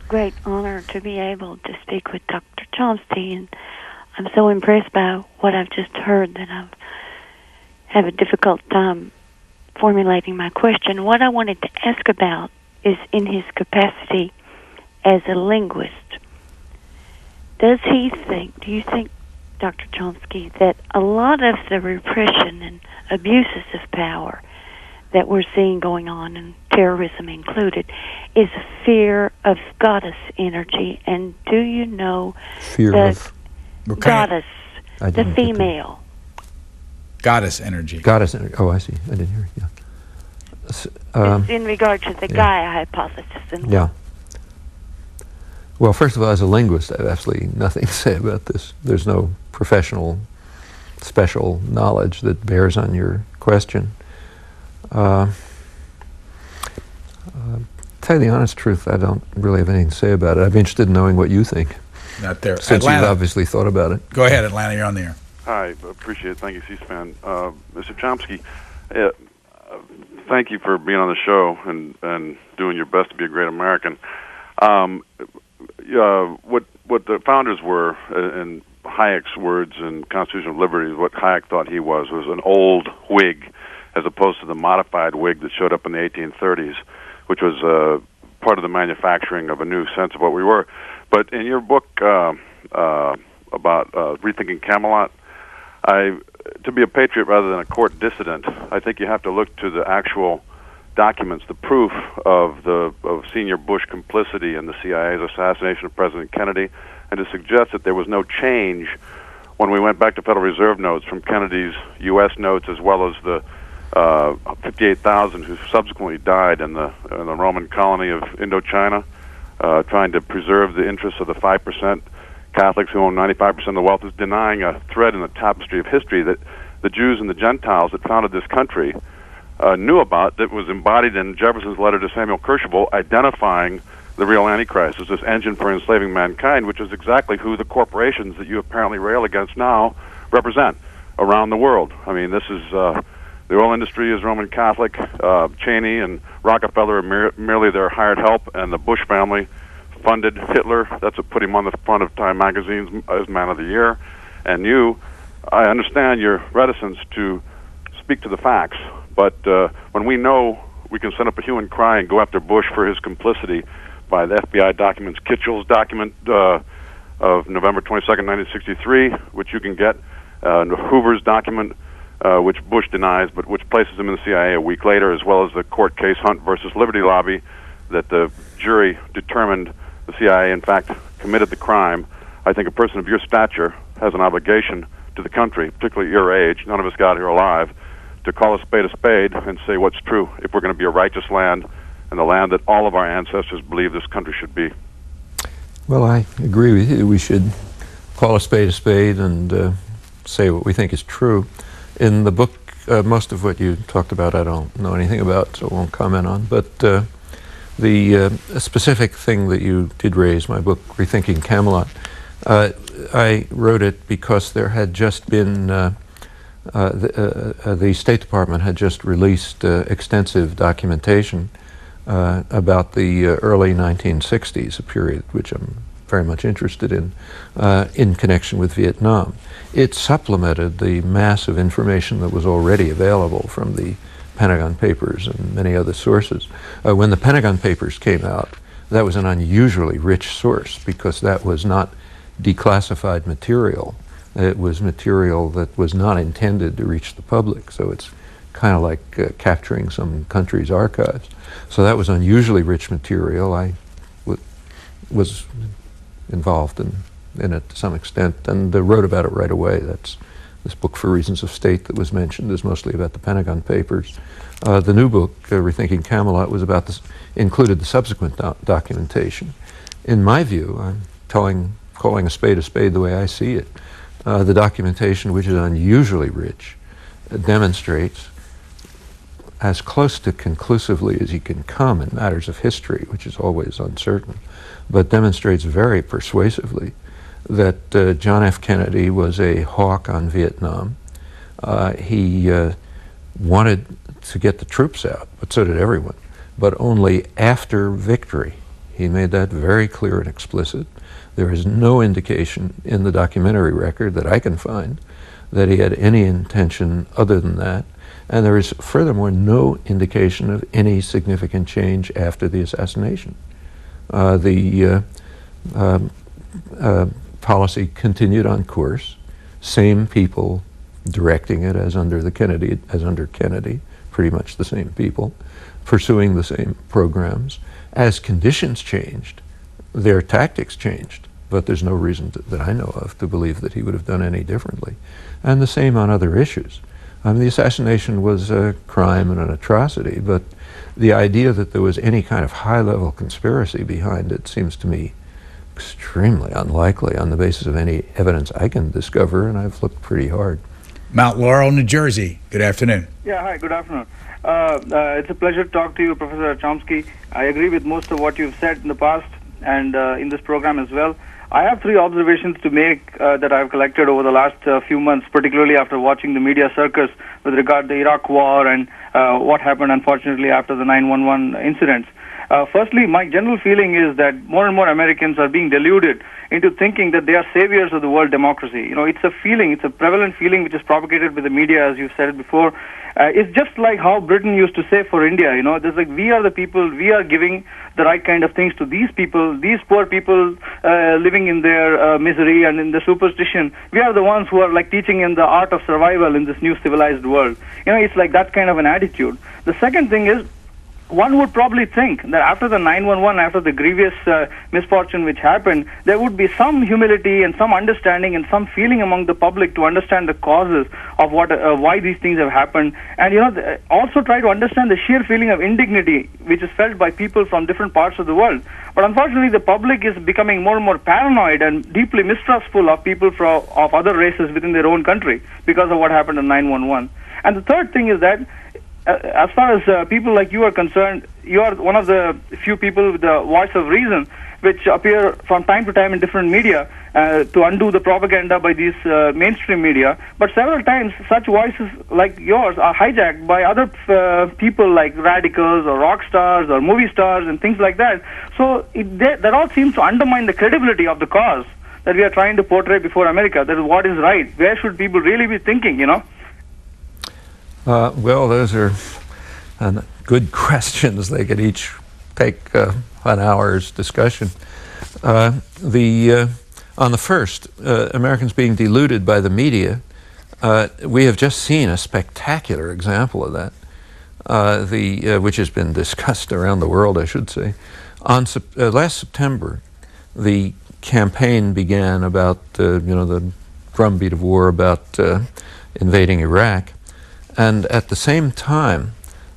great honor to be able to speak with Dr. Chomsky, and I'm so impressed by what I've just heard that I have a difficult time formulating my question. What I wanted to ask about is in his capacity as a linguist. Do you think, Dr. Chomsky, that a lot of the repression and abuses of power that we're seeing going on, and terrorism included, is a fear of goddess energy? And do you know goddess, the female? Goddess energy. Goddess energy. Oh, I see. I didn't hear it. Yeah. In regard to the Gaia hypothesis. Yeah. Well, first of all, as a linguist, I have absolutely nothing to say about this. There's no professional, special knowledge that bears on your question. Tell you the honest truth, I don't really have anything to say about it. I'd be interested in knowing what you think. Not there. Since you've obviously thought about it. Go ahead, Atlanta, you're on the air. Hi, appreciate it. Thank you, C-SPAN. Mr. Chomsky, thank you for being on the show and doing your best to be a great American. What the founders were, in Hayek's words in Constitution of Liberty, what Hayek thought he was an old Whig, as opposed to the modified Whig that showed up in the 1830s, which was part of the manufacturing of a new sense of what we were. But in your book about Rethinking Camelot, to be a patriot rather than a court dissident, I think you have to look to the actual documents, the proof of senior Bush complicity in the CIA's assassination of President Kennedy, and to suggest that there was no change when we went back to Federal Reserve notes from Kennedy's U.S. notes, as well as the 58,000 who subsequently died in the Roman colony of Indochina. trying to preserve the interests of the 5% Catholics who own 95% of the wealth, is denying a thread in the tapestry of history that the Jews and the Gentiles that founded this country knew about, that was embodied in Jefferson's letter to Samuel Kercheval, identifying the real Antichrist as this engine for enslaving mankind, which is exactly who the corporations that you apparently rail against now represent around the world. I mean, this is the oil industry is Roman Catholic. Cheney and Rockefeller are merely their hired help, and the Bush family funded Hitler. That's what put him on the front of Time magazine as Man of the Year. And you, I understand your reticence to speak to the facts, but when we know we can send up a hue and cry and go after Bush for his complicity by the FBI documents, Kitchell's document of November 22nd, 1963, which you can get, Hoover's document, which Bush denies, but which places him in the CIA a week later, as well as the court case Hunt versus Liberty Lobby, that the jury determined the CIA, in fact, committed the crime. I think a person of your stature has an obligation to the country, particularly your age, none of us got here alive, to call a spade and say what's true if we're going to be a righteous land and the land that all of our ancestors believe this country should be. Well, I agree with you. We should call a spade and say what we think is true. In the book, most of what you talked about I don't know anything about, so I won't comment on, but the specific thing that you did raise, my book, Rethinking Camelot, I wrote it because there had just been, the State Department had just released extensive documentation about the early 1960s, a period which I'm very much interested in connection with Vietnam. It supplemented the mass of information that was already available from the Pentagon Papers and many other sources. When the Pentagon Papers came out, that was an unusually rich source because that was not declassified material. It was material that was not intended to reach the public, so it's kind of like capturing some country's archives. So that was unusually rich material. I was involved in it to some extent and wrote about it right away. That's this book, For Reasons of State, that was mentioned, is mostly about the Pentagon Papers. The new book, Rethinking Camelot, was about this, included the subsequent documentation. In my view, I'm calling a spade the way I see it. The documentation, which is unusually rich, demonstrates as close to conclusively as you can come in matters of history, which is always uncertain, but demonstrates very persuasively that John F. Kennedy was a hawk on Vietnam. He wanted to get the troops out, but so did everyone, but only after victory. He made that very clear and explicit. There is no indication in the documentary record that I can find that he had any intention other than that. And there is furthermore no indication of any significant change after the assassination. The policy continued on course, same people directing it as under Kennedy, pretty much the same people, pursuing the same programs. As conditions changed, their tactics changed, but there's no reason that I know of to believe that he would have done any differently. And the same on other issues. I mean, the assassination was a crime and an atrocity, but the idea that there was any kind of high-level conspiracy behind it seems to me extremely unlikely on the basis of any evidence I can discover, and I've looked pretty hard. Mount Laurel, New Jersey. Good afternoon. Yeah, hi, good afternoon. It's a pleasure to talk to you, Professor Chomsky. I agree with most of what you've said in the past and in this program as well. I have three observations to make that I've collected over the last few months, particularly after watching the media circus with regard to the Iraq War and what happened, unfortunately, after the 9/11 incidents. Firstly, my general feeling is that more and more Americans are being deluded into thinking that they are saviors of the world democracy. You know, it's a feeling, it's a prevalent feeling which is propagated by the media, as you've said it before. It's just like how Britain used to say for India, you know, there's like, we are the people, we are giving the right kind of things to these people, these poor people living in their misery and in the superstition. We are the ones who are like teaching them the art of survival in this new civilized world. You know, it's like that kind of an attitude. The second thing is, one would probably think that after the 9/11, after the grievous misfortune which happened, there would be some humility and some understanding and some feeling among the public to understand the causes of why these things have happened, and also try to understand the sheer feeling of indignity which is felt by people from different parts of the world. But unfortunately, the public is becoming more and more paranoid and deeply mistrustful of people of other races within their own country because of what happened in 9/11. And the third thing is that as far as people like you are concerned, you are one of the few people with the voice of reason, which appear from time to time in different media to undo the propaganda by these mainstream media. But several times, such voices like yours are hijacked by other people like radicals or rock stars or movie stars and things like that. So that all seems to undermine the credibility of the cause that we are trying to portray before America. That is what is right. Where should people really be thinking, Well, those are good questions. They could each take an hour's discussion. On the first, Americans being deluded by the media, we have just seen a spectacular example of that, which has been discussed around the world, I should say. Last September, the campaign began about the drumbeat of war about invading Iraq. And at the same time,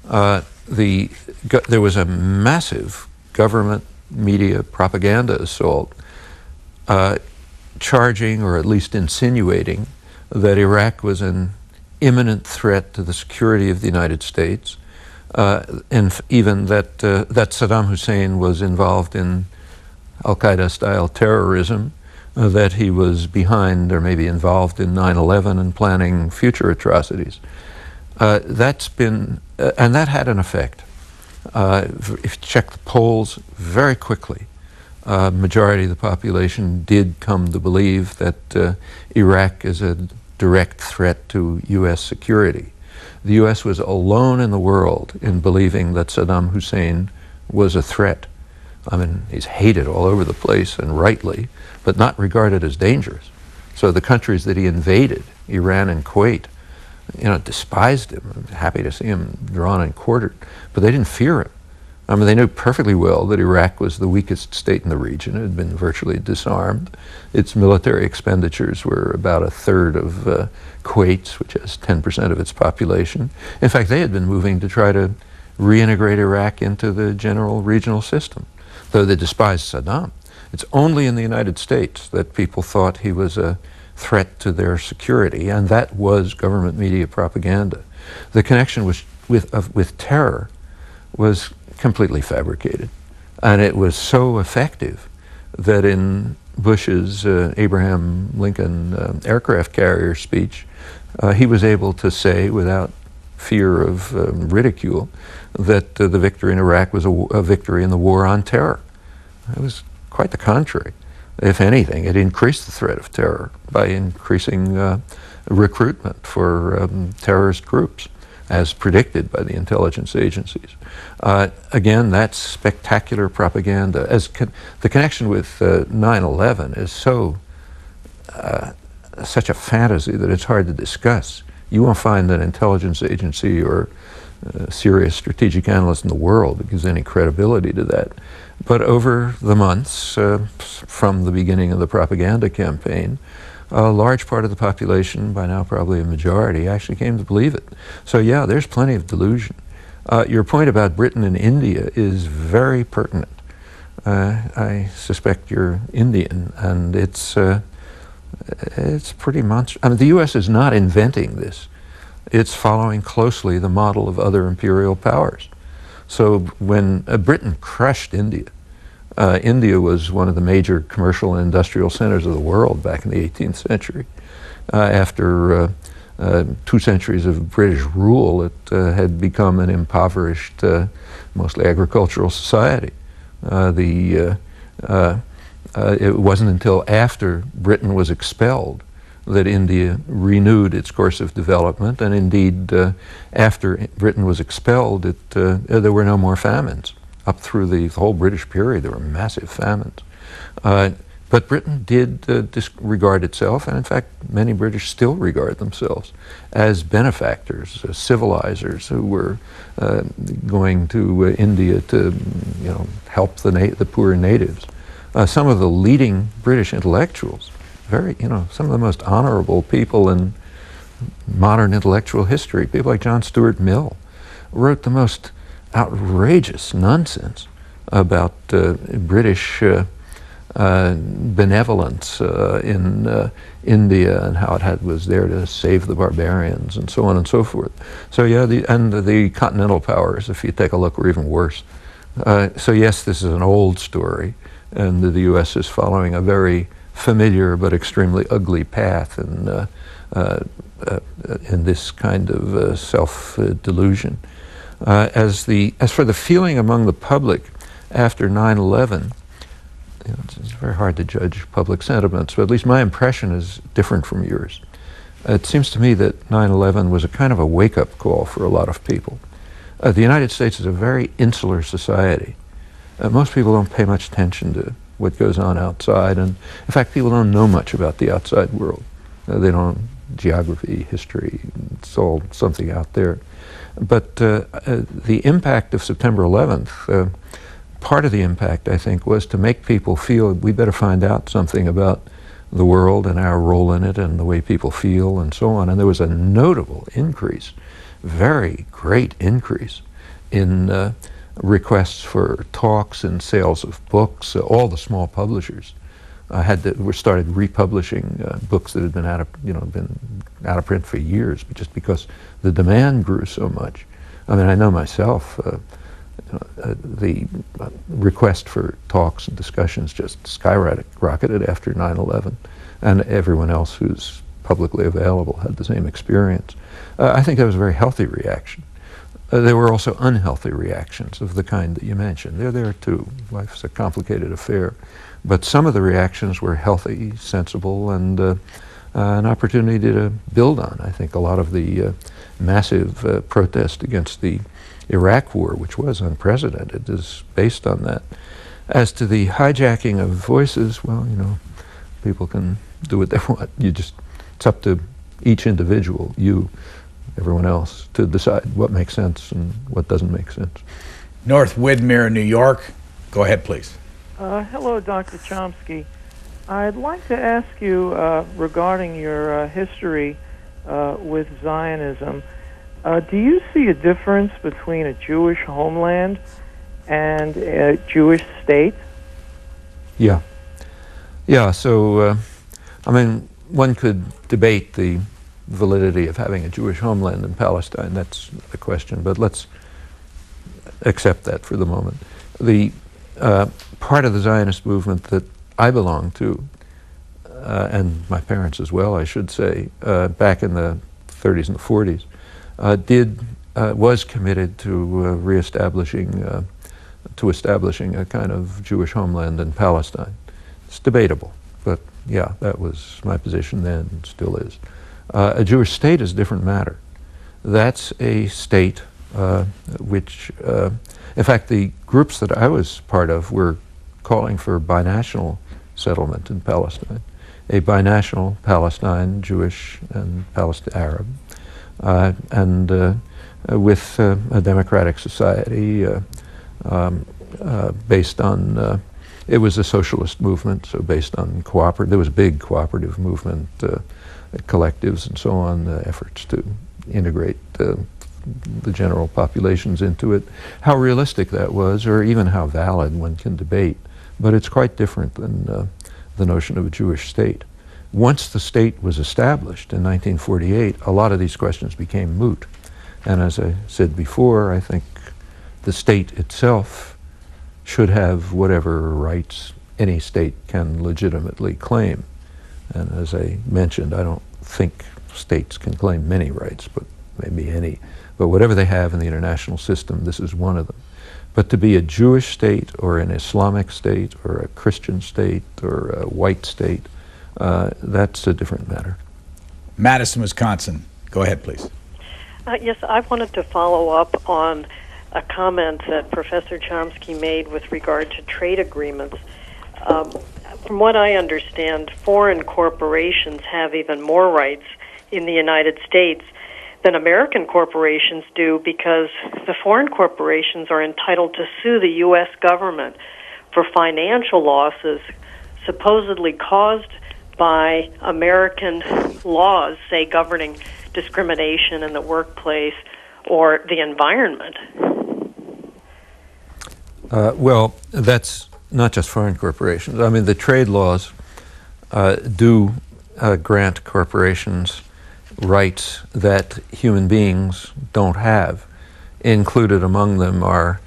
there was a massive government media propaganda assault charging, or at least insinuating, that Iraq was an imminent threat to the security of the United States, and even that Saddam Hussein was involved in al-Qaeda-style terrorism, that he was behind or maybe involved in 9/11 and planning future atrocities. That's been, and that had an effect. If you check the polls very quickly, majority of the population did come to believe that Iraq is a direct threat to U.S. security. The U.S. was alone in the world in believing that Saddam Hussein was a threat. I mean, he's hated all over the place, and rightly, but not regarded as dangerous. So the countries that he invaded, Iran and Kuwait, despised him. I'm happy to see him drawn and quartered, but they didn't fear him. I mean, they knew perfectly well that Iraq was the weakest state in the region. It had been virtually disarmed. Its military expenditures were about a third of Kuwait's, which has 10% of its population. In fact, they had been moving to try to reintegrate Iraq into the general regional system, though they despised Saddam. It's only in the United States that people thought he was a threat to their security, and that was government media propaganda. The connection with terror was completely fabricated, and it was so effective that in Bush's Abraham Lincoln aircraft carrier speech, he was able to say without fear of ridicule that the victory in Iraq was a victory in the war on terror. It was quite the contrary. If anything, it increased the threat of terror by increasing recruitment for terrorist groups, as predicted by the intelligence agencies. Again, that's spectacular propaganda. The connection with 9/11 is such a fantasy that it's hard to discuss. You won't find an intelligence agency or serious strategic analyst in the world that gives any credibility to that. But over the months, from the beginning of the propaganda campaign, a large part of the population, by now probably a majority, actually came to believe it. So yeah, there's plenty of delusion. Your point about Britain and India is very pertinent. I suspect you're Indian, and it's pretty monstrous. I mean, the U.S. is not inventing this. It's following closely the model of other imperial powers. So when Britain crushed India, India was one of the major commercial and industrial centers of the world back in the 18th century. After 2 centuries of British rule, it had become an impoverished, mostly agricultural society. It wasn't until after Britain was expelled that India renewed its course of development, and indeed, after Britain was expelled, there were no more famines. Up through the whole British period, there were massive famines. But Britain did regard itself, and in fact, many British still regard themselves as benefactors, civilizers who were going to India to, help the poor natives. Some of the leading British intellectuals, some of the most honorable people in modern intellectual history, people like John Stuart Mill, wrote the most outrageous nonsense about British benevolence in India and how it was there to save the barbarians and so on and so forth. So yeah, the continental powers, if you take a look, were even worse. So yes, this is an old story, and the U.S. is following a very familiar but extremely ugly path in this kind of self-delusion. As for the feeling among the public after 9/11, it's very hard to judge public sentiments, but at least my impression is different from yours. It seems to me that 9/11 was a kind of a wake-up call for a lot of people. The United States is a very insular society. Most people don't pay much attention to what goes on outside, and in fact, people don't know much about the outside world. They don't geography, history, it's all something out there. But the impact of September 11th, part of the impact, I think, was to make people feel we better find out something about the world and our role in it and the way people feel and so on. And there was a notable increase, very great increase in requests for talks and sales of books. All the small publishers started republishing books that had been out of print for years, but just because the demand grew so much. I mean, I know myself, the request for talks and discussions just skyrocketed after 9/11, and everyone else who's publicly available had the same experience. I think that was a very healthy reaction. There were also unhealthy reactions of the kind that you mentioned. They're there too. Life's a complicated affair. But some of the reactions were healthy, sensible, and an opportunity to build on. I think a lot of the massive protest against the Iraq War, which was unprecedented, is based on that. As to the hijacking of voices, well, people can do what they want. It's up to each individual, you, everyone else, to decide what makes sense and what doesn't make sense. North Widmer, New York. Go ahead, please. Hello, Dr. Chomsky. I'd like to ask you regarding your history with Zionism. Do you see a difference between a Jewish homeland and a Jewish state? Yeah. So, one could debate the validity of having a Jewish homeland in Palestine. That's the question, but let's accept that for the moment. The part of the Zionist movement that I belong to, and my parents as well, I should say, back in the 30s and the 40s, was committed to establishing a kind of Jewish homeland in Palestine. It's debatable, but yeah, that was my position then, and still is. A Jewish state is a different matter. That's a state which, in fact, the groups that I was part of were calling for binational settlement in Palestine, a binational Palestine, Jewish and Arab, and with a democratic society based on, it was a socialist movement, so based on there was a big cooperative movement, collectives and so on, efforts to integrate the general populations into it. How realistic that was, or even how valid, one can debate, but it's quite different than the notion of a Jewish state. Once the state was established in 1948, a lot of these questions became moot. And as I said before, I think the state itself should have whatever rights any state can legitimately claim. And as I mentioned, I don't think states can claim many rights, but maybe any. But whatever they have in the international system, this is one of them. But to be a Jewish state or an Islamic state or a Christian state or a white state, that's a different matter. Madison, Wisconsin. Go ahead, please. Yes, I wanted to follow up on a comment that Professor Chomsky made with regard to trade agreements. From what I understand, foreign corporations have even more rights in the United States than American corporations do, because the foreign corporations are entitled to sue the U.S. government for financial losses supposedly caused by American laws, say, governing discrimination in the workplace or the environment. Well, that's not just foreign corporations. I mean, the trade laws do grant corporations rights that human beings don't have. Included among them are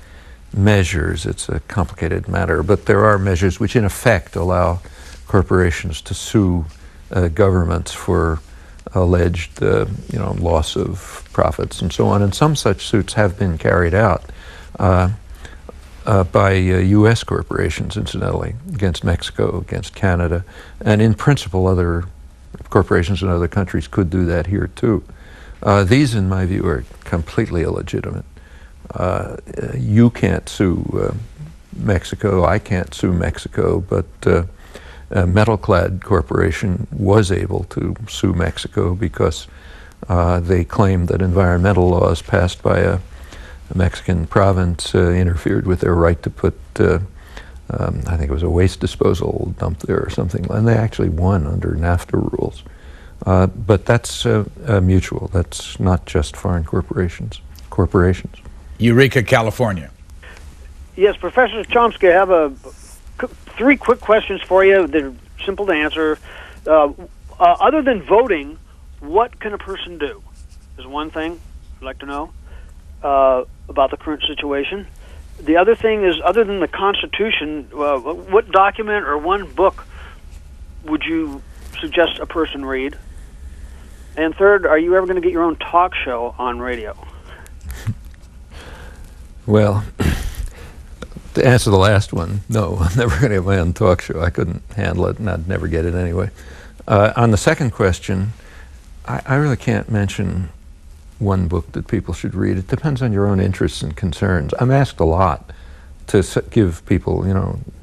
measures. It's a complicated matter, but there are measures which in effect allow corporations to sue governments for alleged loss of profits and so on. And some such suits have been carried out by U.S. corporations, incidentally, against Mexico, against Canada, and in principle other corporations in other countries could do that here too. These, in my view, are completely illegitimate. You can't sue Mexico, I can't sue Mexico, but Metalclad Corporation was able to sue Mexico because they claimed that environmental laws passed by a Mexican province interfered with their right to put, I think it was a waste disposal dump there or something, and they actually won under NAFTA rules. But that's mutual. That's not just foreign corporations. Eureka, California. Yes, Professor Chomsky, I have three quick questions for you. They're simple to answer. Other than voting, what can a person do? Is one thing I'd like to know about the current situation. The other thing is, other than the Constitution, what document or one book would you suggest a person read? And third, are you ever going to get your own talk show on radio? Well, to answer the last one, no, I'm never going to have my own talk show. I couldn't handle it, and I'd never get it anyway. On the second question, I really can't mention one book that people should read. It depends on your own interests and concerns. I'm asked a lot to give people,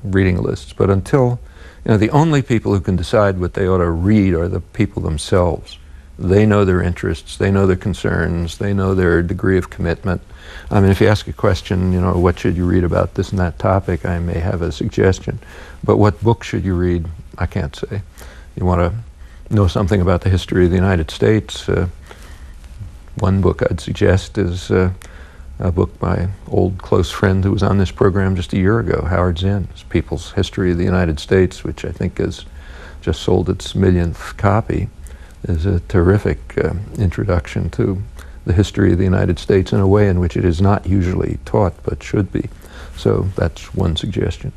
reading lists, but until, the only people who can decide what they ought to read are the people themselves. They know their interests, they know their concerns, they know their degree of commitment. I mean, if you ask a question, what should you read about this and that topic, I may have a suggestion. But what book should you read, I can't say. You want to know something about the history of the United States, one book I'd suggest is a book by an old close friend who was on this program just a year ago, Howard Zinn's People's History of the United States, which I think has just sold its millionth copy, is a terrific introduction to the history of the United States in a way in which it is not usually taught but should be. So that's one suggestion.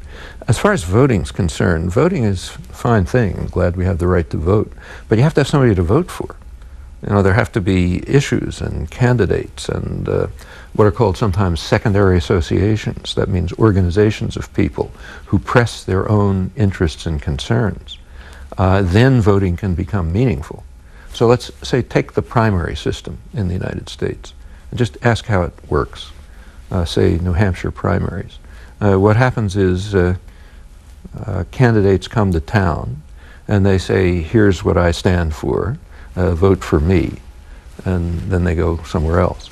As far as voting's concerned, voting is a fine thing. I'm glad we have the right to vote, but you have to have somebody to vote for. There have to be issues and candidates and what are called sometimes secondary associations. That means organizations of people who press their own interests and concerns. Then voting can become meaningful. So let's say take the primary system in the United States and just ask how it works. Say New Hampshire primaries. What happens is candidates come to town and they say, here's what I stand for. Vote for me, and then they go somewhere else.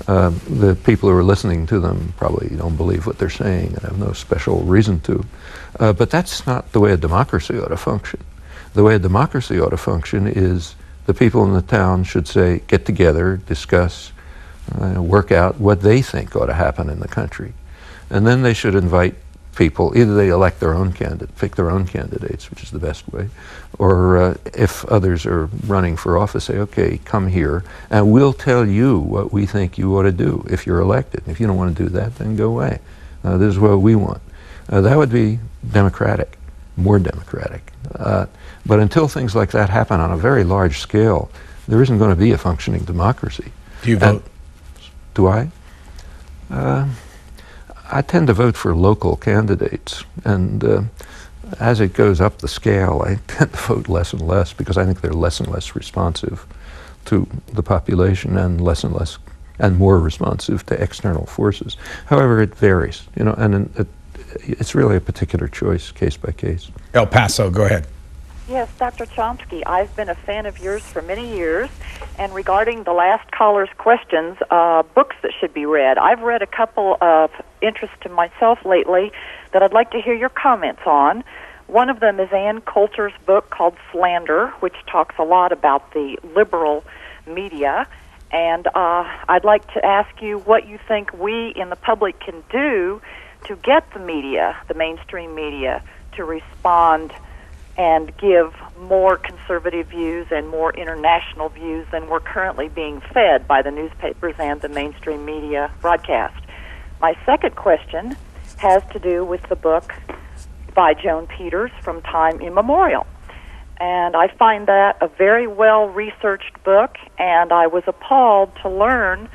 The people who are listening to them probably don't believe what they're saying and have no special reason to. But that's not the way a democracy ought to function. The way a democracy ought to function is the people in the town should say, get together, discuss, work out what they think ought to happen in the country. And then they should invite people, either they elect their own candidate, pick their own candidates, which is the best way, or if others are running for office, say, okay, come here, and we'll tell you what we think you ought to do if you're elected. If you don't want to do that, then go away. This is what we want. That would be democratic, more democratic. But until things like that happen on a very large scale, there isn't going to be a functioning democracy. Do you vote? Do I? I tend to vote for local candidates, and as it goes up the scale, I tend to vote less and less because I think they're less and less responsive to the population and less and less and more responsive to external forces. However, it varies, and it's really a particular choice, case by case. El Paso, go ahead. Yes, Dr. Chomsky, I've been a fan of yours for many years, and regarding the last caller's questions, books that should be read, I've read a couple of interest to myself lately that I'd like to hear your comments on. One of them is Ann Coulter's book called Slander, which talks a lot about the liberal media, and I'd like to ask you what you think we in the public can do to get the media, the mainstream media, to respond and give more conservative views and more international views than we're currently being fed by the newspapers and the mainstream media broadcast. My second question has to do with the book by Joan Peters, From Time Immemorial. And I find that a very well-researched book, and I was appalled to learn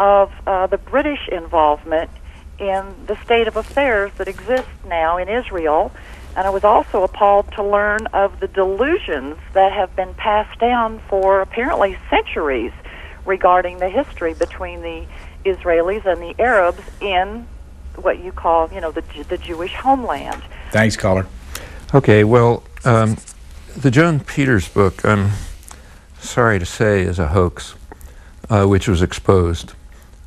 of the British involvement in the state of affairs that exists now in Israel. And I was also appalled to learn of the delusions that have been passed down for apparently centuries regarding the history between the Israelis and the Arabs in what you call, the Jewish homeland. Thanks, caller. Okay, well, the Joan Peters book, I'm sorry to say, is a hoax, which was exposed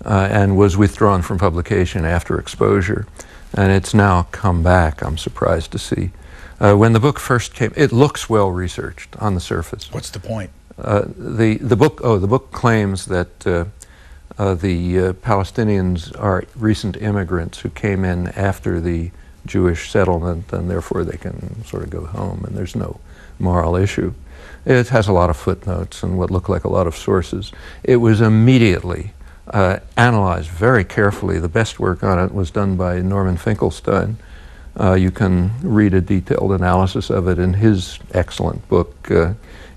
and was withdrawn from publication after exposure. And it's now come back, I'm surprised to see. When the book first came, it looks well researched on the surface. What's the point? The book claims that the Palestinians are recent immigrants who came in after the Jewish settlement, and therefore they can sort of go home, and there's no moral issue. It has a lot of footnotes and what look like a lot of sources. It was immediately analyzed very carefully. The best work on it was done by Norman Finkelstein. You can read a detailed analysis of it in his excellent book,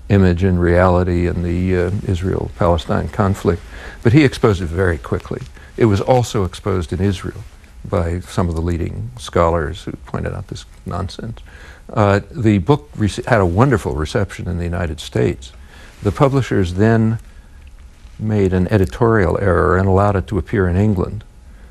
Image and Reality in the Israel-Palestine conflict. But he exposed it very quickly. It was also exposed in Israel by some of the leading scholars who pointed out this nonsense. The book had a wonderful reception in the United States. The publishers then made an editorial error and allowed it to appear in England.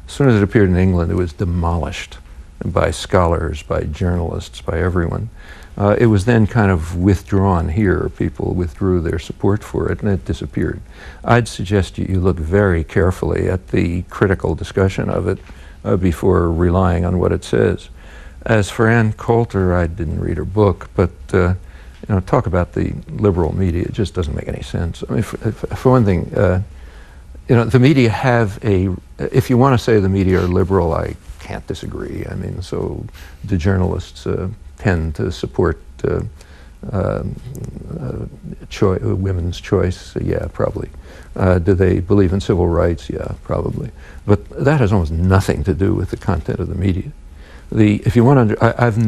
As soon as it appeared in England, it was demolished by scholars, by journalists, by everyone. It was then kind of withdrawn here. People withdrew their support for it, and it disappeared. I'd suggest you look very carefully at the critical discussion of it before relying on what it says. As for Ann Coulter, I didn't read her book, but talk about the liberal media. It just doesn't make any sense. I mean, for one thing, the media have if you want to say the media are liberal, I can't disagree. I mean, so the journalists tend to support women's choice? Yeah, probably. Do they believe in civil rights? Yeah, probably. But that has almost nothing to do with the content of the media. If you want to, I've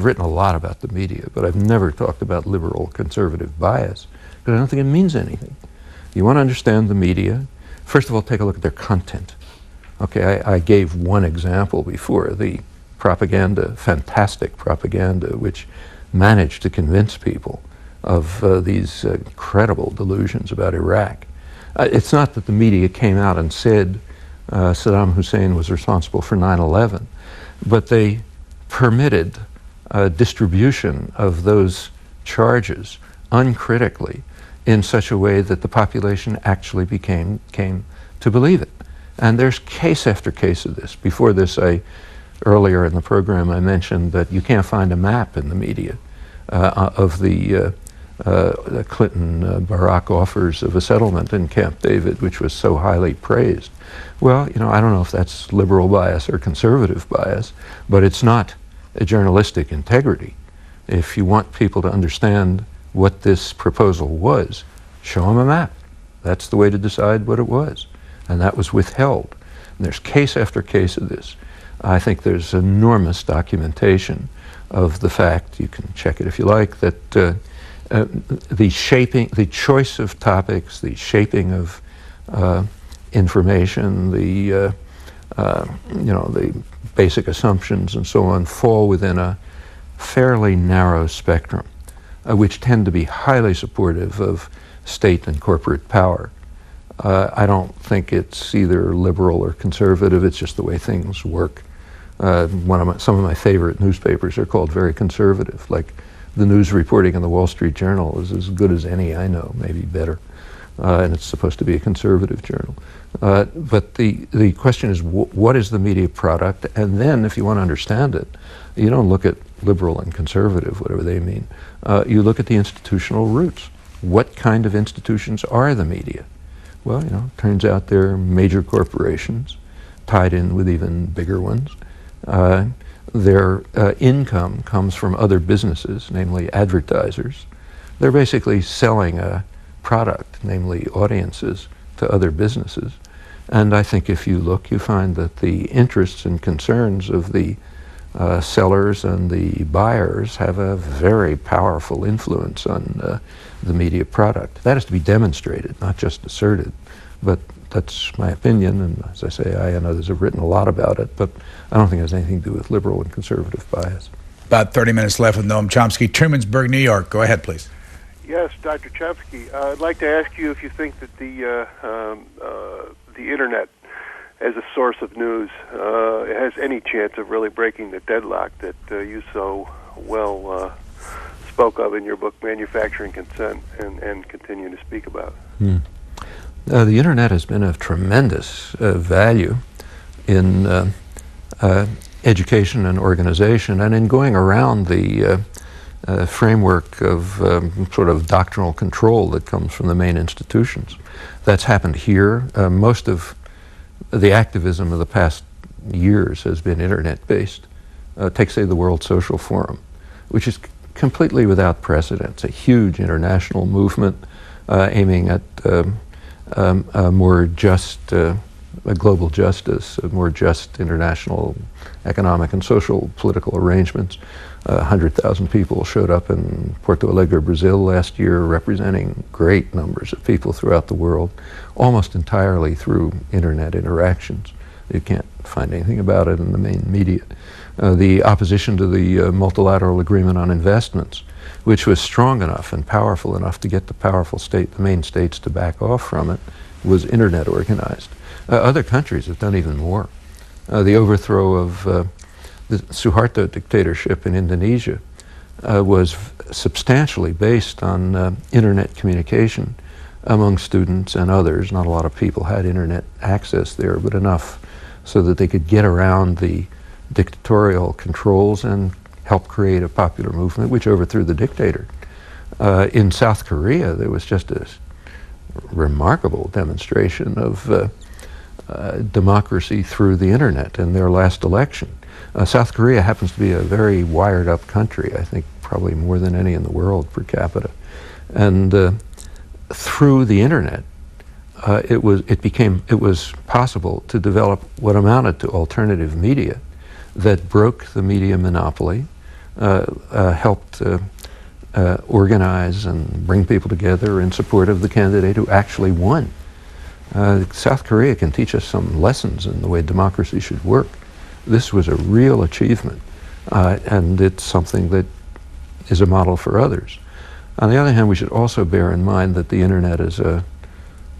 written a lot about the media, but I've never talked about liberal conservative bias because I don't think it means anything. You want to understand the media, first of all, take a look at their content. Okay, I gave one example before, the propaganda, fantastic propaganda, which managed to convince people of these credible delusions about Iraq. It's not that the media came out and said Saddam Hussein was responsible for 9/11. But they permitted distribution of those charges uncritically in such a way that the population actually came to believe it. And there's case after case of this. Before this, earlier in the program, I mentioned that you can't find a map in the media of the Clinton-Barack offers of a settlement in Camp David, which was so highly praised. Well, I don't know if that's liberal bias or conservative bias, but it's not a journalistic integrity. If you want people to understand what this proposal was, show them a map. That's the way to decide what it was. And that was withheld. And there's case after case of this. I think there's enormous documentation of the fact, you can check it if you like, that the choice of topics, the shaping of information, the basic assumptions and so on fall within a fairly narrow spectrum, which tend to be highly supportive of state and corporate power. I don't think it's either liberal or conservative. It's just the way things work. Some of my favorite newspapers are called very conservative, like the news reporting in the Wall Street Journal is as good as any I know, maybe better, and it's supposed to be a conservative journal. But the question is, what is the media product? And then, if you want to understand it, you don't look at liberal and conservative, whatever they mean. You look at the institutional roots. What kind of institutions are the media? Well, it turns out they're major corporations tied in with even bigger ones. Their income comes from other businesses, namely advertisers. They're basically selling a product, namely audiences, to other businesses. And I think if you look, you find that the interests and concerns of the sellers and the buyers have a very powerful influence on the media product. That has to be demonstrated, not just asserted. But that's my opinion, and as I say, I and others have written a lot about it, but I don't think it has anything to do with liberal and conservative bias. About 30 minutes left with Noam Chomsky, Trumansburg, New York. Go ahead, please. Yes, Dr. Chomsky. I'd like to ask you if you think that the Internet as a source of news has any chance of really breaking the deadlock that you so well spoke of in your book, Manufacturing Consent, and continue to speak about. The Internet has been of tremendous value in education and organization, and in going around the framework of sort of doctrinal control that comes from the main institutions. That's happened here. Most of the activism of the past years has been Internet-based. Take, say, the World Social Forum, which is completely without precedent. It's a huge international movement aiming at a more just global justice, a more just international economic and social political arrangements. 100,000 people showed up in Porto Alegre, Brazil last year, representing great numbers of people throughout the world, almost entirely through Internet interactions. You can't find anything about it in the main media. The opposition to the multilateral agreement on investments, which was strong enough and powerful enough to get the main states to back off from it, was Internet organized. Other countries have done even more. The overthrow of the Suharto dictatorship in Indonesia was substantially based on Internet communication among students and others. Not a lot of people had Internet access there, but enough so that they could get around the dictatorial controls and help create a popular movement which overthrew the dictator. In South Korea, there was just a remarkable demonstration of democracy through the Internet in their last election. South Korea happens to be a very wired-up country, I think probably more than any in the world per capita. And through the Internet, it was possible to develop what amounted to alternative media that broke the media monopoly, helped organize and bring people together in support of the candidate who actually won. South Korea can teach us some lessons in the way democracy should work. This was a real achievement, and it's something that is a model for others. On the other hand, we should also bear in mind that the Internet is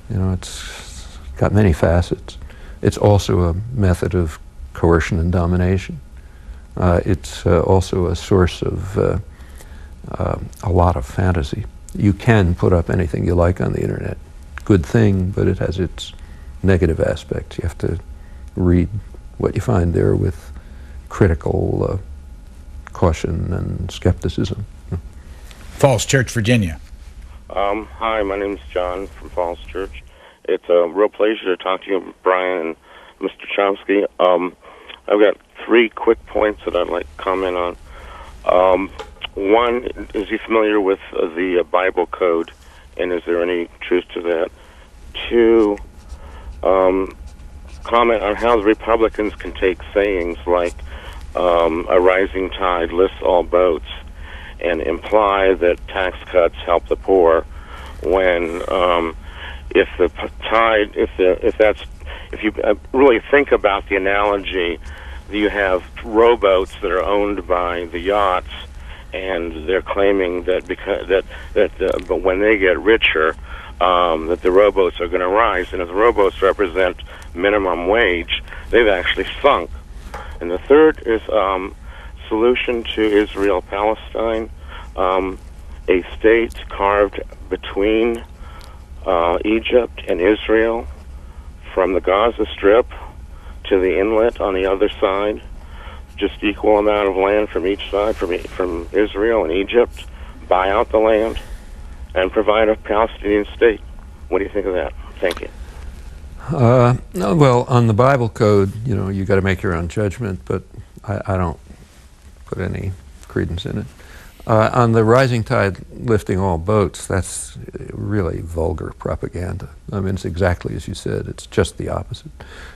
it's got many facets. It's also a method of coercion and domination. It's also a source of a lot of fantasy. You can put up anything you like on the Internet. Good thing, but it has its negative aspects. You have to read what you find there with critical caution and skepticism. Falls Church, Virginia. Hi, my name's John from Falls Church. It's a real pleasure to talk to you, Brian and Mr. Chomsky. I've got 3 quick points that I'd like to comment on. One, is he familiar with the Bible code, and is there any truth to that? 2, comment on how the Republicans can take sayings like a rising tide lifts all boats and imply that tax cuts help the poor when if you really think about the analogy, you have rowboats that are owned by the yachts, and they're claiming that but when they get richer, that the rowboats are going to rise, and if the rowboats represent minimum wage, they've actually sunk. And the third is solution to Israel-Palestine, a state carved between Egypt and Israel from the Gaza Strip to the inlet on the other side, just equal amount of land from each side, from Israel and Egypt, buy out the land, and provide a Palestinian state. What do you think of that? Thank you. Well, on the Bible code, you know, you got to make your own judgment, but I don't put any credence in it. On the rising tide lifting all boats, that's really vulgar propaganda. I mean, it's exactly as you said. It's just the opposite.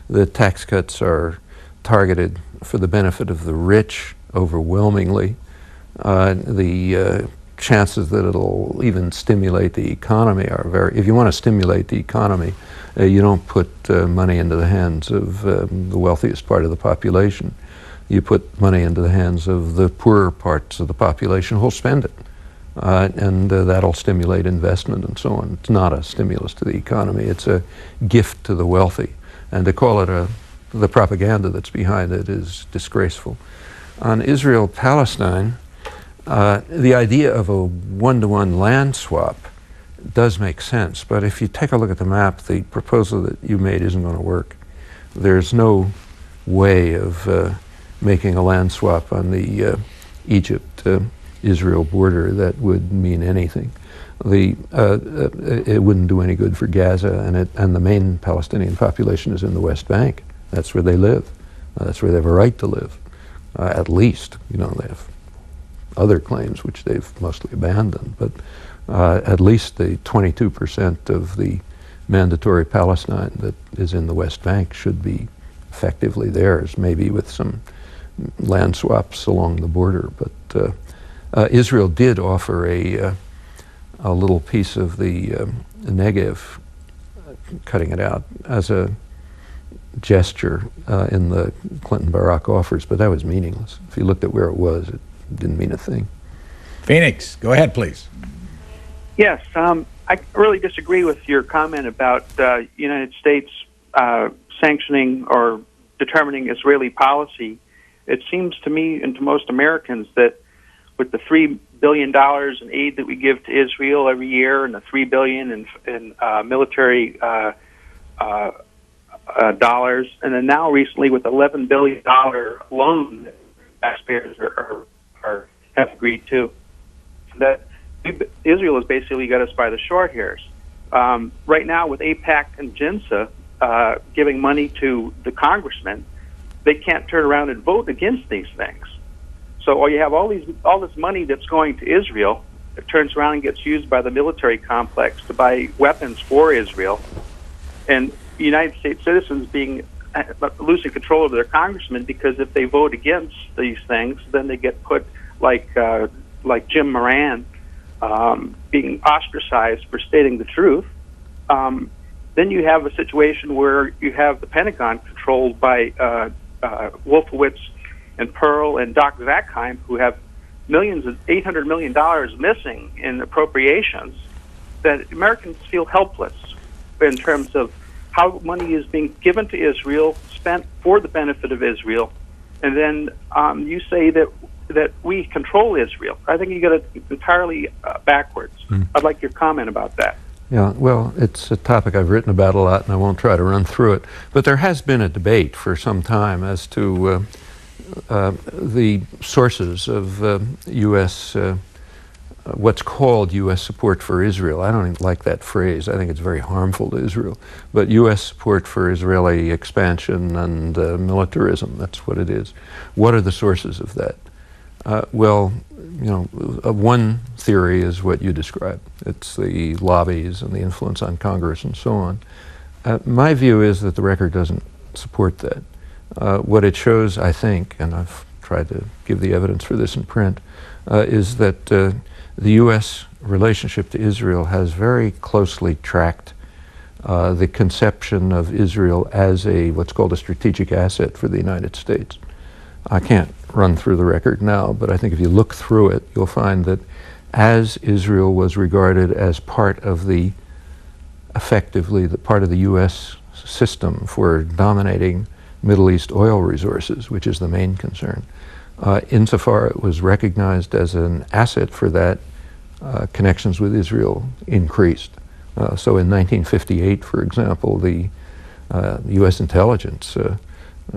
The tax cuts are targeted for the benefit of the rich overwhelmingly. The chances that it'll even stimulate the economy are very, if you want to stimulate the economy, you don't put money into the hands of the wealthiest part of the population. You put money into the hands of the poorer parts of the population who'll spend it. And that'll stimulate investment and so on. It's not a stimulus to the economy, it's a gift to the wealthy. And to call it the propaganda that's behind it is disgraceful. On Israel-Palestine, the idea of a one-to-one land swap does make sense, but if you take a look at the map, the proposal that you made isn't going to work. There's no way of making a land swap on the Egypt-Israel border that would mean anything. It wouldn't do any good for Gaza, and the main Palestinian population is in the West Bank. That's where they live. That's where they have a right to live, at least. You know, they have other claims which they've mostly abandoned, but at least the 22% of the mandatory Palestine that is in the West Bank should be effectively theirs, maybe with some land swaps along the border. But Israel did offer a little piece of the Negev, cutting it out, as a gesture in the Clinton-Barack offers, but that was meaningless. If you looked at where it was, it didn't mean a thing. Phoenix, go ahead, please. Yes, I really disagree with your comment about United States sanctioning or determining Israeli policy. It seems to me and to most Americans that with the $3 billion in aid that we give to Israel every year and the $3 billion in military dollars, and then now recently with $11 billion loan that taxpayers have agreed to, that Israel has basically got us by the short hairs. Right now with AIPAC and JINSA giving money to the congressmen, they can't turn around and vote against these things. So you have all this money that's going to Israel. It turns around and gets used by the military complex to buy weapons for Israel, and United States citizens losing control over their congressmen, because if they vote against these things, then they get put like Jim Moran, being ostracized for stating the truth. Then you have a situation where you have the Pentagon controlled by Wolfowitz and Pearl and Doc Zackheim, who have $800 million missing in appropriations, that Americans feel helpless in terms of how money is being given to Israel, spent for the benefit of Israel, and then you say that we control Israel. I think you got it entirely backwards. I'd like your comment about that. Yeah, well, it's a topic I've written about a lot, and I won't try to run through it. But there has been a debate for some time as to the sources of U.S., what's called U.S. support for Israel. I don't even like that phrase. I think it's very harmful to Israel. But U.S. support for Israeli expansion and militarism, that's what it is. What are the sources of that? Well, you know, one theory is what you described. It's the lobbies and the influence on Congress and so on. My view is that the record doesn't support that. What it shows, I think, and I've tried to give the evidence for this in print, is that the U.S. relationship to Israel has very closely tracked the conception of Israel as what's called a strategic asset for the United States. I can't run through the record now, but I think if you look through it, you'll find that as Israel was regarded as part of effectively the part of the U.S. system for dominating Middle East oil resources, which is the main concern. Insofar it was recognized as an asset for that, connections with Israel increased. So in 1958, for example, the U.S. intelligence,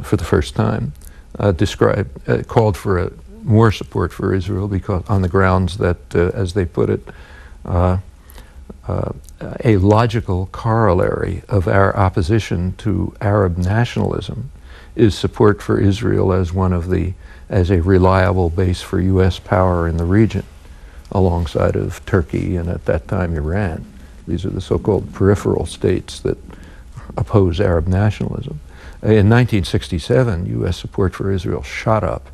for the first time, called for more support for Israel because on the grounds that, as they put it, a logical corollary of our opposition to Arab nationalism is support for Israel as as a reliable base for U.S. power in the region, alongside of Turkey and at that time Iran. These are the so-called peripheral states that oppose Arab nationalism. In 1967, U.S. support for Israel shot up,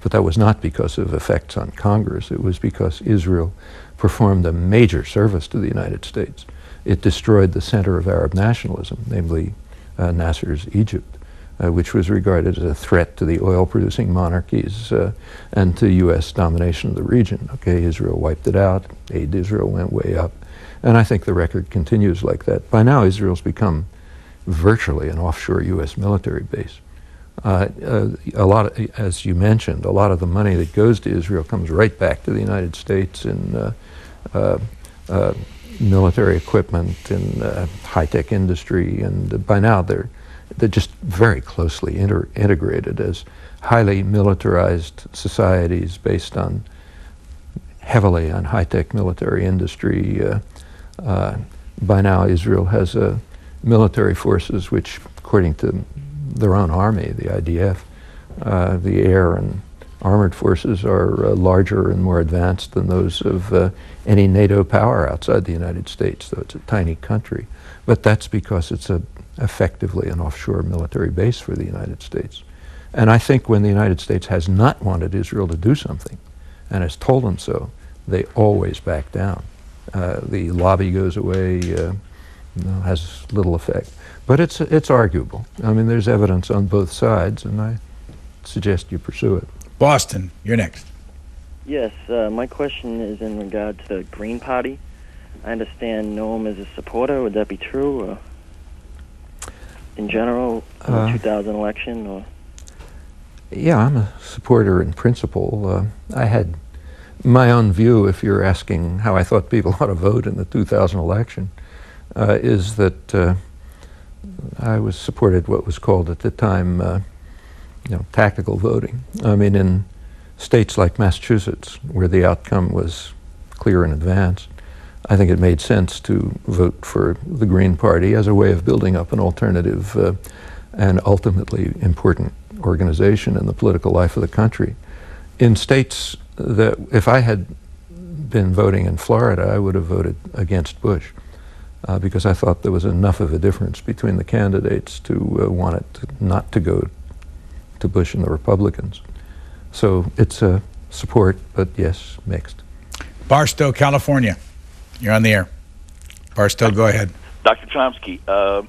but that was not because of effects on Congress. It was because Israel performed a major service to the United States. It destroyed the center of Arab nationalism, namely Nasser's Egypt, which was regarded as a threat to the oil-producing monarchies and to U.S. domination of the region. Okay, Israel wiped it out. Aid to Israel went way up. And I think the record continues like that. By now, Israel's become virtually an offshore U.S. military base. A lot of, as you mentioned, a lot of the money that goes to Israel comes right back to the United States in military equipment and high-tech industry, and by now they're just very closely integrated as highly militarized societies based on heavily on high-tech military industry. By now, Israel has military forces which, according to their own army, the IDF, the air and armored forces are larger and more advanced than those of any NATO power outside the United States, though it's a tiny country. But that's because it's effectively an offshore military base for the United States. And I think when the United States has not wanted Israel to do something and has told them so, they always back down. The lobby goes away, has little effect. But it's arguable. I mean, there's evidence on both sides, and I suggest you pursue it. Boston, you're next. Yes, my question is in regard to the Green Party. I understand Noam is a supporter. Would that be true? Or in general, in the 2000 election? Or? Yeah, I'm a supporter in principle. I had my own view, if you're asking how I thought people ought to vote in the 2000 election, is that I was supported what was called at the time tactical voting. I mean, in states like Massachusetts, where the outcome was clear in advance, I think it made sense to vote for the Green Party as a way of building up an alternative and ultimately important organization in the political life of the country. In states that, if I had been voting in Florida, I would have voted against Bush because I thought there was enough of a difference between the candidates to want it not to go to Bush and the Republicans. So it's a support, but yes, mixed. Barstow, California. You're on the air. Barstow, go ahead. Dr. Chomsky, I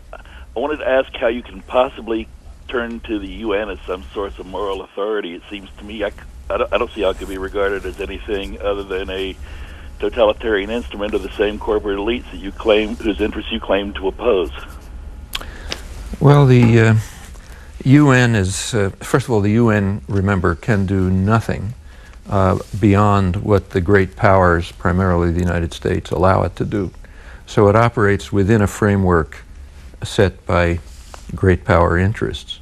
wanted to ask how you can possibly turn to the UN as some source of moral authority. It seems to me I don't see how it could be regarded as anything other than a totalitarian instrument of the same corporate elites that you claim, whose interests you claim to oppose. Well, the UN is, first of all, the UN, remember, can do nothing beyond what the great powers, primarily the United States, allow it to do. So it operates within a framework set by great power interests.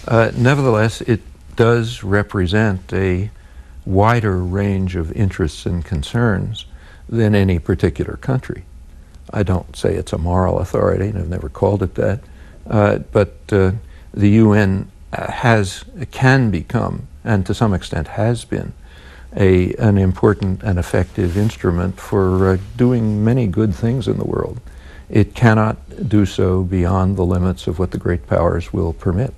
Nevertheless, it does represent a wider range of interests and concerns than any particular country. I don't say it's a moral authority, and I've never called it that, but the UN can become, and to some extent has been, an important and effective instrument for doing many good things in the world. It cannot do so beyond the limits of what the great powers will permit.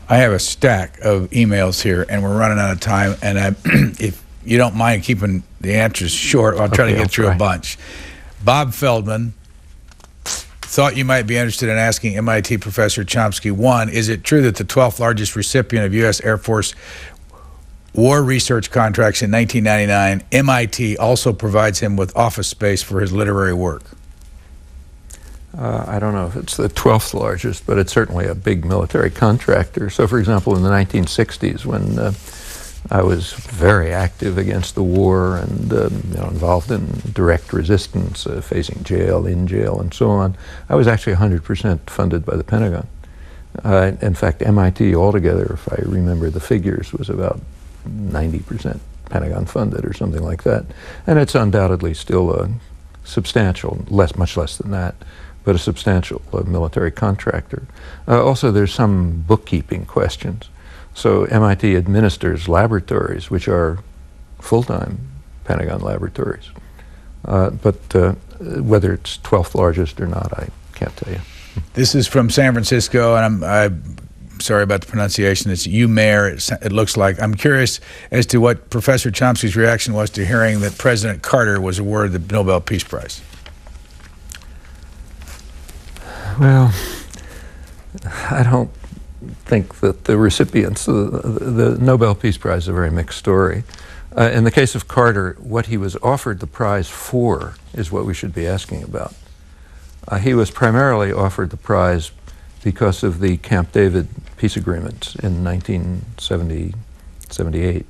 I have a stack of emails here, and we're running out of time, and if you don't mind keeping the answers short, I'll try to get through a bunch. Bob Feldman thought you might be interested in asking MIT Professor Chomsky, one, is it true that the 12th largest recipient of U.S. Air Force war research contracts in 1999, MIT also provides him with office space for his literary work? I don't know if it's the 12th largest, but it's certainly a big military contractor. So, for example, in the 1960s, when I was very active against the war and involved in direct resistance, facing jail, in jail, and so on, I was actually 100% funded by the Pentagon. In fact, MIT altogether, if I remember the figures, was about 90% Pentagon funded or something like that. And it's undoubtedly still a substantial, much less than that, but a substantial military contractor. Also, there's some bookkeeping questions. So MIT administers laboratories, which are full-time Pentagon laboratories. But whether it's 12th largest or not, I can't tell you. This is from San Francisco, and I'm sorry about the pronunciation. It's Umair, it looks like. I'm curious as to what Professor Chomsky's reaction was to hearing that President Carter was awarded the Nobel Peace Prize. Well, I don't think that the recipients, the Nobel Peace Prize is a very mixed story. In the case of Carter, what he was offered the prize for is what we should be asking about. He was primarily offered the prize because of the Camp David peace agreements in 1978,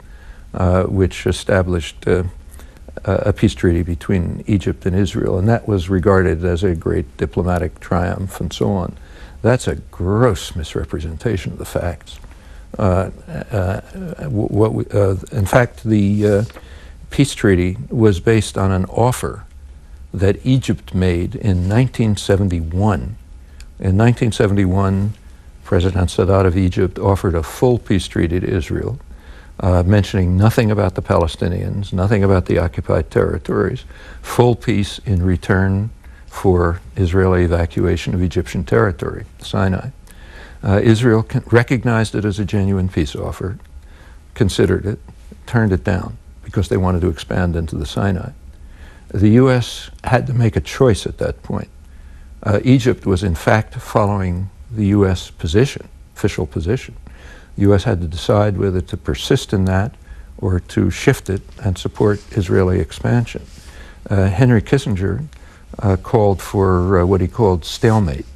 which established a peace treaty between Egypt and Israel, and that was regarded as a great diplomatic triumph and so on. That's a gross misrepresentation of the facts. In fact, the peace treaty was based on an offer that Egypt made in 1971. In 1971, President Sadat of Egypt offered a full peace treaty to Israel, mentioning nothing about the Palestinians, nothing about the occupied territories, full peace in return for Israeli evacuation of Egyptian territory, Sinai. Israel recognized it as a genuine peace offer, considered it, turned it down because they wanted to expand into the Sinai. The U.S. had to make a choice at that point. Egypt was in fact following the U.S. position, official position. The U.S. had to decide whether to persist in that or to shift it and support Israeli expansion. Henry Kissinger called for what he called stalemate.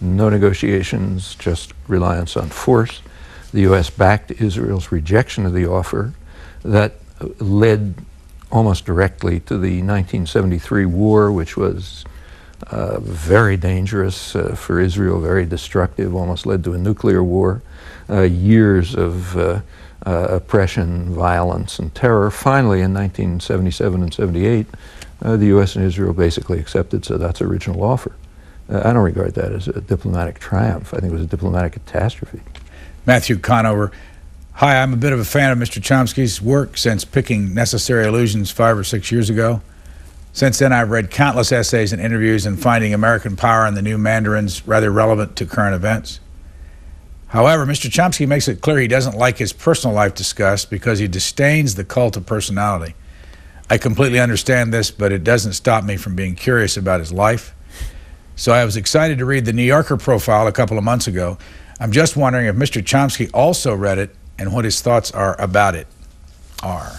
No negotiations, just reliance on force. The U.S. backed Israel's rejection of the offer. That led almost directly to the 1973 war, which was very dangerous for Israel, very destructive, almost led to a nuclear war. Years of oppression, violence, and terror. Finally, in 1977 and 78, the U.S. and Israel basically accepted Sadat's original offer. I don't regard that as a diplomatic triumph. I think it was a diplomatic catastrophe. Matthew Conover. Hi, I'm a bit of a fan of Mr. Chomsky's work since Picking Necessary Illusions 5 or 6 years ago. Since then, I've read countless essays and interviews and finding American power and the new mandarins rather relevant to current events. However, Mr. Chomsky makes it clear he doesn't like his personal life discussed because he disdains the cult of personality. I completely understand this, but it doesn't stop me from being curious about his life. So I was excited to read the New Yorker profile a couple of months ago. I'm just wondering if Mr. Chomsky also read it and what his thoughts are about it are.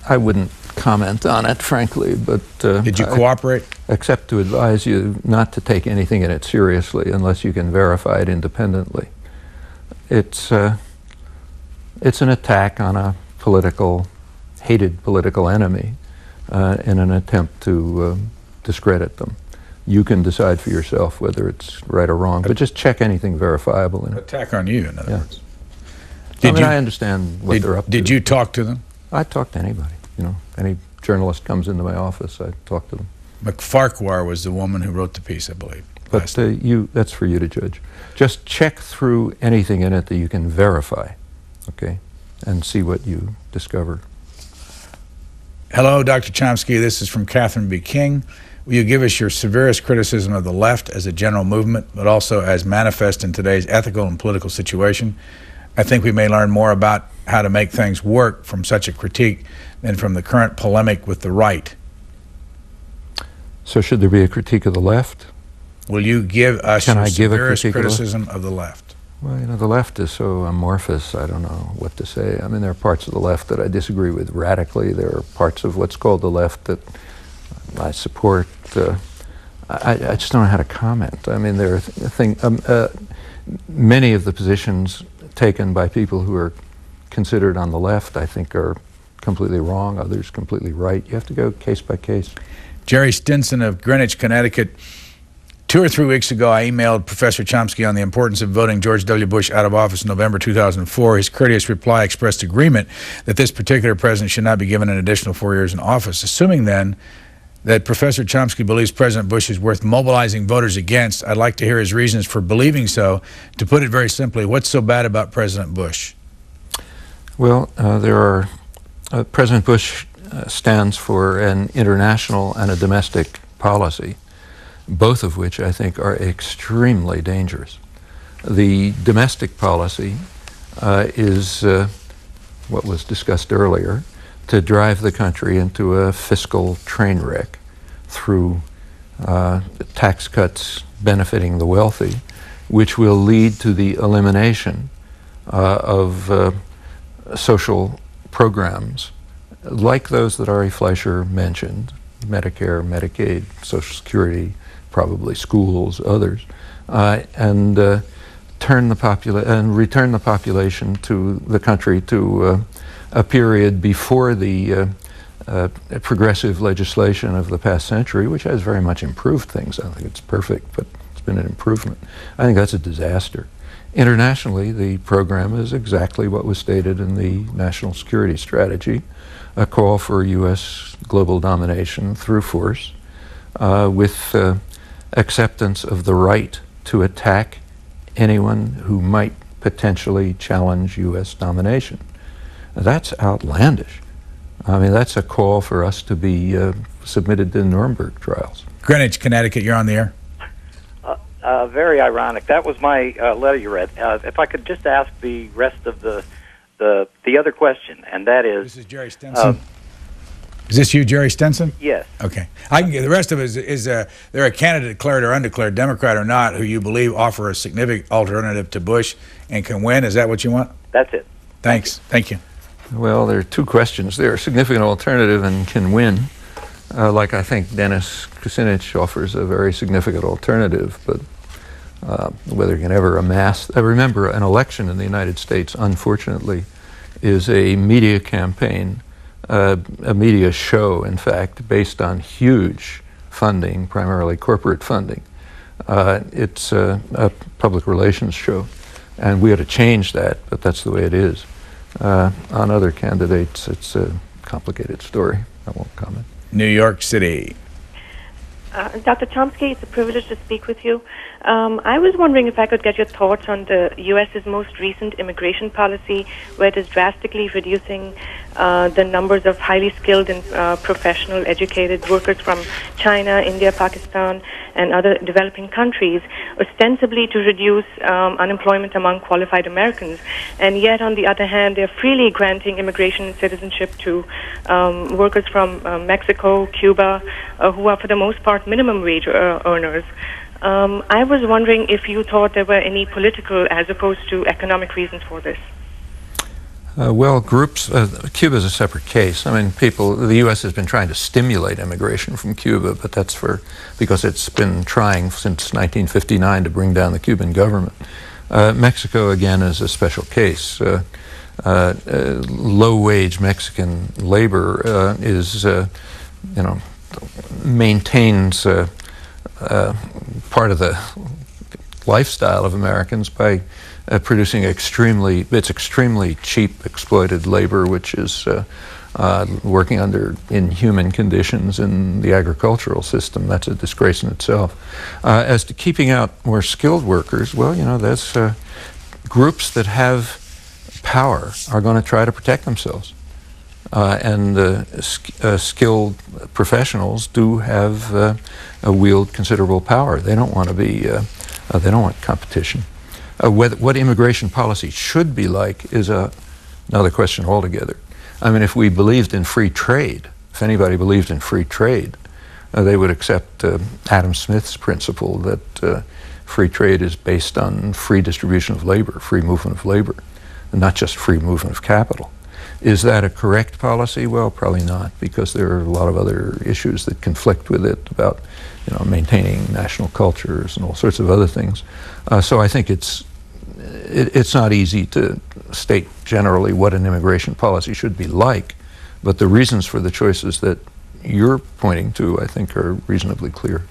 I wouldn't comment on it, frankly, but... Did you cooperate? Except to advise you not to take anything in it seriously unless you can verify it independently. It's an attack on a hated political enemy in an attempt to discredit them. You can decide for yourself whether it's right or wrong, but just check anything verifiable in it. Attack on you, in other words. I understand what they're up to. Did you talk to them? I talk to anybody. Any journalist comes into my office, I talk to them. McFarquhar was the woman who wrote the piece, I believe. But that's for you to judge. Just check through anything in it that you can verify, okay, and see what you discover. Hello, Dr. Chomsky. This is from Catherine B. King. Will you give us your severest criticism of the left as a general movement, but also as manifest in today's ethical and political situation? I think we may learn more about how to make things work from such a critique than from the current polemic with the right. So should there be a critique of the left? Will you give us your severest criticism of the left? Well, the left is so amorphous, I don't know what to say. I mean, there are parts of the left that I disagree with radically. There are parts of what's called the left that I support. I just don't know how to comment. I mean, there are many of the positions taken by people who are considered on the left, I think, are completely wrong, others completely right. You have to go case by case. Jerry Stinson of Greenwich, Connecticut. 2 or 3 weeks ago, I emailed Professor Chomsky on the importance of voting George W. Bush out of office in November 2004. His courteous reply expressed agreement that this particular president should not be given an additional 4 years in office. Assuming then that Professor Chomsky believes President Bush is worth mobilizing voters against, I'd like to hear his reasons for believing so. To put it very simply, what's so bad about President Bush? Well, President Bush stands for an international and a domestic policy, both of which I think are extremely dangerous. The domestic policy is what was discussed earlier, to drive the country into a fiscal train wreck through tax cuts benefiting the wealthy, which will lead to the elimination of social programs like those that Ari Fleischer mentioned, Medicare, Medicaid, Social Security, probably schools, others, and return the population to the country to a period before the progressive legislation of the past century, which has very much improved things. I don't think it's perfect, but it's been an improvement. I think that's a disaster. Internationally, the program is exactly what was stated in the National Security Strategy, a call for U.S. global domination through force, with acceptance of the right to attack anyone who might potentially challenge U.S. domination. That's outlandish. I mean, that's a call for us to be submitted to Nuremberg trials. Greenwich, Connecticut, you're on the air. Very ironic. That was my letter you read. If I could just ask the rest of the other question, and that is... This is Jerry Stinson. Is this you, Jerry Stinson? Yes. Okay. I can get the rest of it is they're a candidate declared or undeclared, Democrat or not, who you believe offer a significant alternative to Bush and can win. Is that what you want? That's it. Thanks. Thank you. Well, there are two questions. They're a significant alternative and can win. Like I think Dennis Kucinich offers a very significant alternative, but whether he can ever amass... remember, an election in the United States, unfortunately, is a media campaign, a media show, in fact, based on huge funding, primarily corporate funding. It's a public relations show, and we ought to change that, but that's the way it is. On other candidates, it's a complicated story. I won't comment. New York City. Dr. Chomsky, it's a privilege to speak with you. I was wondering if I could get your thoughts on the U.S.'s most recent immigration policy, where it is drastically reducing the numbers of highly skilled and professional, educated workers from China, India, Pakistan, and other developing countries, ostensibly to reduce unemployment among qualified Americans. And yet, on the other hand, they're freely granting immigration and citizenship to workers from Mexico, Cuba, who are, for the most part, minimum wage earners. I was wondering if you thought there were any political as opposed to economic reasons for this. Well, Cuba is a separate case. I mean, the U.S. has been trying to stimulate immigration from Cuba, but that's because it's been trying since 1959 to bring down the Cuban government. Mexico, again, is a special case. Low-wage Mexican labor maintains part of the lifestyle of Americans by producing extremely cheap exploited labor, which is working under inhuman conditions in the agricultural system. That's a disgrace in itself. As to keeping out more skilled workers, well, there's groups that have power are going to try to protect themselves. And skilled professionals do have wield considerable power. They don't want to be. They don't want competition. What immigration policy should be like is another question altogether. I mean, if we believed in free trade, if anybody believed in free trade, they would accept Adam Smith's principle that free trade is based on free distribution of labor, free movement of labor, and not just free movement of capital. Is that a correct policy? Well, probably not, because there are a lot of other issues that conflict with it about maintaining national cultures and all sorts of other things. So I think it's not easy to state generally what an immigration policy should be like, but the reasons for the choices that you're pointing to, I think, are reasonably clear.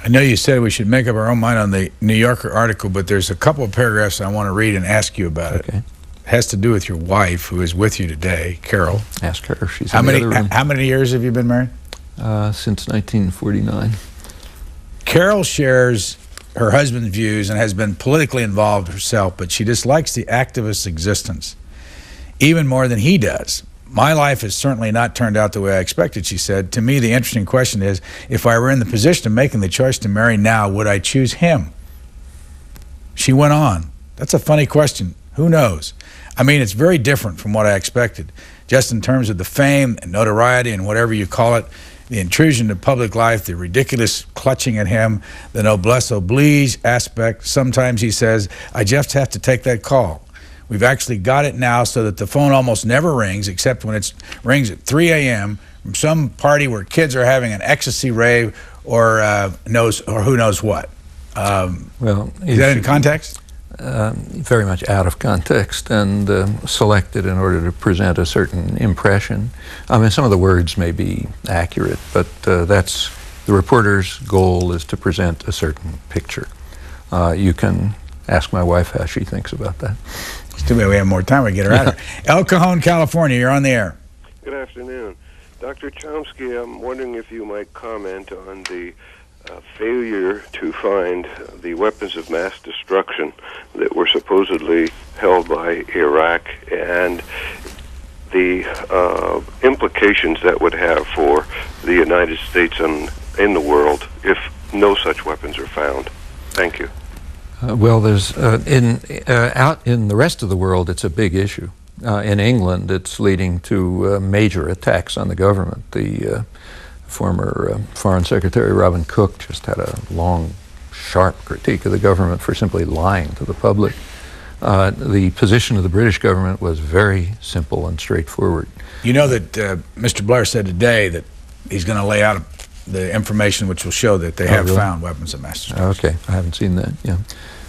I know you said we should make up our own mind on the New Yorker article, but there's a couple of paragraphs I want to read and ask you about it. It has to do with your wife, who is with you today, Carol. Ask her. She's in the other room. How many years have you been married? Since 1949. Carol shares her husband's views and has been politically involved herself, but she dislikes the activist existence even more than he does. My life has certainly not turned out the way I expected, she said. To me, the interesting question is, if I were in the position of making the choice to marry now, would I choose him? She went on. That's a funny question. Who knows? I mean, it's very different from what I expected, just in terms of the fame and notoriety and whatever you call it, the intrusion into public life, the ridiculous clutching at him, the noblesse oblige aspect. Sometimes he says, I just have to take that call. We've actually got it now so that the phone almost never rings, except when it rings at 3 a.m. from some party where kids are having an ecstasy rave or who knows what. Well, is that in context? Very much out of context and selected in order to present a certain impression. I mean, some of the words may be accurate, but that's the reporter's goal, is to present a certain picture. You can ask my wife how she thinks about that. It's too bad we have more time. We get her out of here. El Cajon, California, you're on the air. Good afternoon. Dr. Chomsky, I'm wondering if you might comment on the failure to find the weapons of mass destruction that were supposedly held by Iraq and the implications that would have for the United States and in the world if no such weapons are found. Thank you. Well, there's out in the rest of the world, it's a big issue. In England, it's leading to major attacks on the government. The former Foreign Secretary Robin Cook just had a long, sharp critique of the government for simply lying to the public. The position of the British government was very simple and straightforward. You know that Mr. Blair said today that he's going to lay out the information which will show that they have found weapons of mass destruction. Okay, I haven't seen that, yeah.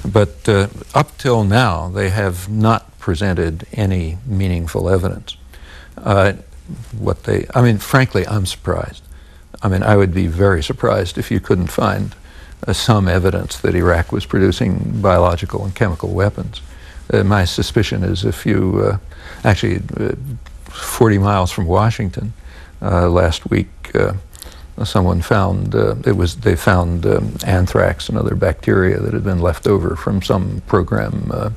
But up till now, they have not presented any meaningful evidence. I mean, frankly, I'm surprised. I mean, I would be very surprised if you couldn't find some evidence that Iraq was producing biological and chemical weapons. My suspicion is if you, actually, 40 miles from Washington, last week, someone found, they found anthrax and other bacteria that had been left over from some program,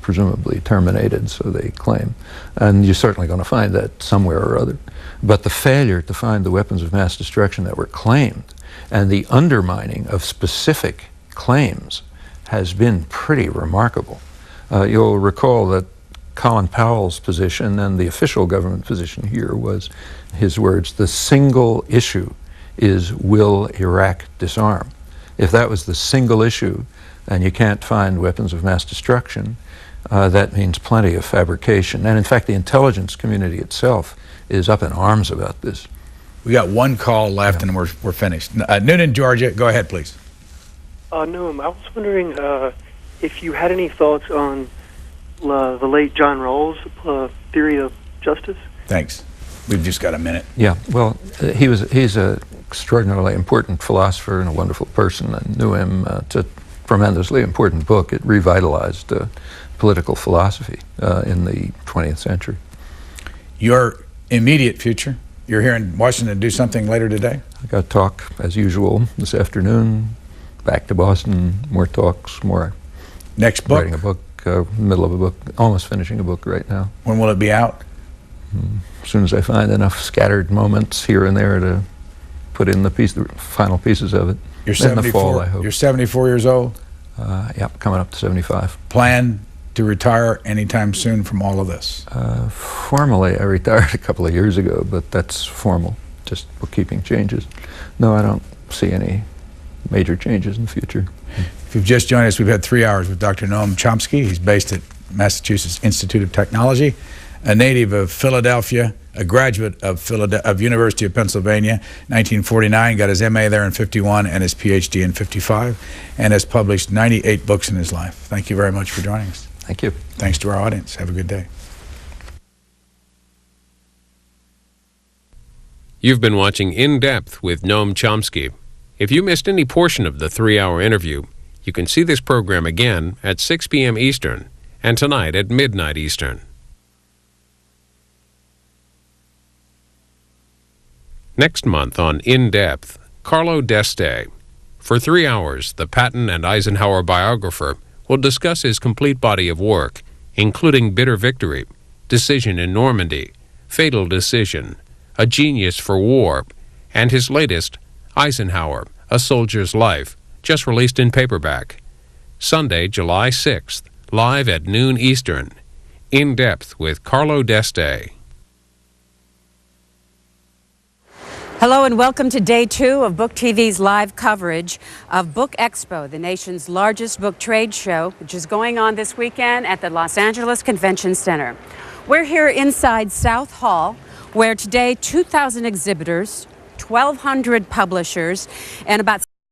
presumably terminated, so they claim. And you're certainly going to find that somewhere or other. But the failure to find the weapons of mass destruction that were claimed and the undermining of specific claims has been pretty remarkable. You'll recall that Colin Powell's position and the official government position here was, his words, the single issue is, will Iraq disarm? If that was the single issue and you can't find weapons of mass destruction, that means plenty of fabrication. And in fact, the intelligence community itself is up in arms about this. We got one call left and we're finished. Noonan, Georgia, go ahead, please. Noam, I was wondering if you had any thoughts on the late John Rawls' theory of justice. Thanks. We've just got a minute. Yeah, well, he's an extraordinarily important philosopher and a wonderful person. I knew him. It's a tremendously important book. It revitalized political philosophy in the 20th century. Your immediate future? You're here in Washington to do something later today? I got a talk, as usual, this afternoon. Back to Boston, more talks, more. Next book? Writing a book, middle of a book, almost finishing a book right now. When will it be out? As soon as I find enough scattered moments here and there to put in the final pieces of it. You're in the fall, I hope. You're 74 years old? Yeah, coming up to 75. Plan to retire anytime soon from all of this? Formally, I retired a couple of years ago, but that's formal, just bookkeeping changes. No, I don't see any major changes in the future. If you've just joined us, we've had 3 hours with Dr. Noam Chomsky. He's based at Massachusetts Institute of Technology. a native of Philadelphia, a graduate of University of Pennsylvania, 1949, got his MA there in 51 and his PhD in 55, and has published 98 books in his life. Thank you very much for joining us. Thank you. Thanks to our audience. Have a good day. You've been watching In Depth with Noam Chomsky. If you missed any portion of the 3-hour interview, you can see this program again at 6 p.m. Eastern and tonight at midnight Eastern. Next month on In Depth, Carlo D'Este. For 3 hours, the Patton and Eisenhower biographer will discuss his complete body of work, including Bitter Victory, Decision in Normandy, Fatal Decision, A Genius for War, and his latest, Eisenhower, A Soldier's Life, just released in paperback. Sunday, July 6th, live at noon Eastern. In Depth with Carlo D'Este. Hello and welcome to Day 2 of Book TV's live coverage of Book Expo, the nation's largest book trade show, which is going on this weekend at the Los Angeles Convention Center. We're here inside South Hall, where today 2,000 exhibitors, 1,200 publishers, and about